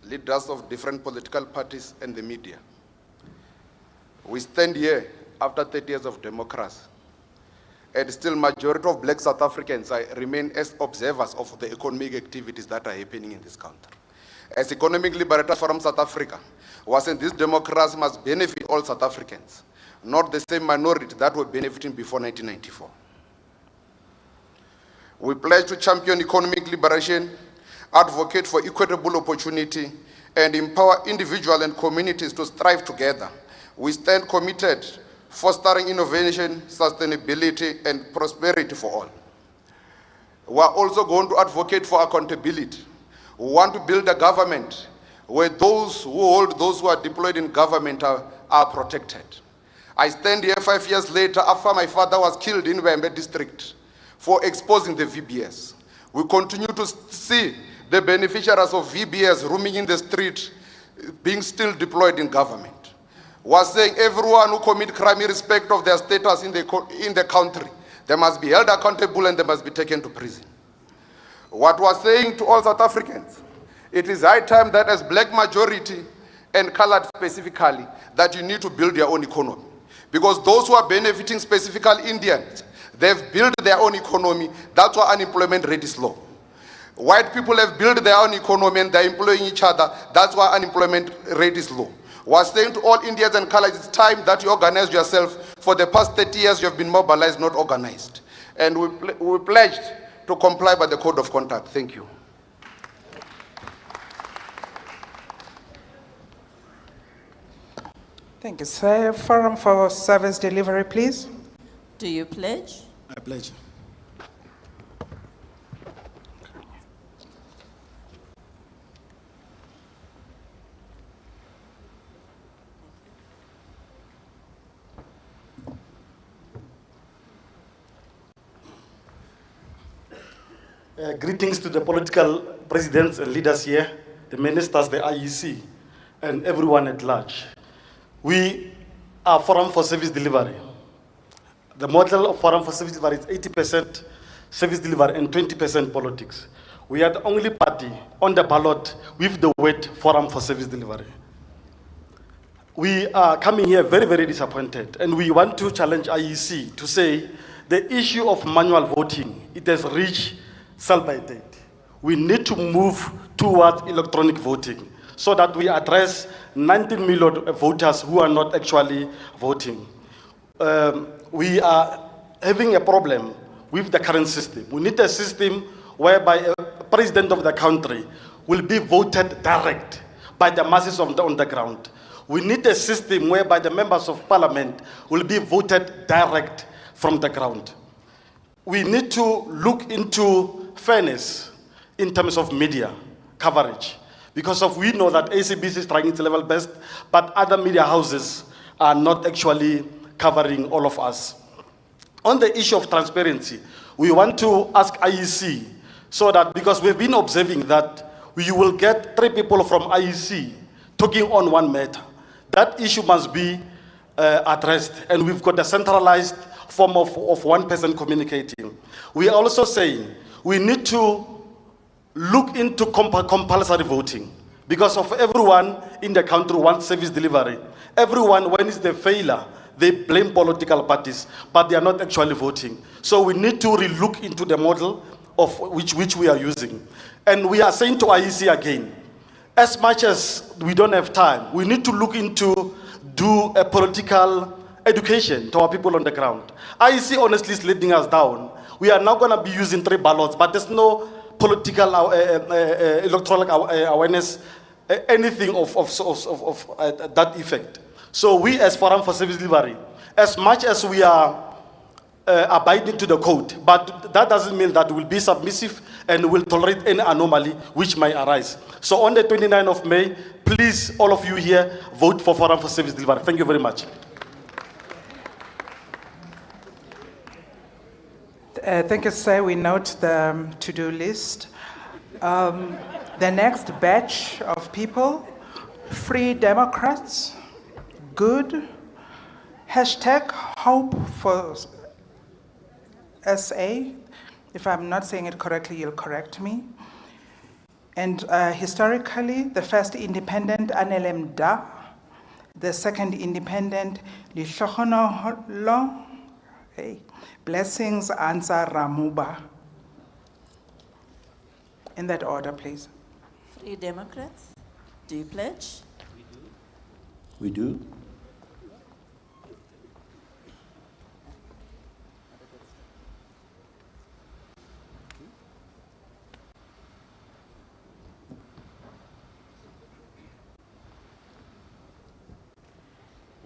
leaders of different political parties and the media. We stand here after 30 years of democracy, and still majority of black South Africans remain as observers of the economic activities that are happening in this country. As Economic Liberators from South Africa, was saying this democracy must benefit all South Africans, not the same minority that were benefiting before 1994. We pledge to champion economic liberation, advocate for equitable opportunity, and empower individuals and communities to strive together. We stand committed fostering innovation, sustainability, and prosperity for all. We are also going to advocate for accountability. We want to build a government where those who hold those who are deployed in government are protected. I stand here 5 years later after my father was killed in Wembe district for exposing the VBS. We continue to see the beneficiaries of VBS roaming in the street being still deployed in government. Was saying everyone who commit crime irrespective of their status in the country, they must be held accountable and they must be taken to prison. What was saying to all South Africans, it is high time that as black majority and colored specifically, that you need to build your own economy. Because those who are benefiting, specifically Indians, they've built their own economy. That's why unemployment rate is low. White people have built their own economy and they're employing each other. That's why unemployment rate is low. We're saying to all Indians and colors, it's time that you organize yourself. For the past 30 years, you have been mobilized, not organized. And we pledged to comply by the Code of Conduct. Thank you. Thank you, sir. Forum for Service Delivery, please. Do you pledge? I pledge. Greetings to the political presidents and leaders here, the ministers, the IEC, and everyone at large. We are Forum for Service Delivery. The model of Forum for Service Delivery is 80% service delivery and 20% politics. We are the only party on the ballot with the word Forum for Service Delivery. we are coming here very, very disappointed, and we want to challenge IEC to say the issue of manual voting, it has reached sell-by date. We need to move towards electronic voting so that we address 19 million voters who are not actually voting. We are having a problem with the current system. We need a system whereby a president of the country will be voted direct by the masses on the ground. We need a system whereby the members of parliament will be voted direct from the ground. We need to look into fairness in terms of media coverage, because we know that SABC is trying its level best, but other media houses are not actually covering all of us. On the issue of transparency, we want to ask IEC so that, because we've been observing that you will get 3 people from IEC talking on one matter. That issue must be addressed, and we've got a centralized form of one person communicating. We are also saying we need to look into compulsory voting, because of everyone in the country wants service delivery. Everyone, when it's the failure, they blame political parties, but they are not actually voting. So we need to relook into the model of which we are using. And we are saying to IEC again, as much as we don't have time, we need to look into do a political education to our people on the ground. IEC honestly is letting us down. We are now going to be using 3 ballots, but there's no political electoral awareness, anything of that effect. So we as Forum for Service Delivery, as much as we are abiding to the code, but that doesn't mean that we'll be submissive and will tolerate any anomaly which may arise. So on the 29th of May, please, all of you here, vote for Forum for Service Delivery. Thank you very much. Thank you, sir. We note the to-do list. The next batch of people, Free Democrats, good, hashtag hope for SA. If I'm not saying it correctly, you'll correct me. And historically, the first independent, Anelem Da, the second independent, Lihlohonolo, hey, Blessings Answer Ramuba. In that order, please. Free Democrats, do you pledge? We do.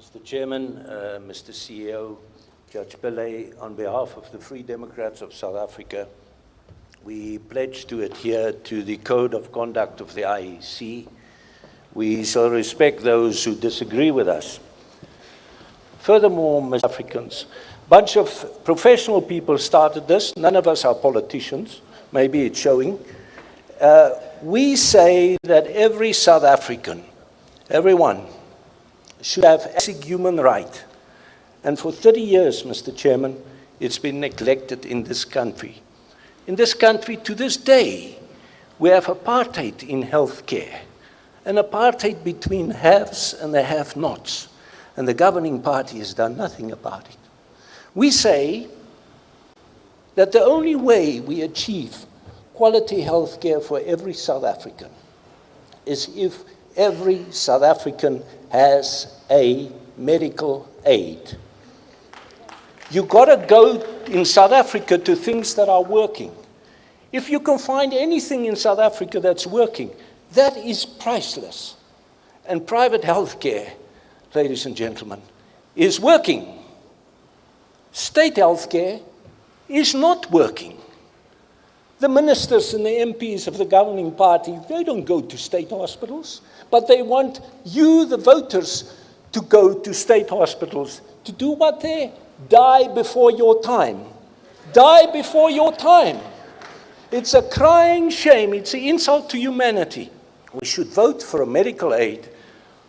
Mr. Chairman, Mr. CEO, Judge Pillay, on behalf of the Free Democrats of South Africa, we pledge to adhere to the Code of Conduct of the IEC. We shall respect those who disagree with us. Furthermore, Mr. Africans, a bunch of professional people started this. None of us are politicians. Maybe it's showing. We say that every South African, everyone, should have a basic human right. And for 30 years, Mr. Chairman, it's been neglected in this country. In this country, to this day, we have apartheid in healthcare, an apartheid between haves and the have-nots, and the governing party has done nothing about it. We say that the only way we achieve quality healthcare for every South African is if every South African has a medical aid. You gotta go in South Africa to things that are working. If you can find anything in South Africa that's working, that is priceless. And private healthcare, ladies and gentlemen, is working. State healthcare is not working. The ministers and the MPs of the governing party, they don't go to state hospitals, but they want you, the voters, to go to state hospitals to do what they die before your time. Die before your time. It's a crying shame. It's an insult to humanity. We should vote for a medical aid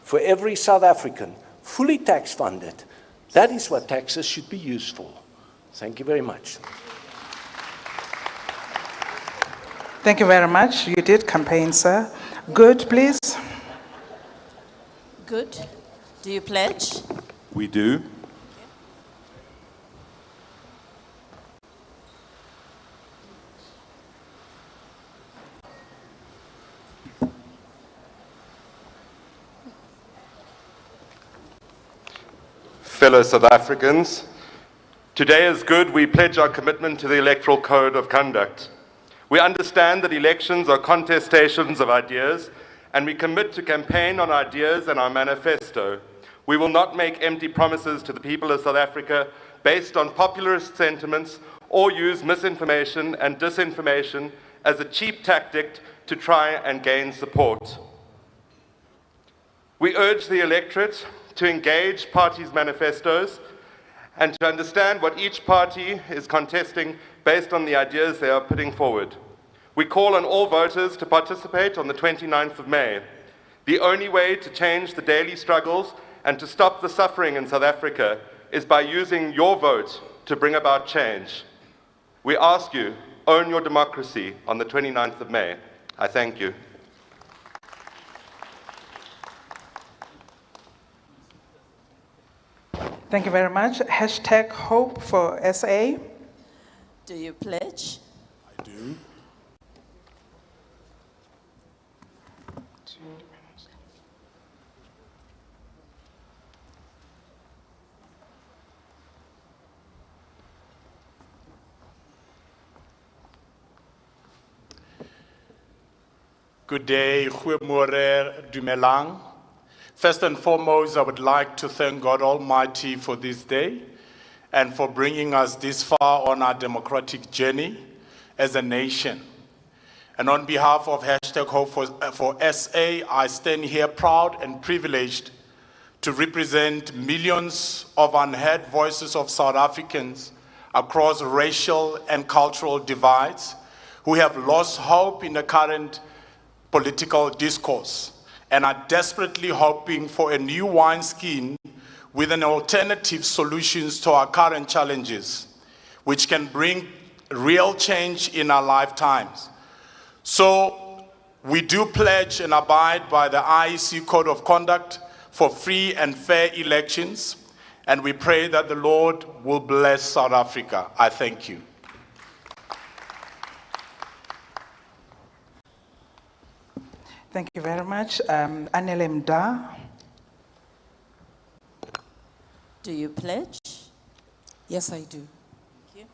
for every South African, fully tax funded. That is what taxes should be used for. Thank you very much. Thank you very much. You did campaign, sir. Good, please. Good. Do you pledge? We do. Fellow South Africans, today is good. We pledge our commitment to the Electoral Code of Conduct. We understand that elections are contestations of ideas, and we commit to campaign on ideas and our manifesto. We will not make empty promises to the people of South Africa based on populist sentiments or use misinformation and disinformation as a cheap tactic to try and gain support. We urge the electorate to engage parties' manifestos and to understand what each party is contesting based on the ideas they are putting forward. We call on all voters to participate on the 29th of May. The only way to change the daily struggles and to stop the suffering in South Africa is by using your vote to bring about change. We ask you, own your democracy on the 29th of May. I thank you. Thank you very much. Hashtag hope for SA. Do you pledge? I do. Good day, goeiemorgen, dumelang. First and foremost, I would like to thank God Almighty for this day and for bringing us this far on our democratic journey as a nation. And on behalf of Hashtag Hope for SA, I stand here proud and privileged to represent millions of unheard voices of South Africans across racial and cultural divides who have lost hope in the current political discourse and are desperately hoping for a new wineskin with an alternative solutions to our current challenges, which can bring real change in our lifetimes. So we do pledge and abide by the IEC Code of Conduct for free and fair elections, and we pray that the Lord will bless South Africa. I thank you. Thank you very much. Anele Mda. Do you pledge? Yes, I do. Thank you.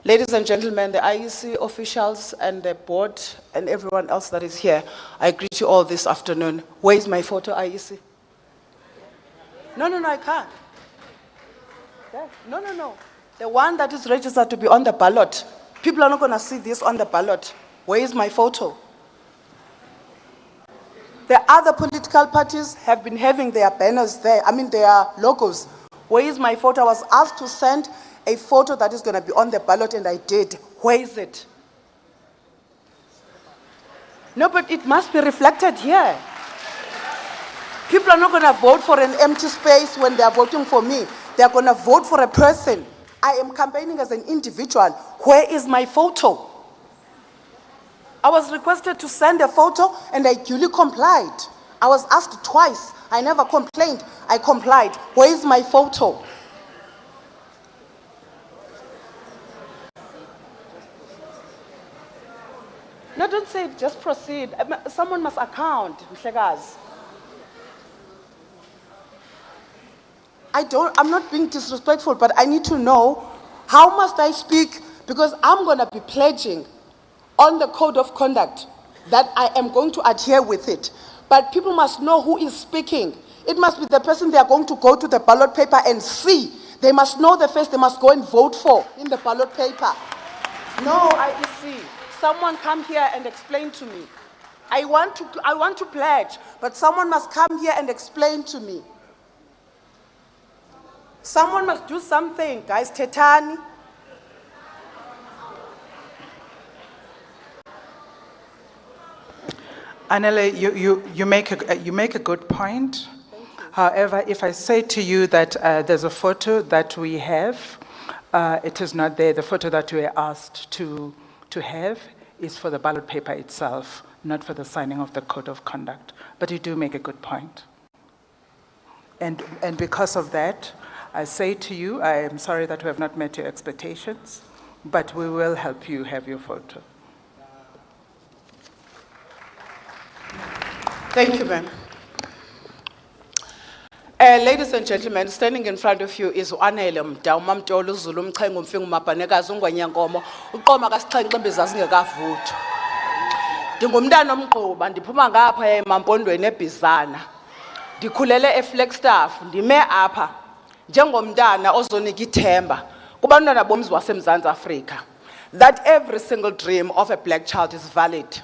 Ladies and gentlemen, the IEC officials and the board and everyone else that is here, I greet you all this afternoon. Where is my photo, IEC? No, I can't. No. The one that is registered to be on the ballot. People are not going to see this on the ballot. Where is my photo? The other political parties have been having their banners there, their logos. Where is my photo? I was asked to send a photo that is going to be on the ballot, and I did. Where is it? No, but it must be reflected here. People are not going to vote for an empty space when they are voting for me. They are going to vote for a person. I am campaigning as an individual. Where is my photo? I was requested to send a photo, and I duly complied. I was asked twice. I never complained. I complied. Where is my photo? No, don't say it, just proceed. Someone must account, Mhlekazi. I'm not being disrespectful, but I need to know how must I speak, because I'm going to be pledging on the code of conduct that I am going to adhere with it. But people must know who is speaking. It must be the person they are going to go to the ballot paper and see. They must know the face they must go and vote for in the ballot paper. No, IEC. Someone come here and explain to me. I want to pledge, but someone must come here and explain to me. Someone must do something, guys. Tetani. Anele, you make a good point. However, if I say to you that there's a photo that we have, it is not there. The photo that we are asked to have is for the ballot paper itself, not for the signing of the Code of Conduct. But you do make a good point. And because of that, I say to you, I am sorry that we have not met your expectations, but we will help you have your photo. Thank you, ma'am. Ladies and gentlemen, standing in front of you is Anele Mdauma Mtolo Zulu Mchengu Mfingu Mapanekazi uNgwenyankomo uqoma kasixhenxe imbiza singekavuthwa. Ndingumntana omqhuba ndiphuma ngapha eMampondweni eBizana. Ndikhulele eFlagstaff ndime apha njengomntana ozonika ithemba kubantwana bomzi waseMzantsi Afrika that every single dream of a black child is valid.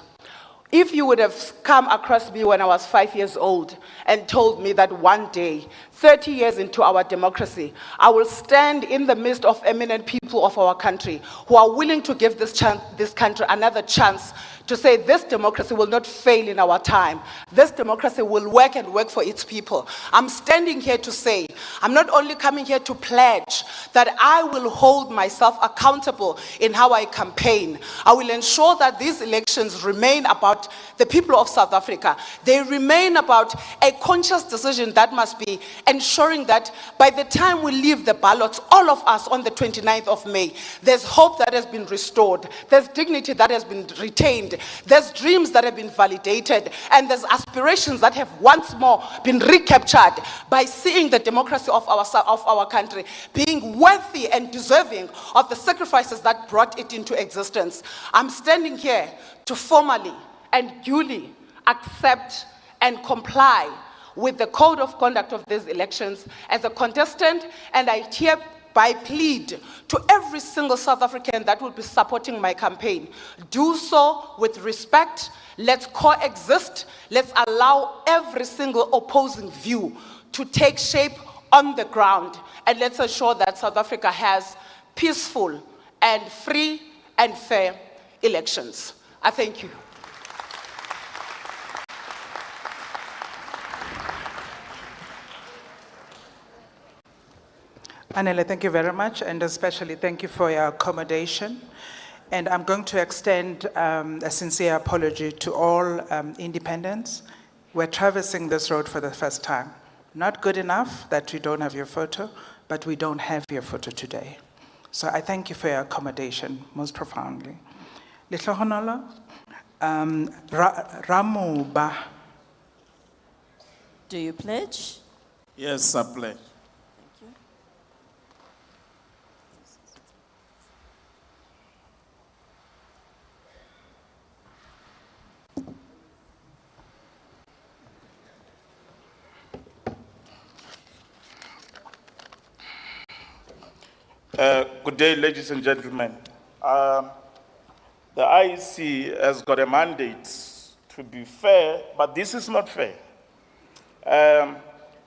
If you would have come across me when I was 5 years old and told me that one day, 30 years into our democracy, I will stand in the midst of eminent people of our country who are willing to give this country another chance to say this democracy will not fail in our time. This democracy will work and work for its people. I'm standing here to say, I'm not only coming here to pledge that I will hold myself accountable in how I campaign. I will ensure that these elections remain about the people of South Africa. They remain about a conscious decision that must be ensuring that by the time we leave the ballots, all of us on the 29th of May, there's hope that has been restored. There's dignity that has been retained. There's dreams that have been validated, and there's aspirations that have once more been recaptured by seeing the democracy of our country being worthy and deserving of the sacrifices that brought it into existence. I'm standing here to formally and duly accept and comply with the code of conduct of these elections as a contestant, and I hereby plead to every single South African that will be supporting my campaign. Do so with respect. Let's coexist. Let's allow every single opposing view to take shape on the ground. And let's ensure that South Africa has peaceful and free and fair elections. I thank you. Anele, thank you very much, and especially thank you for your accommodation. And I'm going to extend a sincere apology to all independents. We're traversing this road for the first time. Not good enough that we don't have your photo, but we don't have your photo today. So I thank you for your accommodation most profoundly. Litlohonolo, Ramuba. Do you pledge? Yes, I pledge. Good day, ladies and gentlemen. The IEC has got a mandate to be fair, but this is not fair.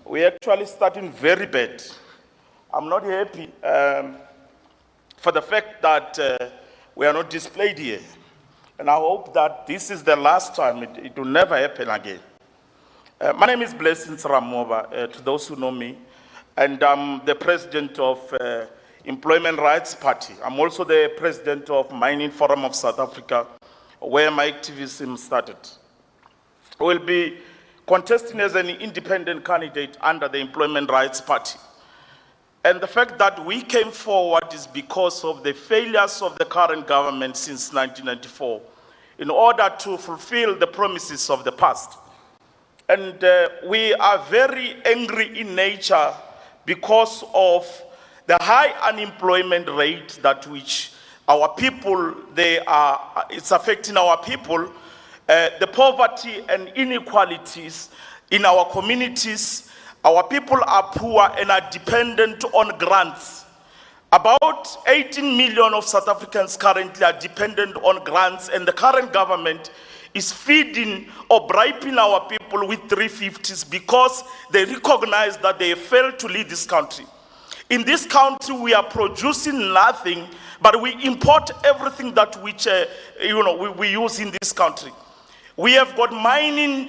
We're actually starting very bad. I'm not happy for the fact that we are not displayed here. And I hope that this is the last time. It will never happen again. My name is Blessing Ramova, to those who know me, and I'm the president of Employment Rights Party. I'm also the president of Mining Forum of South Africa, where my activism started. I will be contesting as an independent candidate under the Employment Rights Party. And the fact that we came forward is because of the failures of the current government since 1994 in order to fulfill the promises of the past. And we are very angry in nature because of the high unemployment rate that which our people, it's affecting our people, the poverty and inequalities in our communities. Our people are poor and are dependent on grants. About 18 million of South Africans currently are dependent on grants, and the current government is feeding or bribing our people with 350s because they recognize that they failed to lead this country. In this country, we are producing nothing, but we import everything that which we use in this country. We have got mining,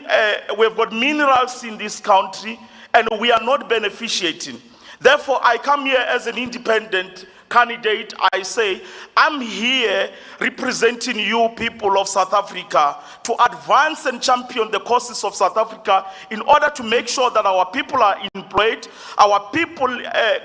we have got minerals in this country, and we are not beneficiating. Therefore, I come here as an independent candidate. I say, I'm here representing you people of South Africa to advance and champion the causes of South Africa in order to make sure that our people are employed, our people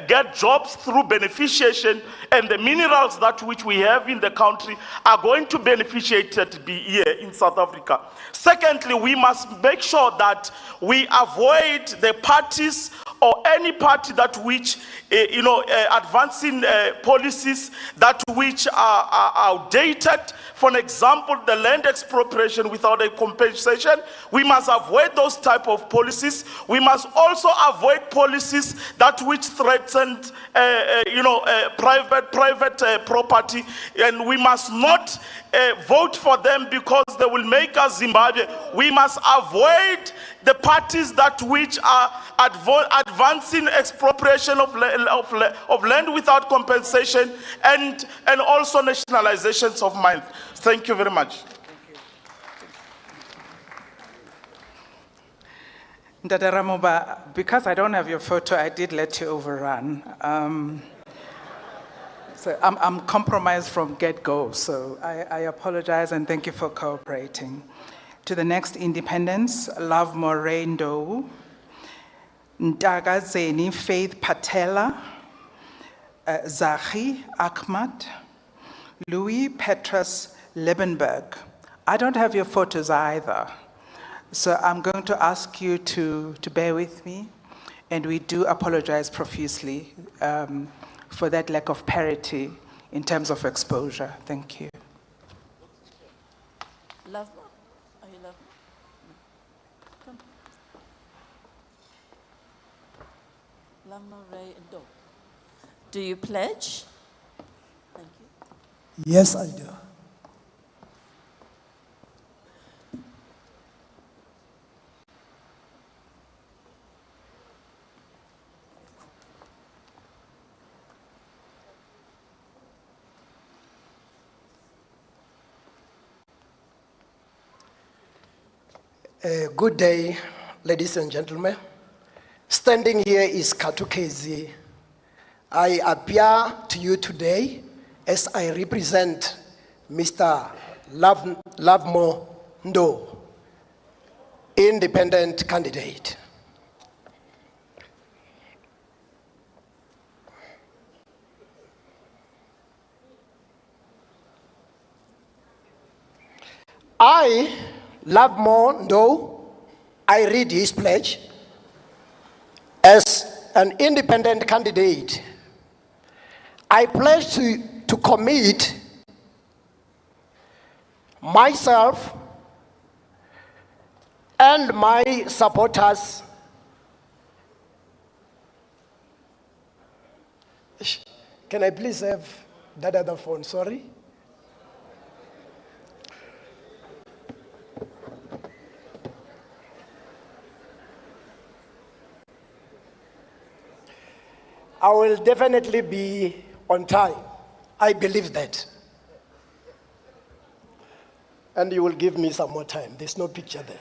get jobs through beneficiation, and the minerals that which we have in the country are going to beneficiate be here in South Africa. Secondly, we must make sure that we avoid the parties or any party that which, advancing policies that which are outdated. For an example, the land expropriation without a compensation. We must avoid those type of policies. We must also avoid policies that which threaten, private property, and we must not vote for them because they will make us Zimbabwe. We must avoid the parties that which are advancing expropriation of land without compensation and also nationalizations of mines. Thank you very much. Ndada Ramoba, because I don't have your photo, I did let you overrun. So I'm compromised from get-go, so I apologize and thank you for cooperating. To the next independents, Love Morendo, Ndaga Zeni Faith Patela, Zahi Ahmad, Louis Petrus Lebenberg. I don't have your photos either, so I'm going to ask you to bear with me, and we do apologize profusely for that lack of parity in terms of exposure. Thank you. Love, are you love? Come. Love Ray and Do. Do you pledge? Thank you. Yes, I do. Good day, ladies and gentlemen. Standing here is Katukezi. I appear to you today as I represent Mr. Lavmo Ndo, independent candidate. I, Lavmo Ndo, I read his pledge as an independent candidate. I pledge to commit myself and my supporters Can I please have that other phone? Sorry. I will definitely be on time. I believe that. And you will give me some more time. There's no picture there.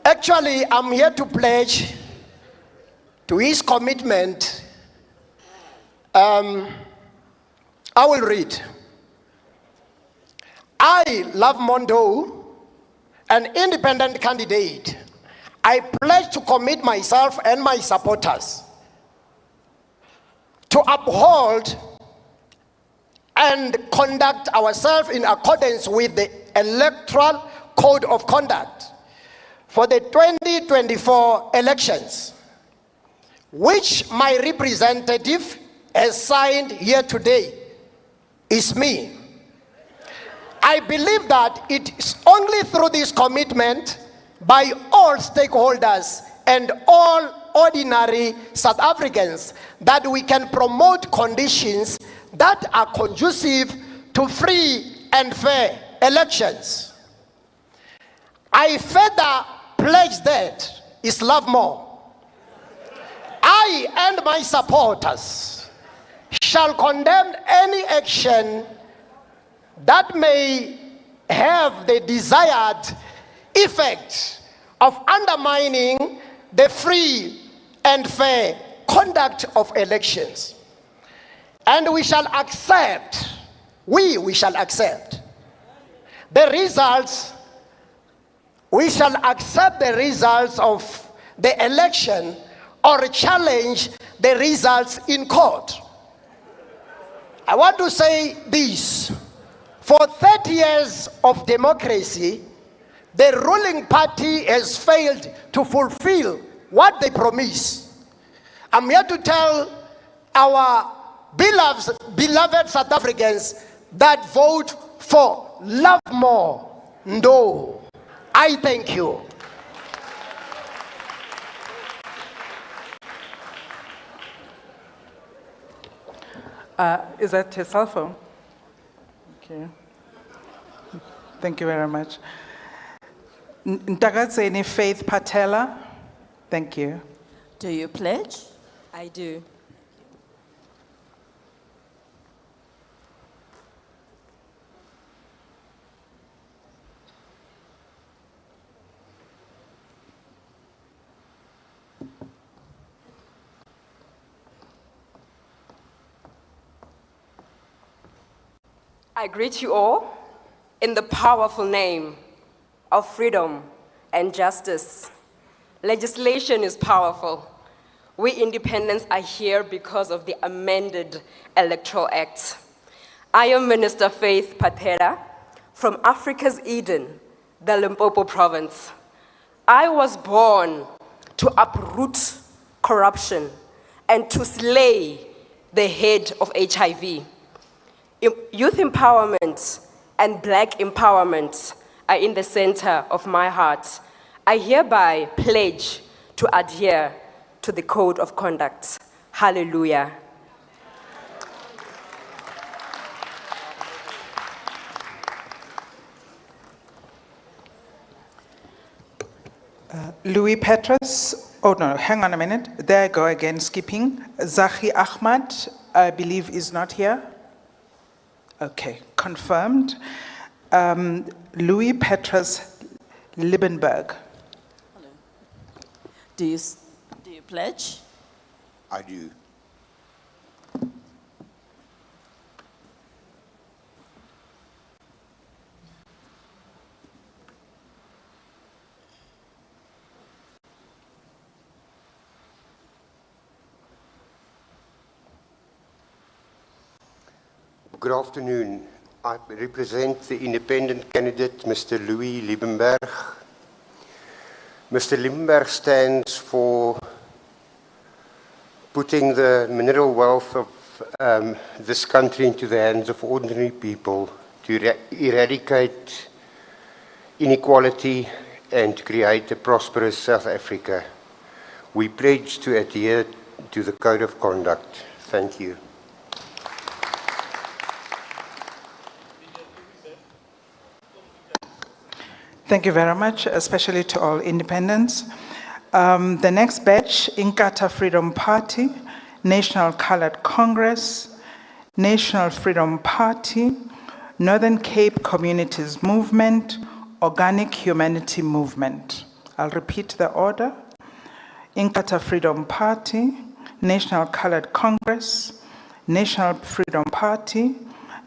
Actually, I'm here to pledge to his commitment. I will read. I, Love Mondo, an independent candidate, I pledge to commit myself and my supporters to uphold and conduct ourselves in accordance with the Electoral Code of Conduct for the 2024 elections, which my representative has signed here today, is me. I believe that it is only through this commitment by all stakeholders and all ordinary South Africans that we can promote conditions that are conducive to free and fair elections. I further pledge that is love more. I and my supporters shall condemn any action that may have the desired effect of undermining the free and fair conduct of elections. And we shall accept the results. We shall accept the results of the election or challenge the results in court. I want to say this. For 30 years of democracy, the ruling party has failed to fulfill what they promise. I'm here to tell our beloved South Africans that vote for Love More. No. I thank you. Is that your cell phone? Okay. Thank you very much. Ntagatseni Faith Patela. Thank you. Do you pledge? I do. I greet you all in the powerful name of freedom and justice. Legislation is powerful. We independents are here because of the amended Electoral Act. I am Minister Faith Patela from Africa's Eden, the Limpopo province. I was born to uproot corruption and to slay the head of HIV. Youth empowerment and Black empowerment are in the center of my heart. I hereby pledge to adhere to the Code of Conduct. Hallelujah. Louis Petrus. Oh no, hang on a minute. There I go again, skipping. Zahi Ahmad, I believe, is not here. Okay, confirmed. Louis Petrus Liebenberg. Hello. Do you pledge? I do. Good afternoon. I represent the independent candidate, Mr. Louis Liebenberg. Mr. Liebenberg stands for putting the mineral wealth of this country into the hands of ordinary people to eradicate inequality and to create a prosperous South Africa. We pledge to adhere to the Code of Conduct. Thank you. Thank you very much, especially to all independents. The next batch, Inkatha Freedom Party, National Colored Congress, National Freedom Party, Northern Cape Communities Movement, Organic Humanity Movement. I'll repeat the order. Inkatha Freedom Party, National Colored Congress, National Freedom Party,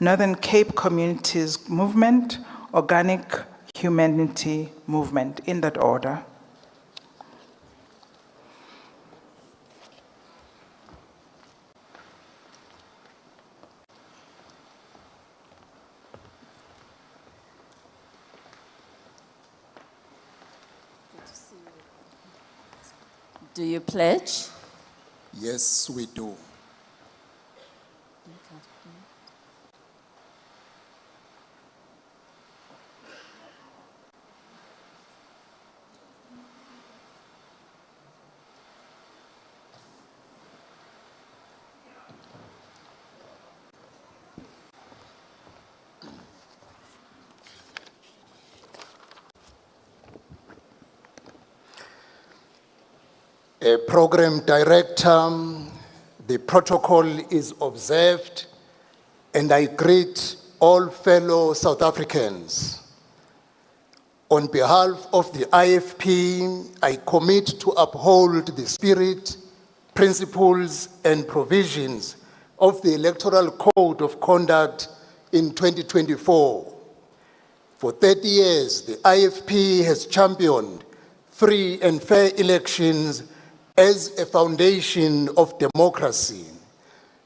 Northern Cape Communities Movement, Organic Humanity Movement, in that order. Do you pledge? Yes, we do. Program Director, the protocol is observed, and I greet all fellow South Africans. On behalf of the IFP, I commit to uphold the spirit, principles, and provisions of the Electoral Code of Conduct in 2024. For 30 years, the IFP has championed free and fair elections as a foundation of democracy.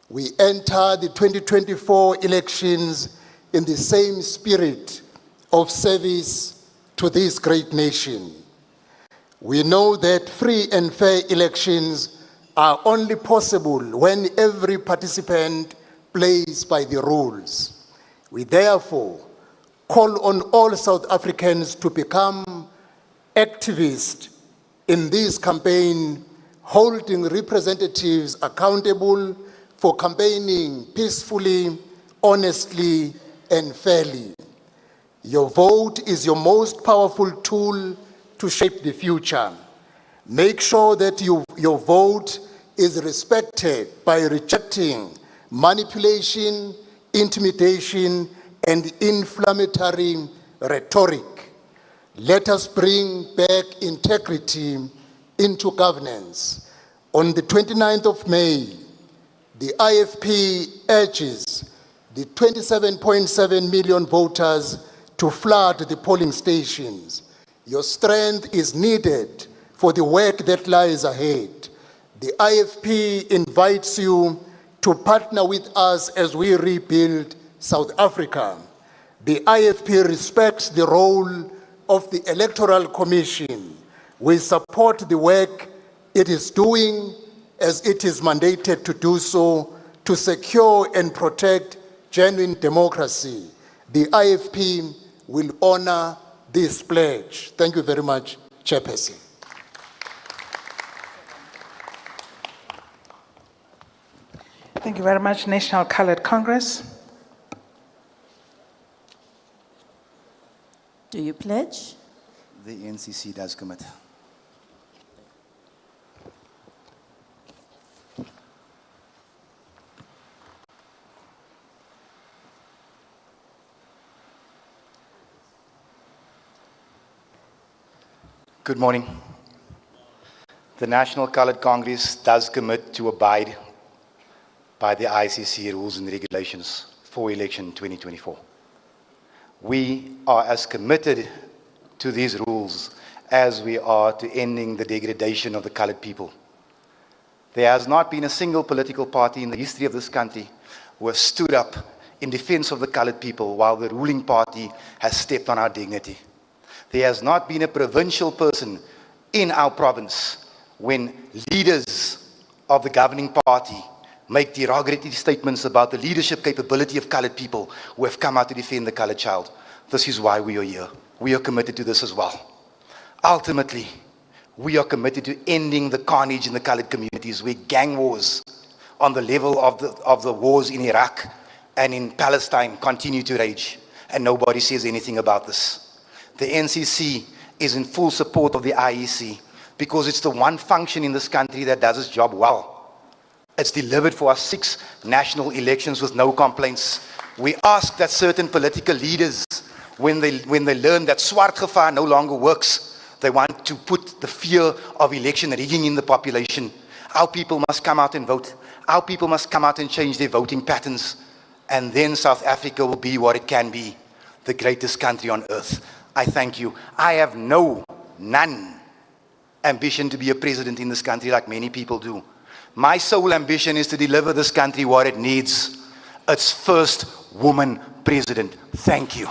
We enter the 2024 elections in the same spirit of service to this great nation. We know that free and fair elections are only possible when every participant plays by the rules. We therefore call on all South Africans to become activists in this campaign, holding representatives accountable for campaigning peacefully, honestly, and fairly. Your vote is your most powerful tool to shape the future. Make sure that your vote is respected by rejecting manipulation, intimidation, and inflammatory rhetoric. Let us bring back integrity into governance. On the 29th of May, the IFP urges the 27.7 million voters to flood the polling stations. Your strength is needed for the work that lies ahead. The IFP invites you to partner with us as we rebuild South Africa. The IFP respects the role of the Electoral Commission. We support the work it is doing as it is mandated to do so to secure and protect genuine democracy. The IFP will honor this pledge. Thank you very much, Chairperson. Thank you very much, National Colored Congress. Do you pledge? The NCC does commit. Good morning. The National Colored Congress does commit to abide by the ICC rules and regulations for election 2024. We are as committed to these rules as we are to ending the degradation of the colored people. There has not been a single political party in the history of this country who has stood up in defense of the colored people while the ruling party has stepped on our dignity. There has not been a provincial person in our province when leaders of the governing party make derogatory statements about the leadership capability of colored people who have come out to defend the colored child. This is why we are here. We are committed to this as well. Ultimately, we are committed to ending the carnage in the colored communities where gang wars on the level of the wars in Iraq and in Palestine continue to rage, and nobody says anything about this. The NCC is in full support of the IEC because it's the one function in this country that does its job well. It's delivered for us 6 national elections with no complaints. We ask that certain political leaders, when they learn that swart gevaar no longer works, they want to put the fear of election rigging in the population. Our people must come out and vote. Our people must come out and change their voting patterns. And then South Africa will be what it can be, the greatest country on earth. I thank you. I have none ambition to be a president in this country like many people do. My sole ambition is to deliver this country what it needs. Its first woman president. Thank you.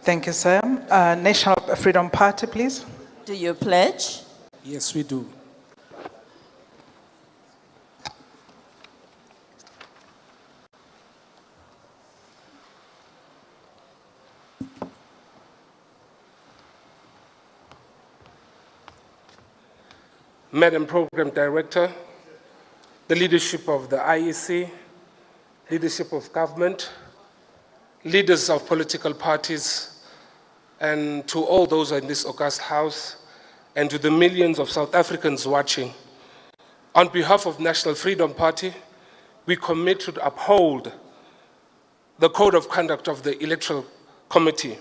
Thank you, sir. National Freedom Party, please. Do you pledge? Yes, we do. Madam Program Director, the leadership of the IEC, leadership of government, leaders of political parties, and to all those in this august house, and to the millions of South Africans watching, on behalf of National Freedom Party, we commit to uphold the Code of Conduct of the Electoral Committee.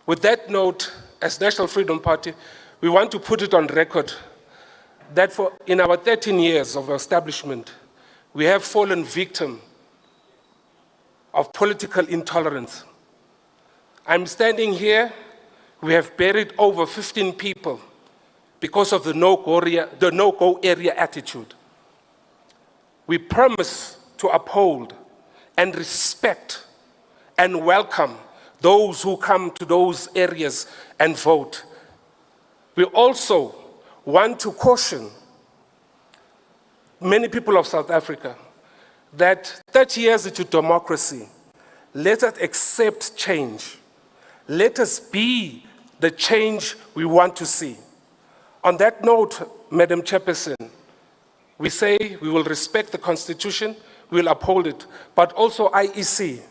With that note, as National Freedom Party, we want to put it on record that in our 13 years of establishment, we have fallen victim of political intolerance. I'm standing here, we have buried over 15 people because of the no-go area attitude. We promise to uphold and respect and welcome those who come to those areas and vote. We also want to caution many people of South Africa that 30 years into democracy, let us accept change. Let us be the change we want to see. On that note, Madam Chairperson, we say we will respect the Constitution, we will uphold it, but also IEC.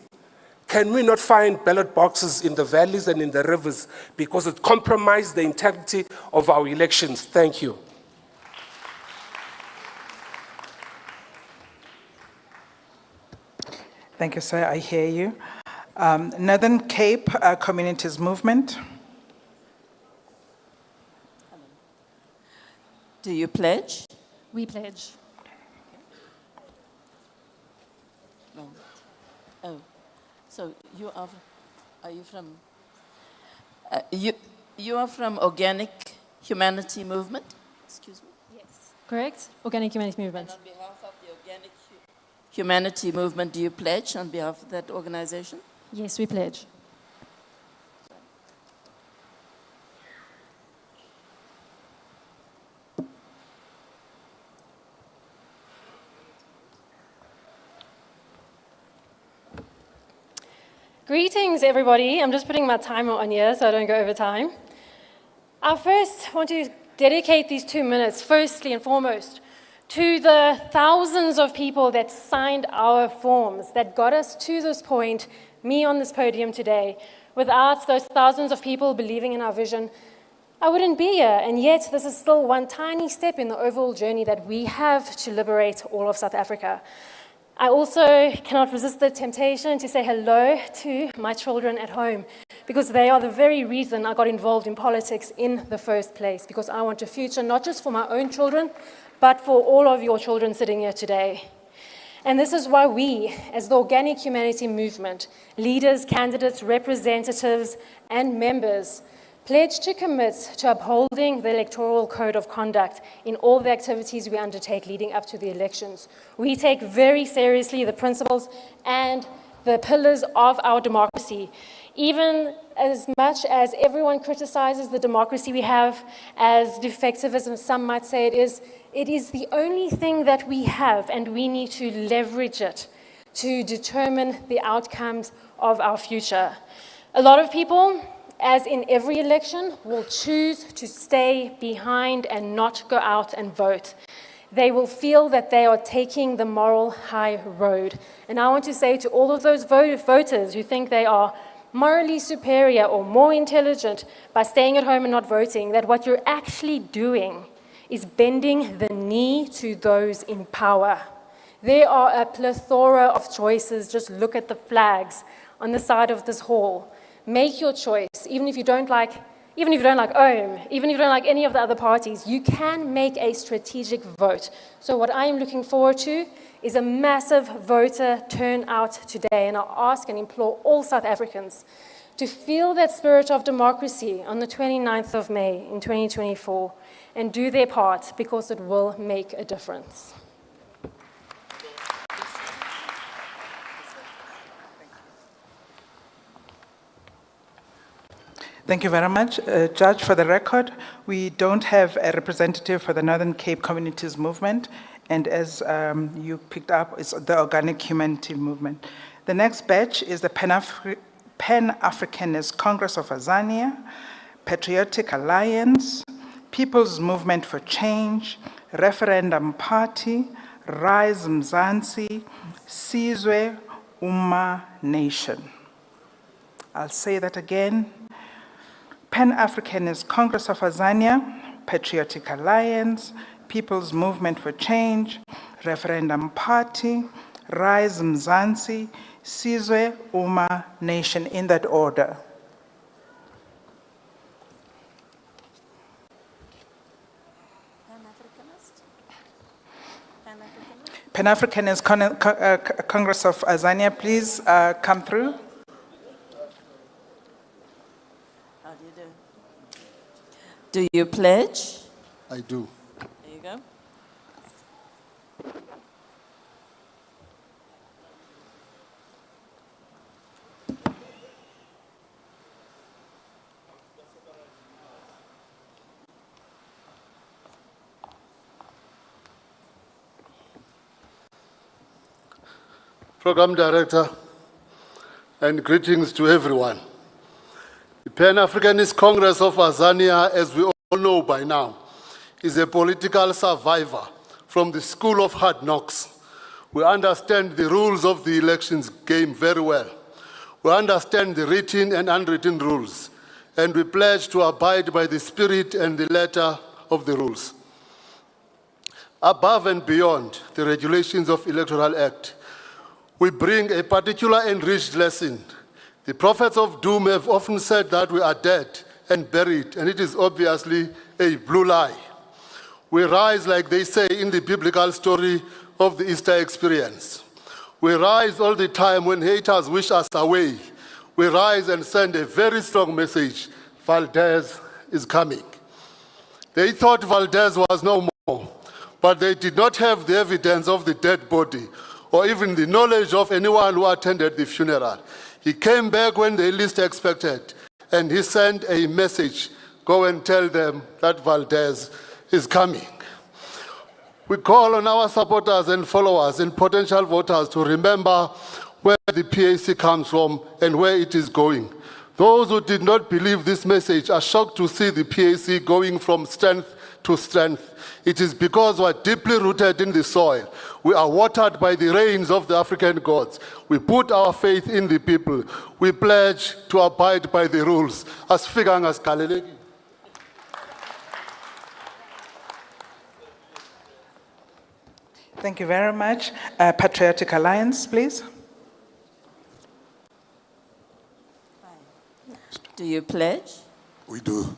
Can we not find ballot boxes in the valleys and in the rivers because it compromised the integrity of our elections? Thank you. Thank you, sir. I hear you. Northern Cape Communities Movement. Do you pledge? We pledge. No. Oh, so you are you from, you are from Organic Humanity Movement? Excuse me? Yes. Correct? Organic Humanity Movement. And on behalf of the Organic Humanity Movement, do you pledge on behalf of that organization? Yes, we pledge. Greetings, everybody. I'm just putting my timer on here so I don't go over time. I first want to dedicate these 2 minutes, firstly and foremost, to the thousands of people that signed our forms that got us to this point, me on this podium today. Without those thousands of people believing in our vision, I wouldn't be here. And yet, this is still one tiny step in the overall journey that we have to liberate all of South Africa. I also cannot resist the temptation to say hello to my children at home, because they are the very reason I got involved in politics in the first place, because I want a future not just for my own children, but for all of your children sitting here today. And this is why we, as the Organic Humanity Movement, leaders, candidates, representatives, and members, pledge to commit to upholding the Electoral Code of Conduct in all the activities we undertake leading up to the elections. We take very seriously the principles and the pillars of our democracy. Even as much as everyone criticizes the democracy we have as defective, as some might say it is the only thing that we have, and we need to leverage it to determine the outcomes of our future. A lot of people, as in every election, will choose to stay behind and not go out and vote. They will feel that they are taking the moral high road. And I want to say to all of those voters who think they are morally superior or more intelligent by staying at home and not voting, that what you're actually doing is bending the knee to those in power. There are a plethora of choices. Just look at the flags on the side of this hall. Make your choice, even if you don't like OM, even if you don't like any of the other parties, you can make a strategic vote. So what I am looking forward to is a massive voter turnout today, and I'll ask and implore all South Africans to feel that spirit of democracy on the 29th of May in 2024 and do their part, because it will make a difference. Thank you very much. Judge, for the record, we don't have a representative for the Northern Cape Communities Movement, and as you picked up, it's the Organic Humanity Movement. The next batch is the Pan-Africanist Congress of Azania, Patriotic Alliance, People's Movement for Change, Referendum Party, Rise Mzansi, Sizwe, Umma Nation. I'll say that again. Pan-Africanist Congress of Azania, Patriotic Alliance, People's Movement for Change, Referendum Party, Rise Mzansi, Sizwe Umma Nation, in that order. Pan-Africanist Congress of Azania, please come through. How do you do? Do you pledge? I do. There you go. Program Director, and greetings to everyone. The Pan-Africanist Congress of Azania, as we all know by now, is a political survivor from the school of hard knocks. We understand the rules of the elections game very well. We understand the written and unwritten rules, and we pledge to abide by the spirit and the letter of the rules. Above and beyond the regulations of Electoral Act, we bring a particular enriched lesson. The prophets of doom have often said that we are dead and buried, and it is obviously a blue lie. We rise, like they say in the biblical story of the Easter experience. We rise all the time when haters wish us away. We rise and send a very strong message: Valdez is coming. They thought Valdez was no more, but they did not have the evidence of the dead body or even the knowledge of anyone who attended the funeral. He came back when they least expected, and he sent a message: go and tell them that Valdez is coming. We call on our supporters and followers and potential voters to remember where the PAC comes from and where it is going. Those who did not believe this message are shocked to see the PAC going from strength to strength. It is because we are deeply rooted in the soil. We are watered by the rains of the African gods. We put our faith in the people. We pledge to abide by the rules. As figang as Kaleleki. Thank you very much. Patriotic Alliance, please. Do you pledge? We do.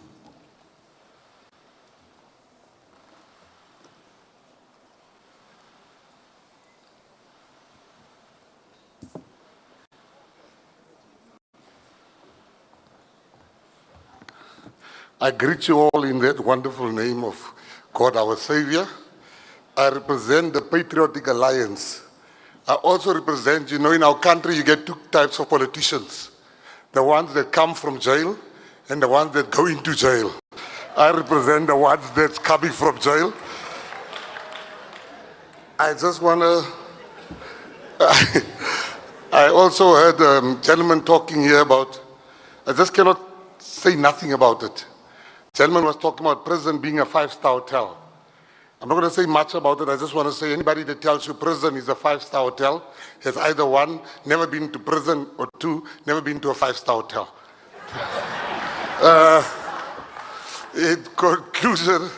I greet you all in that wonderful name of God our Savior. I represent the Patriotic Alliance. I also represent, in our country you get two types of politicians. The ones that come from jail and the ones that go into jail. I represent the ones that's coming from jail. I just want to... I also heard a gentleman talking here about... I just cannot say nothing about it. Gentleman was talking about prison being a five-star hotel. I'm not going to say much about it. I just want to say anybody that tells you prison is a five-star hotel has either one, never been to prison, or two, never been to a five-star hotel. In conclusion,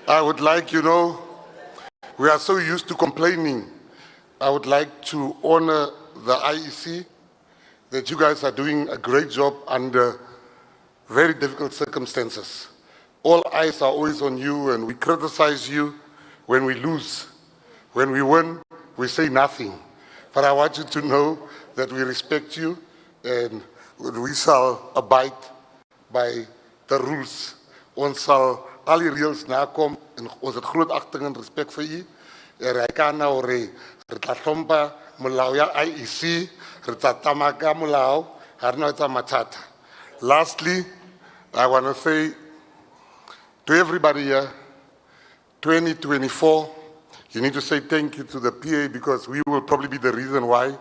I would like, we are so used to complaining. I would like to honor the IEC, that you guys are doing a great job under very difficult circumstances. All eyes are always on you, and we criticize you when we lose. When we win, we say nothing. But I want you to know that we respect you, and we shall abide by the rules. Ons sal al die reëls nakom, en ons het groot agting en respek vir u. Re kan nou re tla tlhompha molao ya IEC, re tla tamaka molao, ha rena etsa mathata. Lastly, I want to say to everybody here, 2024, you need to say thank you to the PA, because we will probably be the reason why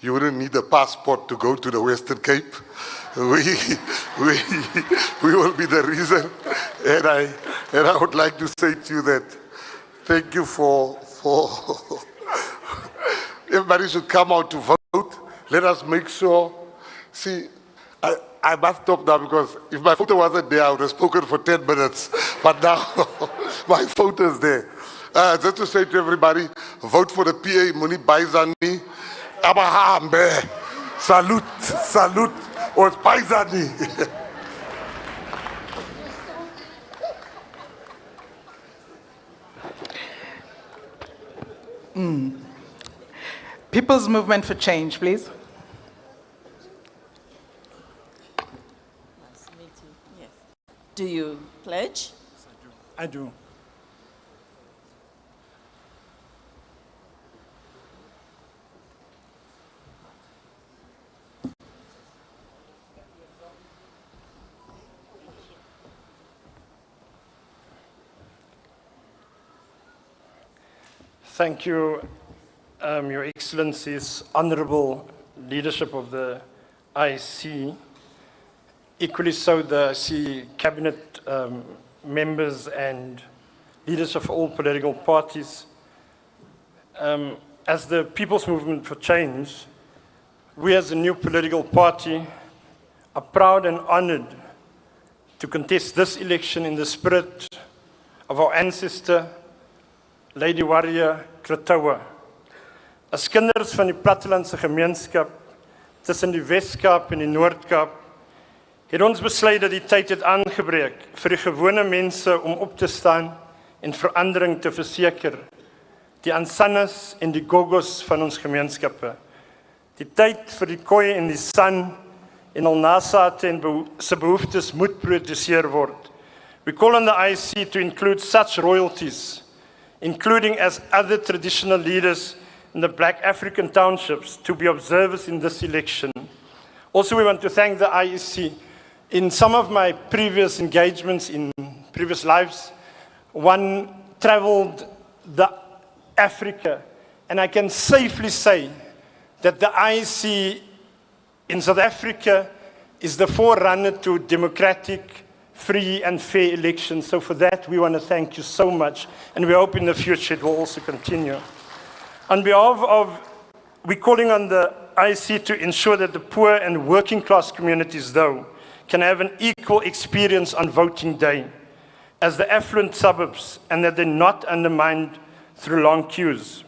you wouldn't need a passport to go to the Western Cape. We will be the reason. And I would like to say to you that thank you for everybody should come out to vote. let us make sure, see, I must stop now because if my photo wasn't there, I would have spoken for 10 minutes. But now, my photo is there. Just to say to everybody, vote for the PA, Muni Baizani, Abahambe, salute, or Baizani. People's Movement for Change, please. Nice to meet you. Yes. Do you pledge? I do. Thank you, Your Excellencies, Honorable Leadership of the IEC, equally so the IEC Cabinet members and leaders of all political parties. As the People's Movement for Change, we as a new political party are proud and honored to contest this election in the spirit of our ancestor, Lady Warrior Kratoa. As kinders van die plattelandse gemeenskap tussen die Weskaap en die Noordkaap, het ons besluit dat die tyd het aangebreek vir die gewone mense om op te staan en verandering te verseker. Die Ansanas en die Gogos van ons gemeenskappe. Die tyd vir die Khoi en die San en al nasate en se behoeftes moet prioritiseer word. We call on the IEC to include such royalties, including as other traditional leaders in the Black African townships, to be observers in this election. Also, we want to thank the IEC. In some of my previous engagements in previous lives, one traveled the Africa, and I can safely say that the IEC in South Africa is the forerunner to democratic, free and fair elections. So for that, we want to thank you so much, and we hope in the future it will also continue. On behalf of, we're calling on the IEC to ensure that the poor and working class communities, though, can have an equal experience on voting day as the affluent suburbs, and that they're not undermined through long queues.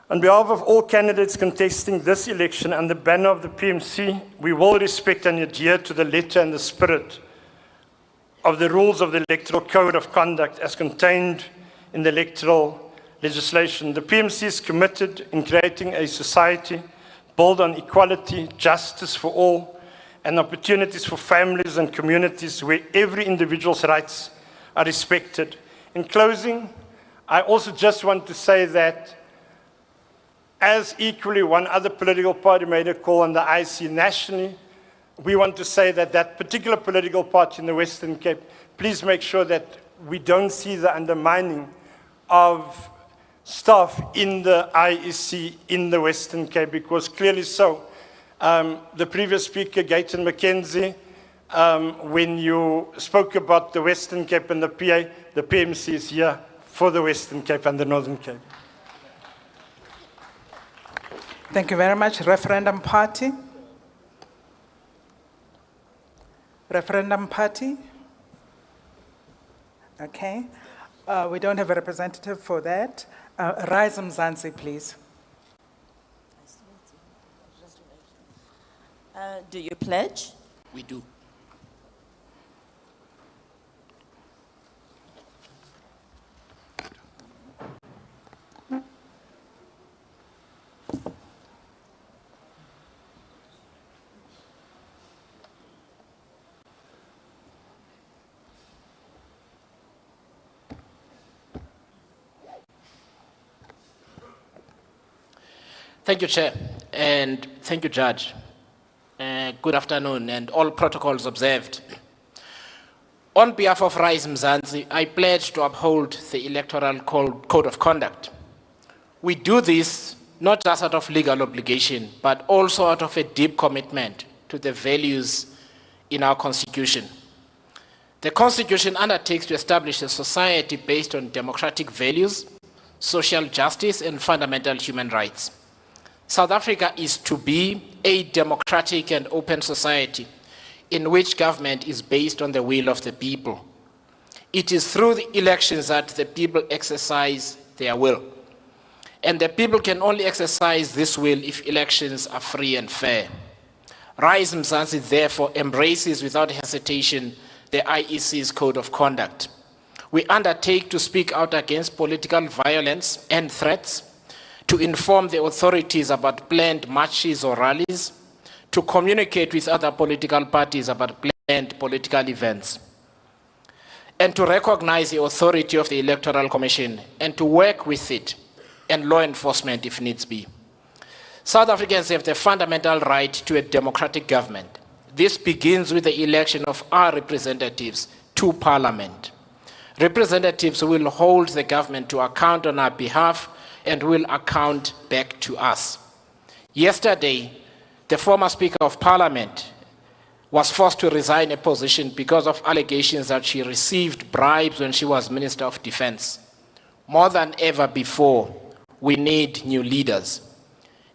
On behalf of all candidates contesting this election and the banner of the PMC, we will respect and adhere to the letter and the spirit of the rules of the Electoral Code of Conduct as contained in the electoral legislation. The PMC is committed in creating a society built on equality, justice for all, and opportunities for families and communities where every individual's rights are respected. In closing, I also just want to say that as equally one other political party made a call on the IEC nationally, we want to say that that particular political party in the Western Cape, please make sure that we don't see the undermining of staff in the IEC in the Western Cape, because clearly so. The previous speaker, Gayton McKenzie, when you spoke about the Western Cape and the PA, the PMC is here for the Western Cape and the Northern Cape. Thank you very much. Referendum Party. Referendum Party. Okay. We don't have a representative for that. Rise Mzansi, please. Nice to meet you. Do you pledge? We do. Thank you, Chair, and thank you, Judge. Good afternoon, and all protocols observed. On behalf of Rise Mzansi, I pledge to uphold the Electoral Code of Conduct. We do this not just out of legal obligation, but also out of a deep commitment to the values in our Constitution. The Constitution undertakes to establish a society based on democratic values, social justice, and fundamental human rights. South Africa is to be a democratic and open society in which government is based on the will of the people. It is through the elections that the people exercise their will. And the people can only exercise this will if elections are free and fair. Rise Mzansi therefore embraces without hesitation the IEC's Code of Conduct. We undertake to speak out against political violence and threats, to inform the authorities about planned marches or rallies, to communicate with other political parties about planned political events, and to recognize the authority of the Electoral Commission and to work with it and law enforcement if needs be. South Africans have the fundamental right to a democratic government. This begins with the election of our representatives to Parliament. Representatives who will hold the government to account on our behalf and will account back to us. Yesterday, the former Speaker of Parliament was forced to resign a position because of allegations that she received bribes when she was Minister of Defense. More than ever before, we need new leaders.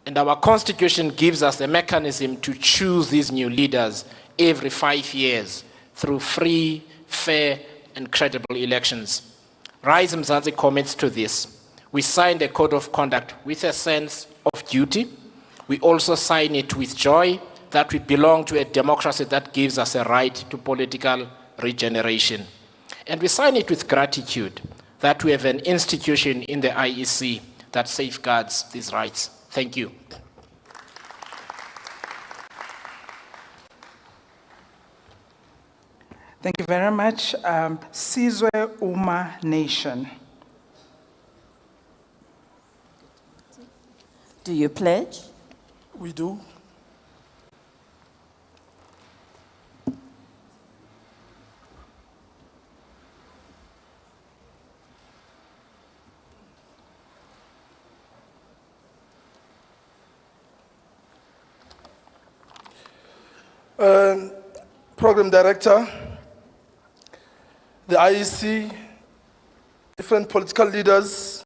And our Constitution gives us the mechanism to choose these new leaders every 5 years through free, fair, and credible elections. Rise Mzansi commits to this. We sign the Code of Conduct with a sense of duty. We also sign it with joy that we belong to a democracy that gives us a right to political regeneration. And we sign it with gratitude that we have an institution in the IEC that safeguards these rights. Thank you. Thank you very much. Sizwe Uma Nation. Do you pledge? We do. Program Director, the IEC, different political leaders,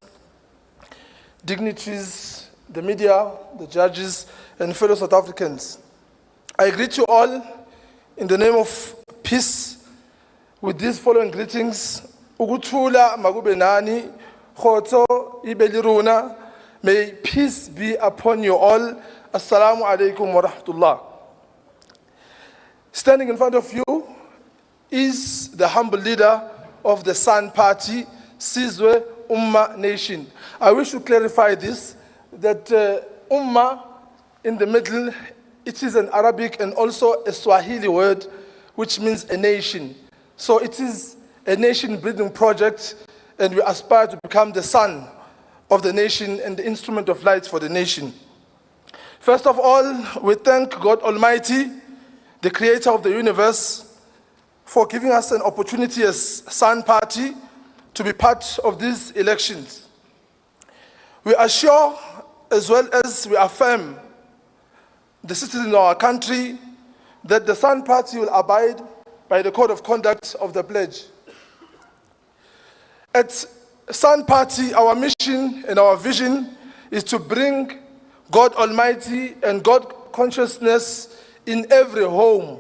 dignitaries, the media, the judges, and fellow South Africans. I greet you all in the name of peace with these following greetings. Ukuthula makube nani, khotso ibe liruna. May peace be upon you all. Assalamu alaikum wa rahmatullah. Standing in front of you is the humble leader of the Sun Party, Sizwe Uma Nation. I wish to clarify this, that Umma in the middle, it is an Arabic and also a Swahili word, which means a nation. So it is a nation-building project, and we aspire to become the sun of the nation and the instrument of light for the nation. First of all, we thank God Almighty, the creator of the universe, for giving us an opportunity as Sun Party to be part of these elections. We assure, as well as we affirm, the citizens of our country that the Sun Party will abide by the Code of Conduct of the pledge. At Sun Party, our mission and our vision is to bring God Almighty and God consciousness in every home,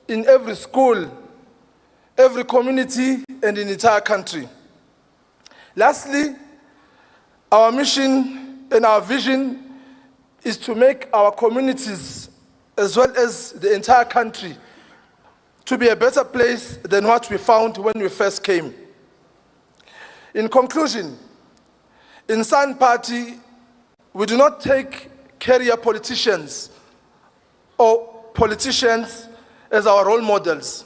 in every school, every community, and in the entire country. Lastly, our mission and our vision is to make our communities, as well as the entire country, to be a better place than what we found when we first came. In conclusion, in Sun Party, we do not take career politicians or politicians as our role models.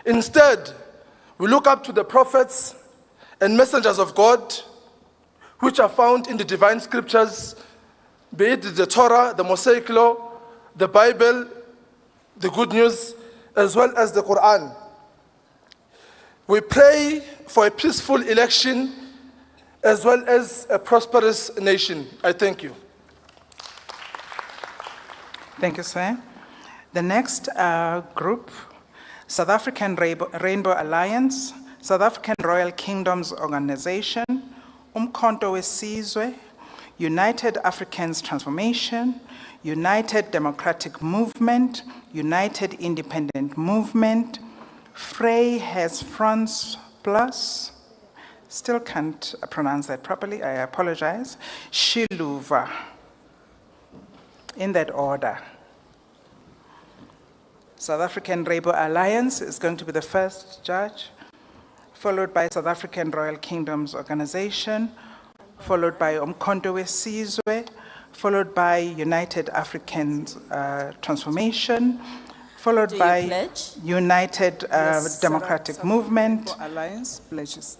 Instead, we look up to the prophets and messengers of God, which are found in the divine scriptures, be it the Torah, the Mosaic Law, the Bible, the Good News, as well as the Quran. We pray for a peaceful election as well as a prosperous nation. I thank you. Thank you, sir. The next group, South African Rainbow Alliance, South African Royal Kingdoms Organization, Umkhonto weSizwe, United Africans Transformation, United Democratic Movement, United Independent Movement, Frey has France Plus, still can't pronounce that properly, I apologize, Shiluva, in that order. South African Rainbow Alliance is going to be the first judge, followed by South African Royal Kingdoms Organization, followed by Umkhonto weSizwe, followed by United African Transformation, followed by United Democratic Movement. Alliance pledges.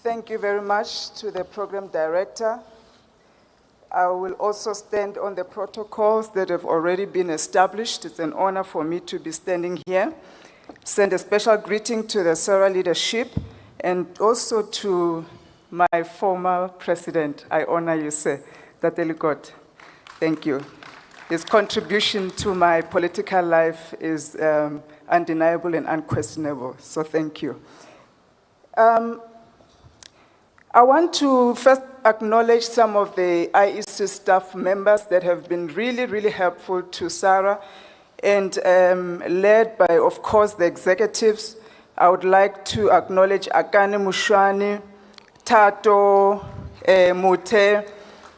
Thank you very much to the program director. I will also stand on the protocols that have already been established. It's an honor for me to be standing here. Send a special greeting to the SARA leadership and also to my former president. I honor you, sir, Tatelikot. Thank you. His contribution to my political life is undeniable and unquestionable, so thank you. I want to first acknowledge some of the IEC staff members that have been really, really helpful to SARA and led by, of course, the executives. I would like to acknowledge Akane Mushwani, Tato, Mute,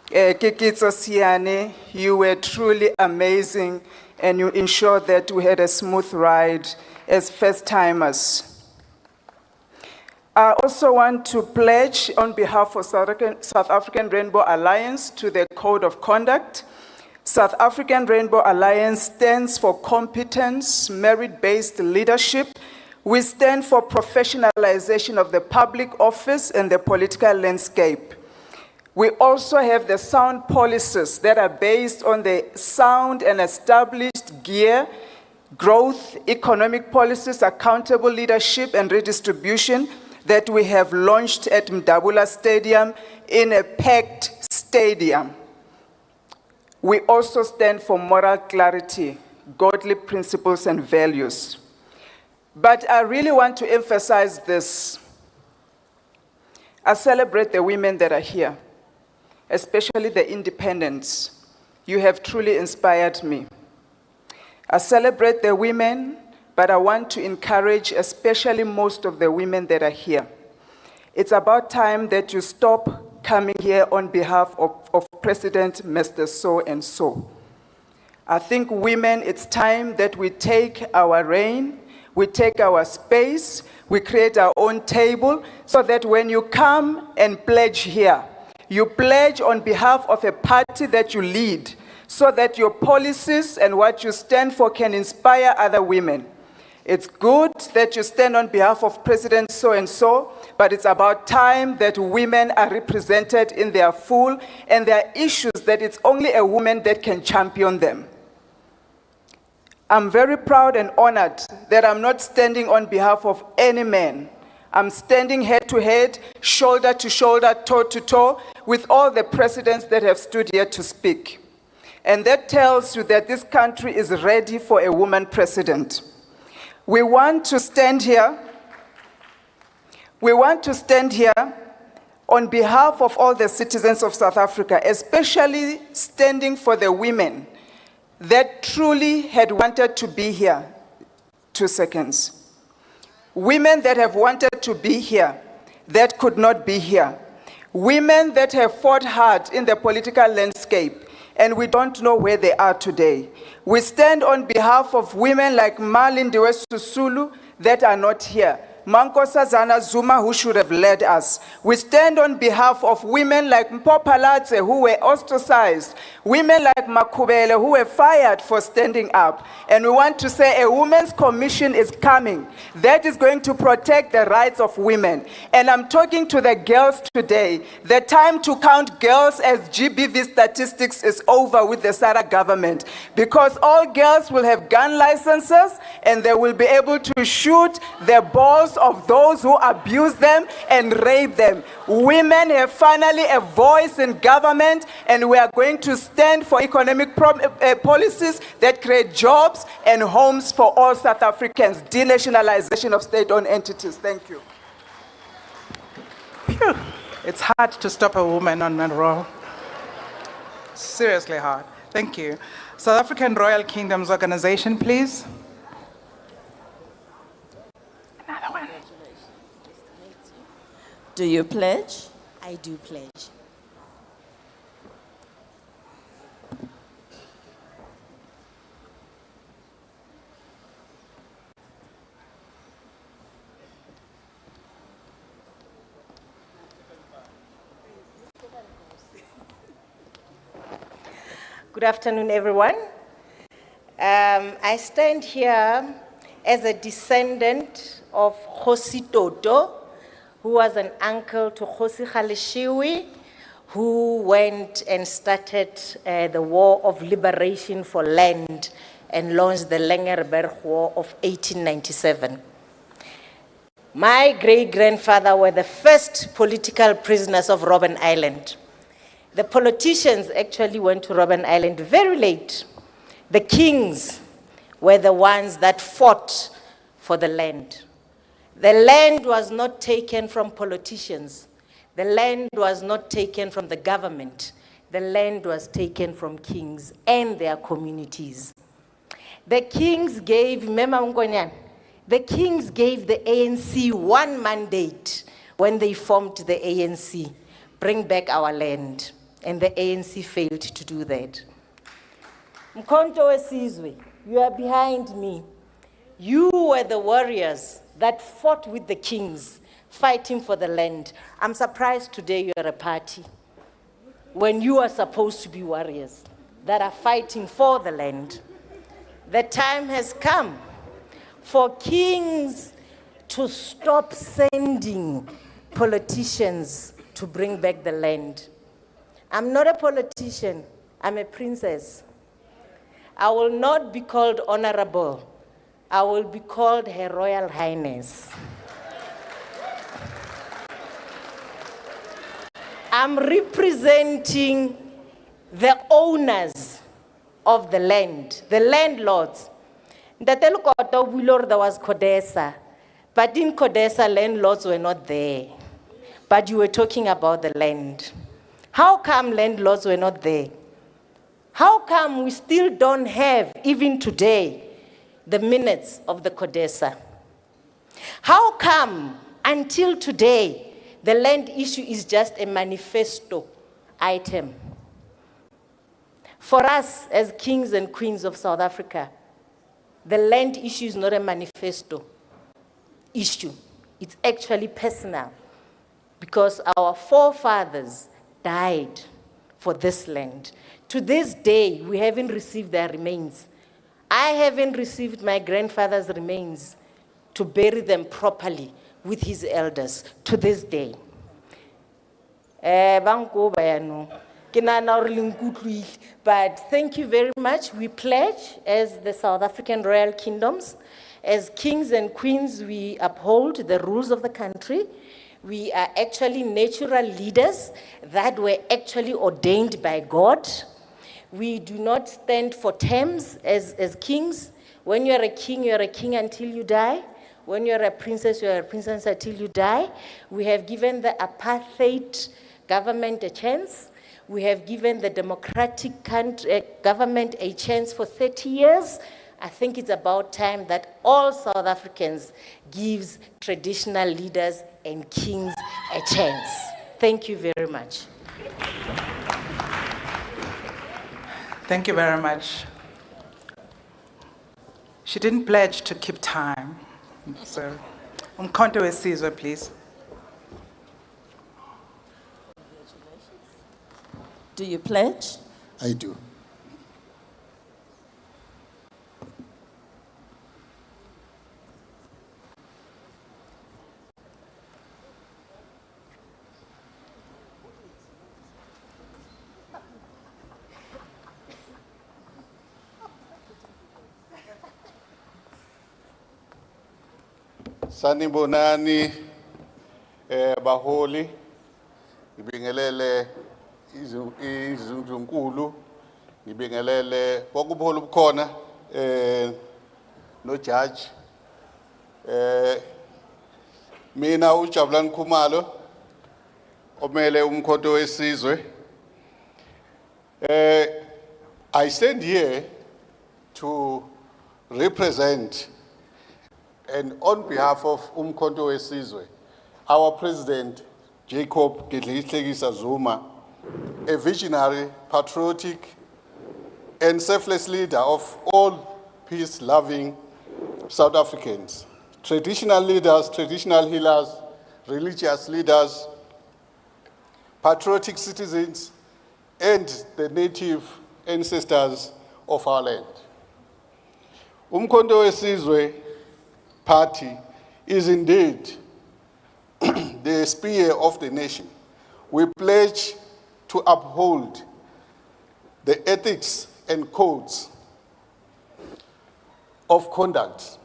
Kikitso Siane. You were truly amazing and you ensured that we had a smooth ride as first-timers. I also want to pledge on behalf of South African Rainbow Alliance to the Code of Conduct. South African Rainbow Alliance stands for competence, merit-based leadership. We stand for professionalization of the public office and the political landscape. We also have the sound policies that are based on the sound and established gear, growth, economic policies, accountable leadership, and redistribution that we have launched at Mdabula Stadium in a packed stadium. We also stand for moral clarity, godly principles and values. But I really want to emphasize this. I celebrate the women that are here, especially the independents. You have truly inspired me. I celebrate the women, but I want to encourage especially most of the women that are here. It's about time that you stop coming here on behalf of President Mr. So-and-so. I think women, it's time that we take our reign, we take our space, we create our own table, so that when you come and pledge here, you pledge on behalf of a party that you lead, so that your policies and what you stand for can inspire other women. It's good that you stand on behalf of President so-and-so, but it's about time that women are represented in their full, and there are issues that it's only a woman that can champion them. I'm very proud and honored that I'm not standing on behalf of any man. I'm standing head to head, shoulder to shoulder, toe to toe, with all the presidents that have stood here to speak. And that tells you that this country is ready for a woman president. We want to stand here. We want to stand here on behalf of all the citizens of South Africa, especially standing for the women that truly had wanted to be here. 2 seconds. Women that have wanted to be here, that could not be here. Women that have fought hard in the political landscape, and we don't know where they are today. We stand on behalf of women like Malindiwe Susulu that are not here. Mankosazana Zuma, who should have led us. We stand on behalf of women like Mpopalatse, who were ostracized, women like Makubele, who were fired for standing up. And we want to say a women's commission is coming that is going to protect the rights of women. And I'm talking to the girls today. The time to count girls as GBV statistics is over with the SARA government, because all girls will have gun licenses and they will be able to shoot the balls of those who abuse them and rape them. Women have finally a voice in government, and we are going to stand for economic policies that create jobs and homes for all South Africans. Denationalization of state-owned entities. Thank you. Phew. It's hard to stop a woman on a roll. Seriously hard. Thank you. South African Royal Kingdoms Organization, please. Another one. Do you pledge? I do pledge. Good afternoon, everyone. I stand here as a descendant of Kgosi Toto, who was an uncle to Kgosi Kgaleshiwe, who went and started the War of Liberation for Land and launched the Langerberg War of 1897. My great-grandfather were the first political prisoners of Robben Island. The politicians actually went to Robben Island very late. The kings were the ones that fought for the land. The land was not taken from politicians. The land was not taken from the government. The land was taken from kings and their communities. The kings gave, remember Mkonyan, the kings gave the ANC one mandate when they formed the ANC, bring back our land. And the ANC failed to do that. Mkhonto Wesizwe, you are behind me. You were the warriors that fought with the kings, fighting for the land. I'm surprised today you are a party when you are supposed to be warriors that are fighting for the land. The time has come for kings to stop sending politicians to bring back the land. I'm not a politician, I'm a princess. I will not be called honorable. I will be called Her Royal Highness. I'm representing the owners of the land, the landlords. There was Codesa, but in Codesa, landlords were not there. But you were talking about the land. How come landlords were not there? How come we still don't have, even today, the minutes of the Codesa? How come, until today, the land issue is just a manifesto item? For us, as kings and queens of South Africa, the land issue is not a manifesto issue. It's actually personal, because our forefathers died for this land. To this day, we haven't received their remains. I haven't received my grandfather's remains to bury them properly with his elders to this day. But thank you very much. We pledge as the South African Royal Kingdoms, as kings and queens, we uphold the rules of the country. We are actually natural leaders that were actually ordained by God. We do not stand for terms as kings. When you're a king until you die. When you're a princess until you die. We have given the apartheid government a chance. We have given the democratic government a chance for 30 years. I think it's about time that all South Africans gives traditional leaders and kings a chance. Thank you very much. Thank you very much. She didn't pledge to keep time, so Umkhonto wesizwe, please. Do you pledge? I do. Sanibonani, baholi, ngibingelele izinzunkulu, ngibingelele bonke ubuholi obukhona, no judge. Mina uJabulani Khumalo, omele umkhonto wesizwe. I stand here to represent and on behalf of Umkhonto wesizwe, our president, Jacob Gedleyihlekisa Zuma, a visionary, patriotic, and selfless leader of all peace-loving South Africans, traditional leaders, traditional healers, religious leaders, patriotic citizens, and the native ancestors of our land. Umkhonto wesizwe Party is indeed the spear of the nation. We pledge to uphold the ethics and codes of conduct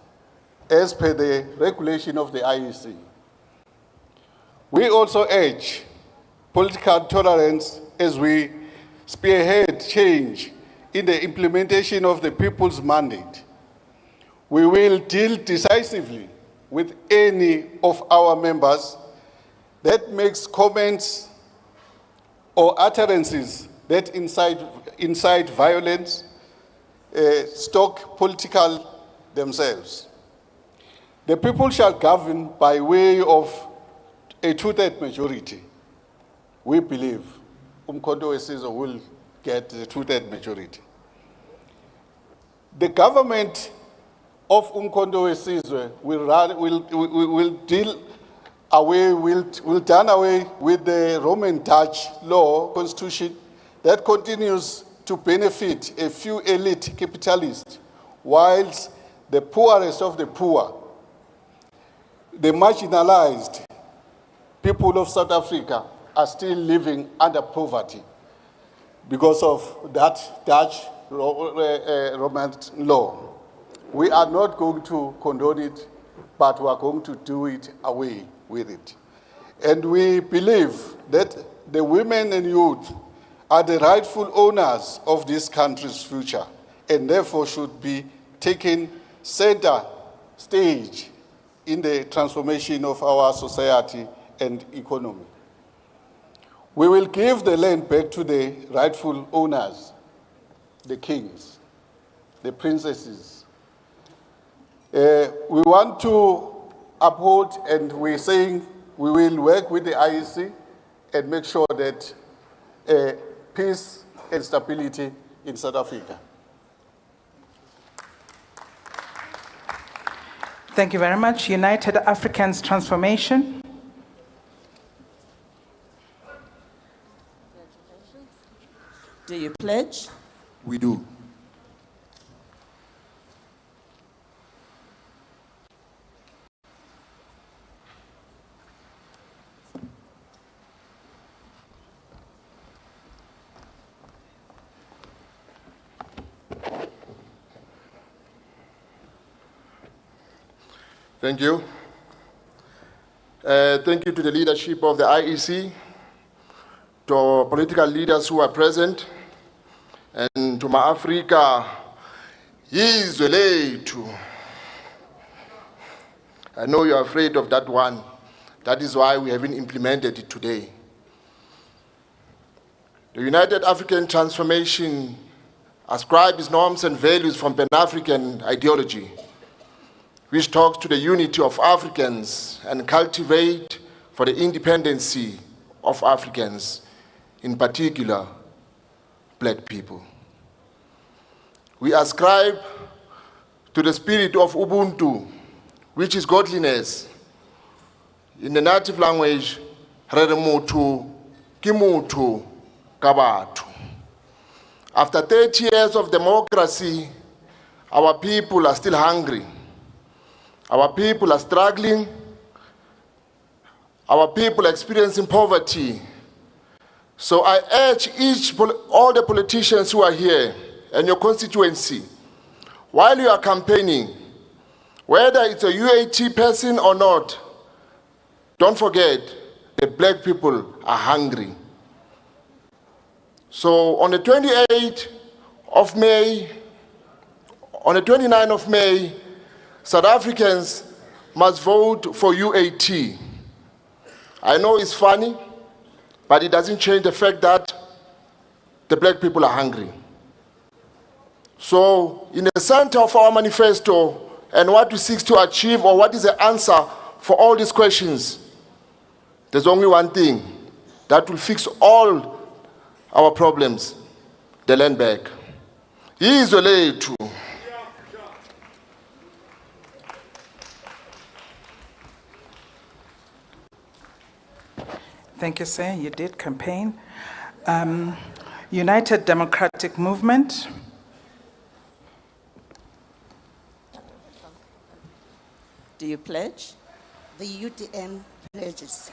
as per the regulation of the IEC. We also urge political tolerance as we spearhead change in the implementation of the people's mandate. We will deal decisively with any of our members that makes comments or utterances that incite violence, stoke political themselves. The people shall govern by way of a two-thirds majority. We believe Umkhonto wesizwe will get the two-thirds majority. The government of Umkhonto wesizwe will done away with the Roman Dutch law constitution that continues to benefit a few elite capitalists, whilst the poorest of the poor, the marginalized people of South Africa are still living under poverty because of that Dutch Roman law. We are not going to condone it, but we are going to do it away with it. And we believe that the women and youth are the rightful owners of this country's future and therefore should be taken center stage in the transformation of our society and economy. We will give the land back to the rightful owners, the kings, the princesses. We want to uphold, and we're saying we will work with the IEC and make sure that peace and stability in South Africa. Thank you very much. United Africans Transformation. Do you pledge? We do. Thank you. Thank you to the leadership of the IEC, to our political leaders who are present, and to my Africa, izwe lethu. I know you're afraid of that one. That is why we haven't implemented it today. The United African Transformation ascribes norms and values from Pan-African ideology, which talks to the unity of Africans and cultivate for the independency of Africans, in particular, black people. We ascribe to the spirit of Ubuntu, which is godliness, In the native language, re re motho ke motho ka batho. After 30 years of democracy, our people are still hungry. Our people are struggling. Our people are experiencing poverty. So I urge all the politicians who are here and your constituency, while you are campaigning, whether it's a UAT person or not, don't forget the black people are hungry. So on the 28th of May, on the 29th of May, South Africans must vote for UAT. I know it's funny, but it doesn't change the fact that the black people are hungry. So in the center of our manifesto and what we seek to achieve, or what is the answer for all these questions, there's only one thing that will fix all our problems: the land back. Izwe lethu. Thank you, sir. You did campaign. United Democratic Movement. Do you pledge? The UTM pledges.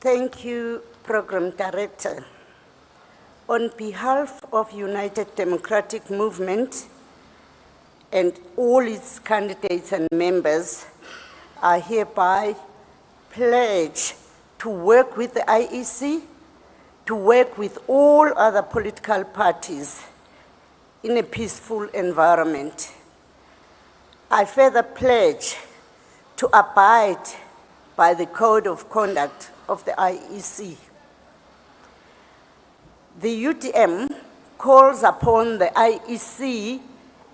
Thank you, Program Director. On behalf of United Democratic Movement and all its candidates and members, I hereby pledge to work with the IEC, to work with all other political parties in a peaceful environment. I further pledge to abide by the Code of Conduct of the IEC. The UTM calls upon the IEC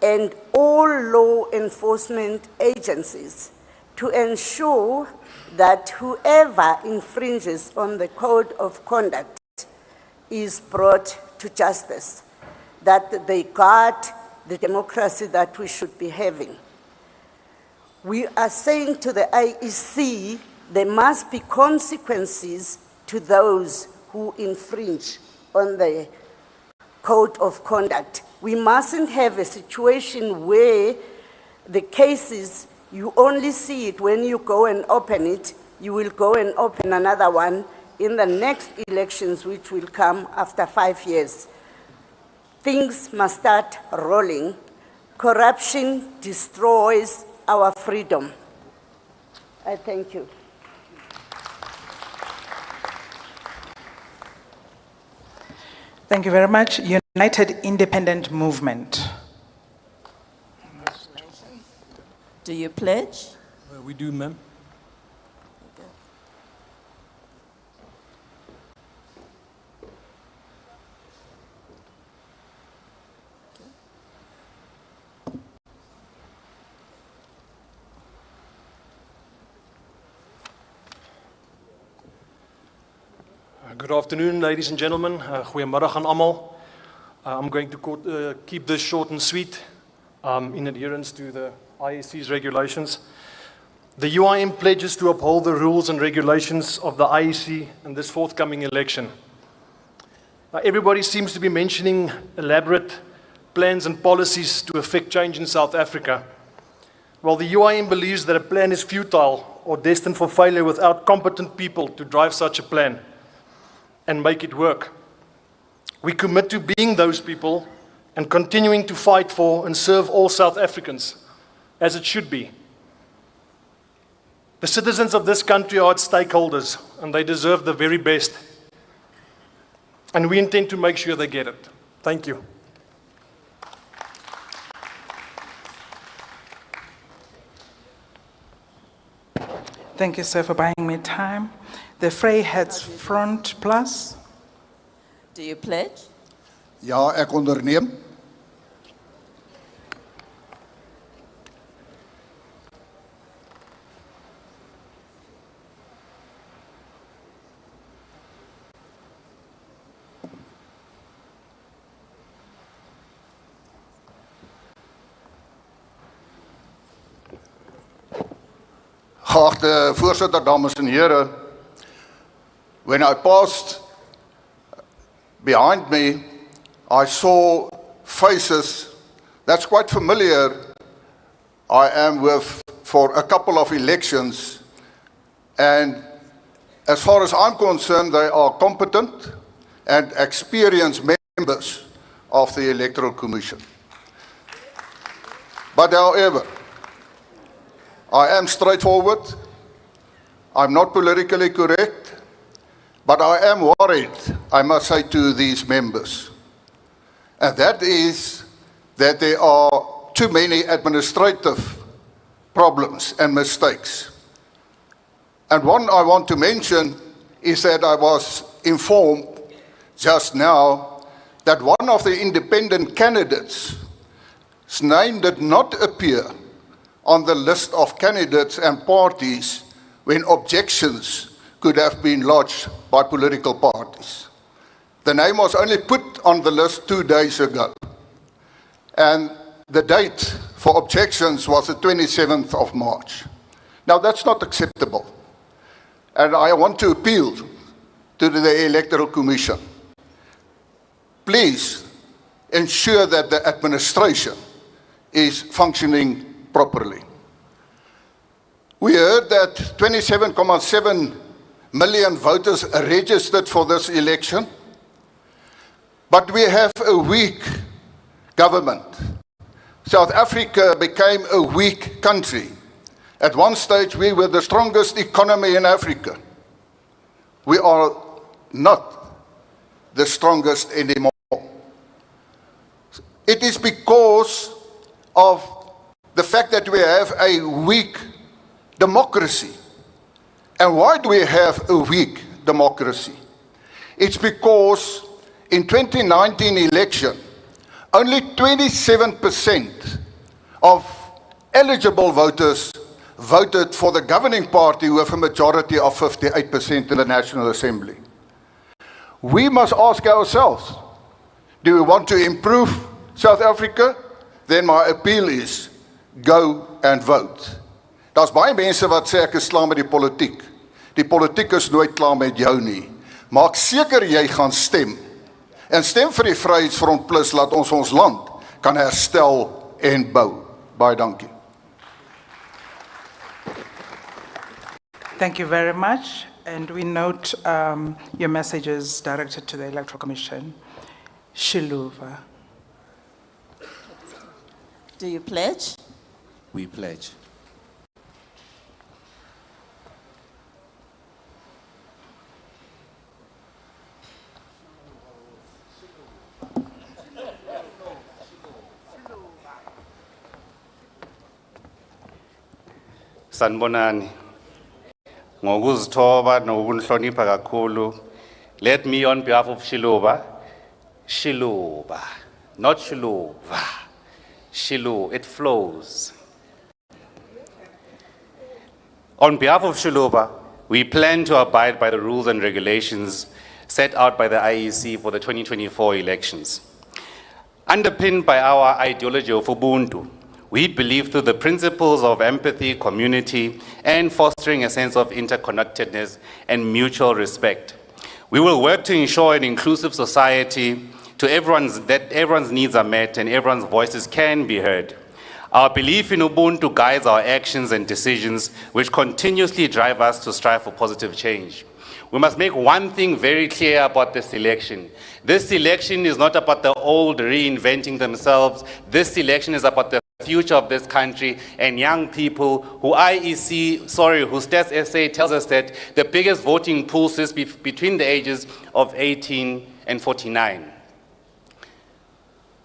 and all law enforcement agencies to ensure that whoever infringes on the Code of Conduct is brought to justice, that they guard the democracy that we should be having. We are saying to the IEC, there must be consequences to those who infringe on the Code of Conduct. We mustn't have a situation where the cases, you only see it when you go and open it. You will go and open another one in the next elections, which will come after 5 years. Things must start rolling. Corruption destroys our freedom. I thank you. Thank you very much. United Independent Movement. Do you pledge? We do, ma'am. Good afternoon, ladies and gentlemen. Goeiemiddag aan almal. I'm going to keep this short and sweet in adherence to the IEC's regulations. The UIM pledges to uphold the rules and regulations of the IEC in this forthcoming election. Now, everybody seems to be mentioning elaborate plans and policies to effect change in South Africa. Well, the UIM believes that a plan is futile or destined for failure without competent people to drive such a plan and make it work. We commit to being those people and continuing to fight for and serve all South Africans, as it should be. The citizens of this country are its stakeholders, and they deserve the very best. And we intend to make sure they get it. Thank you. Thank you, sir, for buying me time. The Freyheads Front Plus. Do you pledge? Ja, ek onderneem. Geachte voorsitter, dames en heren, when I passed behind me, I saw faces that's quite familiar. I am with for a couple of elections, and as far as I'm concerned, they are competent and experienced members of the Electoral Commission. But however, I am straightforward, I'm not politically correct, but I am worried, I must say, to these members. And that is that there are too many administrative problems and mistakes. And one I want to mention is that I was informed just now that one of the independent candidates' name did not appear on the list of candidates and parties when objections could have been lodged by political parties. The name was only put on the list 2 days ago. And the date for objections was the 27th of March. Now that's not acceptable. And I want to appeal to the Electoral Commission. Please ensure that the administration is functioning properly. We heard that 27.7 million voters are registered for this election, but we have a weak government. South Africa became a weak country. At one stage, we were the strongest economy in Africa. We are not the strongest anymore. It is because of the fact that we have a weak democracy. And why do we have a weak democracy? It's because in 2019 election, only 27% of eligible voters voted for the governing party with a majority of 58% in the National Assembly. We must ask ourselves, do we want to improve South Africa? Then my appeal is, go and vote. Daar's baie mense wat sê ek is klaar met die politiek. Die politiek is nooit klaar met jou nie. Maak seker jy gaan stem. En stem vir die Vryheidsfront Plus, laat ons land kan herstel en bou. Baie dankie. Thank you very much. And we note your messages directed to the Electoral Commission. Shiluva. Do you pledge? We pledge. Sanibonani. Ngokuzithoba nokunhlonipha kakhulu. Let me on behalf of Shiluva, not Shiluva. Shilu, it flows. On behalf of Shiluva, we plan to abide by the rules and regulations set out by the IEC for the 2024 elections. Underpinned by our ideology of Ubuntu, we believe through the principles of empathy, community, and fostering a sense of interconnectedness and mutual respect. We will work to ensure an inclusive society that everyone's needs are met and everyone's voices can be heard. Our belief in Ubuntu guides our actions and decisions, which continuously drive us to strive for positive change. We must make one thing very clear about this election. This election is not about the old reinventing themselves. This election is about the future of this country and young people who Stats SA tells us that the biggest voting pool is between the ages of 18 and 49.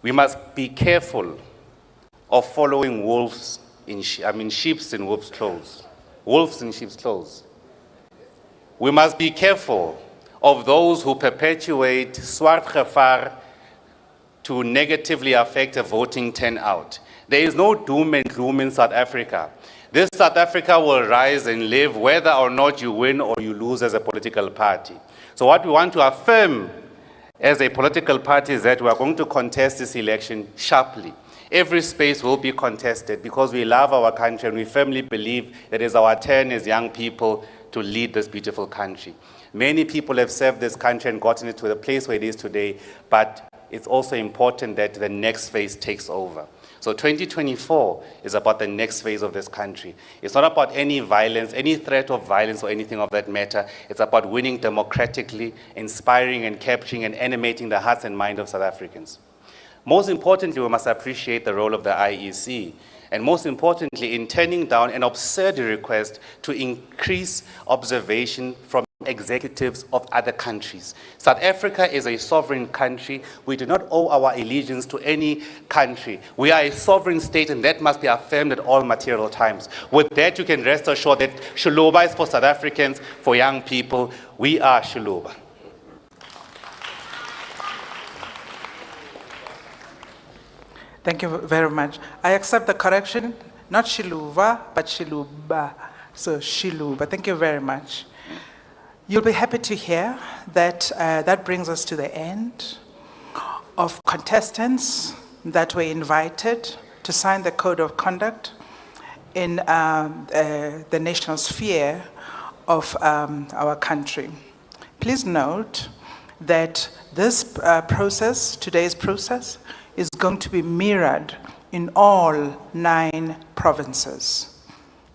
We must be careful of following sheep's in wolf's clothes. Wolves in sheep's clothes. We must be careful of those who perpetuate swart gevaar to negatively affect a voting turnout. There is no doom and gloom in South Africa. This South Africa will rise and live whether or not you win or you lose as a political party. So what we want to affirm as a political party is that we are going to contest this election sharply. Every space will be contested because we love our country and we firmly believe that it is our turn as young people to lead this beautiful country. Many people have served this country and gotten it to the place where it is today, but it's also important that the next phase takes over. So 2024 is about the next phase of this country. It's not about any violence, any threat of violence or anything of that matter. It's about winning democratically, inspiring and capturing and animating the hearts and minds of South Africans. Most importantly, we must appreciate the role of the IEC, and most importantly, in turning down an absurd request to increase observation from executives of other countries. South Africa is a sovereign country. We do not owe our allegiance to any country. We are a sovereign state, and that must be affirmed at all material times. With that, you can rest assured that Shuluba is for South Africans, for young people. We are Shuluba. Thank you very much. I accept the correction, not Shiluva, but Shiluba. So Shiluba. Thank you very much. You'll be happy to hear that that brings us to the end of contestants that were invited to sign the Code of Conduct in the national sphere of our country. Please note that this process, today's process, is going to be mirrored in all 9 provinces.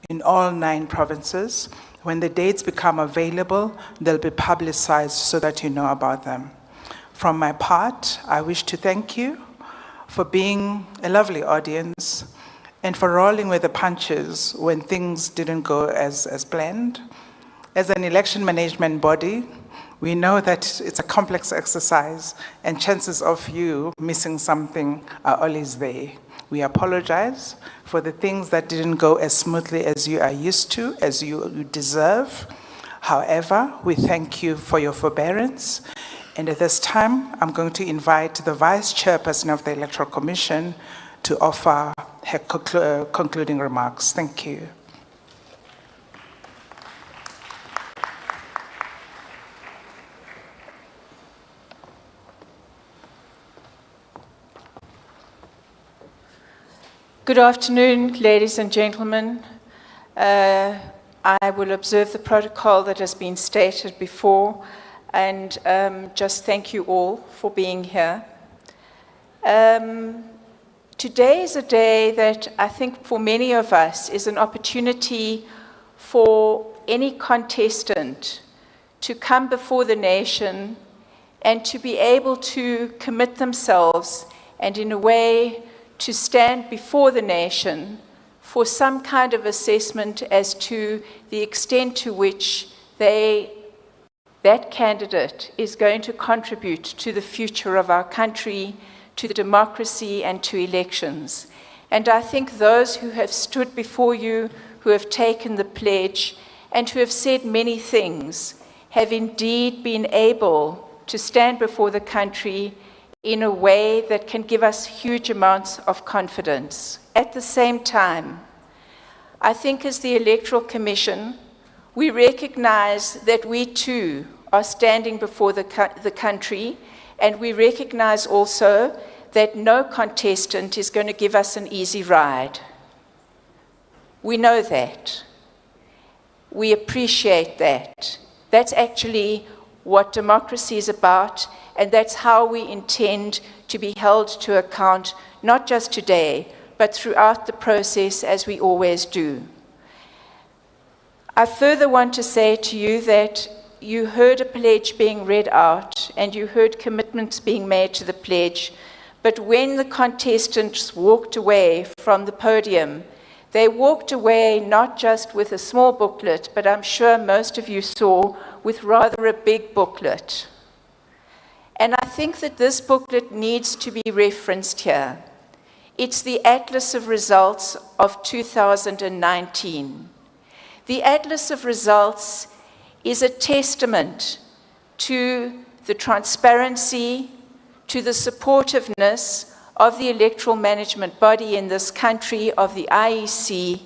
In all 9 provinces. When the dates become available, they'll be publicized so that you know about them. From my part, I wish to thank you for being a lovely audience and for rolling with the punches when things didn't go as planned. As an election management body, we know that it's a complex exercise and chances of you missing something are always there. We apologize for the things that didn't go as smoothly as you are used to, as you deserve. However, we thank you for your forbearance. And at this time, I'm going to invite the Vice Chairperson of the Electoral Commission to offer her concluding remarks. Thank you. Good afternoon, ladies and gentlemen. I will observe the protocol that has been stated before and just thank you all for being here. Today is a day that I think for many of us is an opportunity for any contestant to come before the nation and to be able to commit themselves and in a way to stand before the nation for some kind of assessment as to the extent to which that candidate is going to contribute to the future of our country, to the democracy and to elections. And I think those who have stood before you, who have taken the pledge and who have said many things, have indeed been able to stand before the country in a way that can give us huge amounts of confidence. At the same time, I think as the Electoral Commission, we recognize that we too are standing before the country, and we recognize also that no contestant is going to give us an easy ride. We know that. We appreciate that. That's actually what democracy is about, and that's how we intend to be held to account, not just today, but throughout the process, as we always do. I further want to say to you that you heard a pledge being read out, and you heard commitments being made to the pledge, but when the contestants walked away from the podium, they walked away not just with a small booklet, but I'm sure most of you saw with rather a big booklet. And I think that this booklet needs to be referenced here. It's the Atlas of Results of 2019. The Atlas of Results is a testament to the transparency, to the supportiveness of the electoral management body in this country, of the IEC,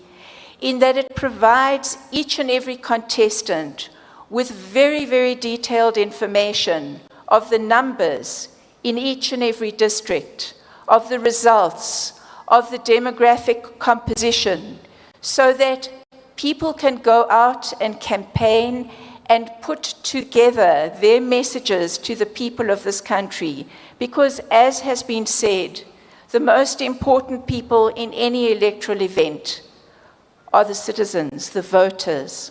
in that it provides each and every contestant with very, very detailed information of the numbers in each and every district, of the results, of the demographic composition, so that people can go out and campaign and put together their messages to the people of this country. Because, as has been said, the most important people in any electoral event are the citizens, the voters.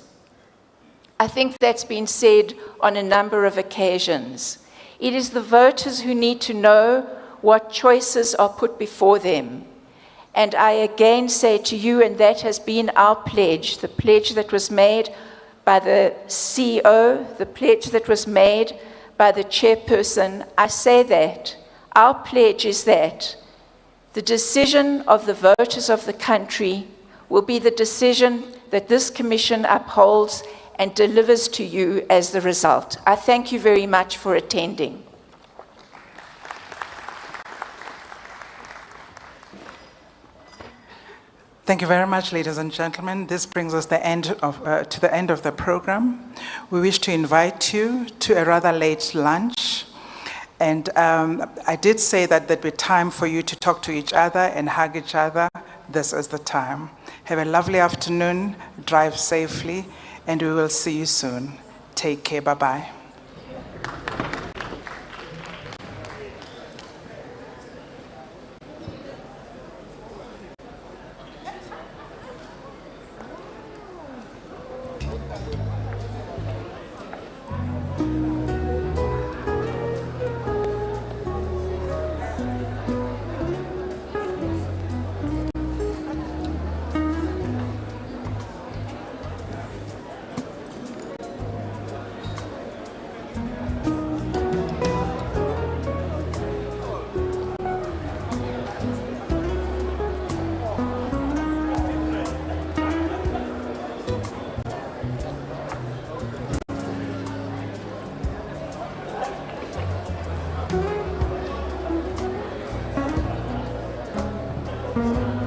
I think that's been said on a number of occasions. It is the voters who need to know what choices are put before them. And I again say to you, and that has been our pledge, the pledge that was made by the CEO, the pledge that was made by the chairperson, I say that our pledge is that the decision of the voters of the country will be the decision that this commission upholds and delivers to you as the result. I thank you very much for attending. Thank you very much, ladies and gentlemen. This brings us to the end of the program. We wish to invite you to a rather late lunch. And I did say that there'd be time for you to talk to each other and hug each other. This is the time. Have a lovely afternoon, drive safely, and we will see you soon. Take care, bye-bye. Thank you.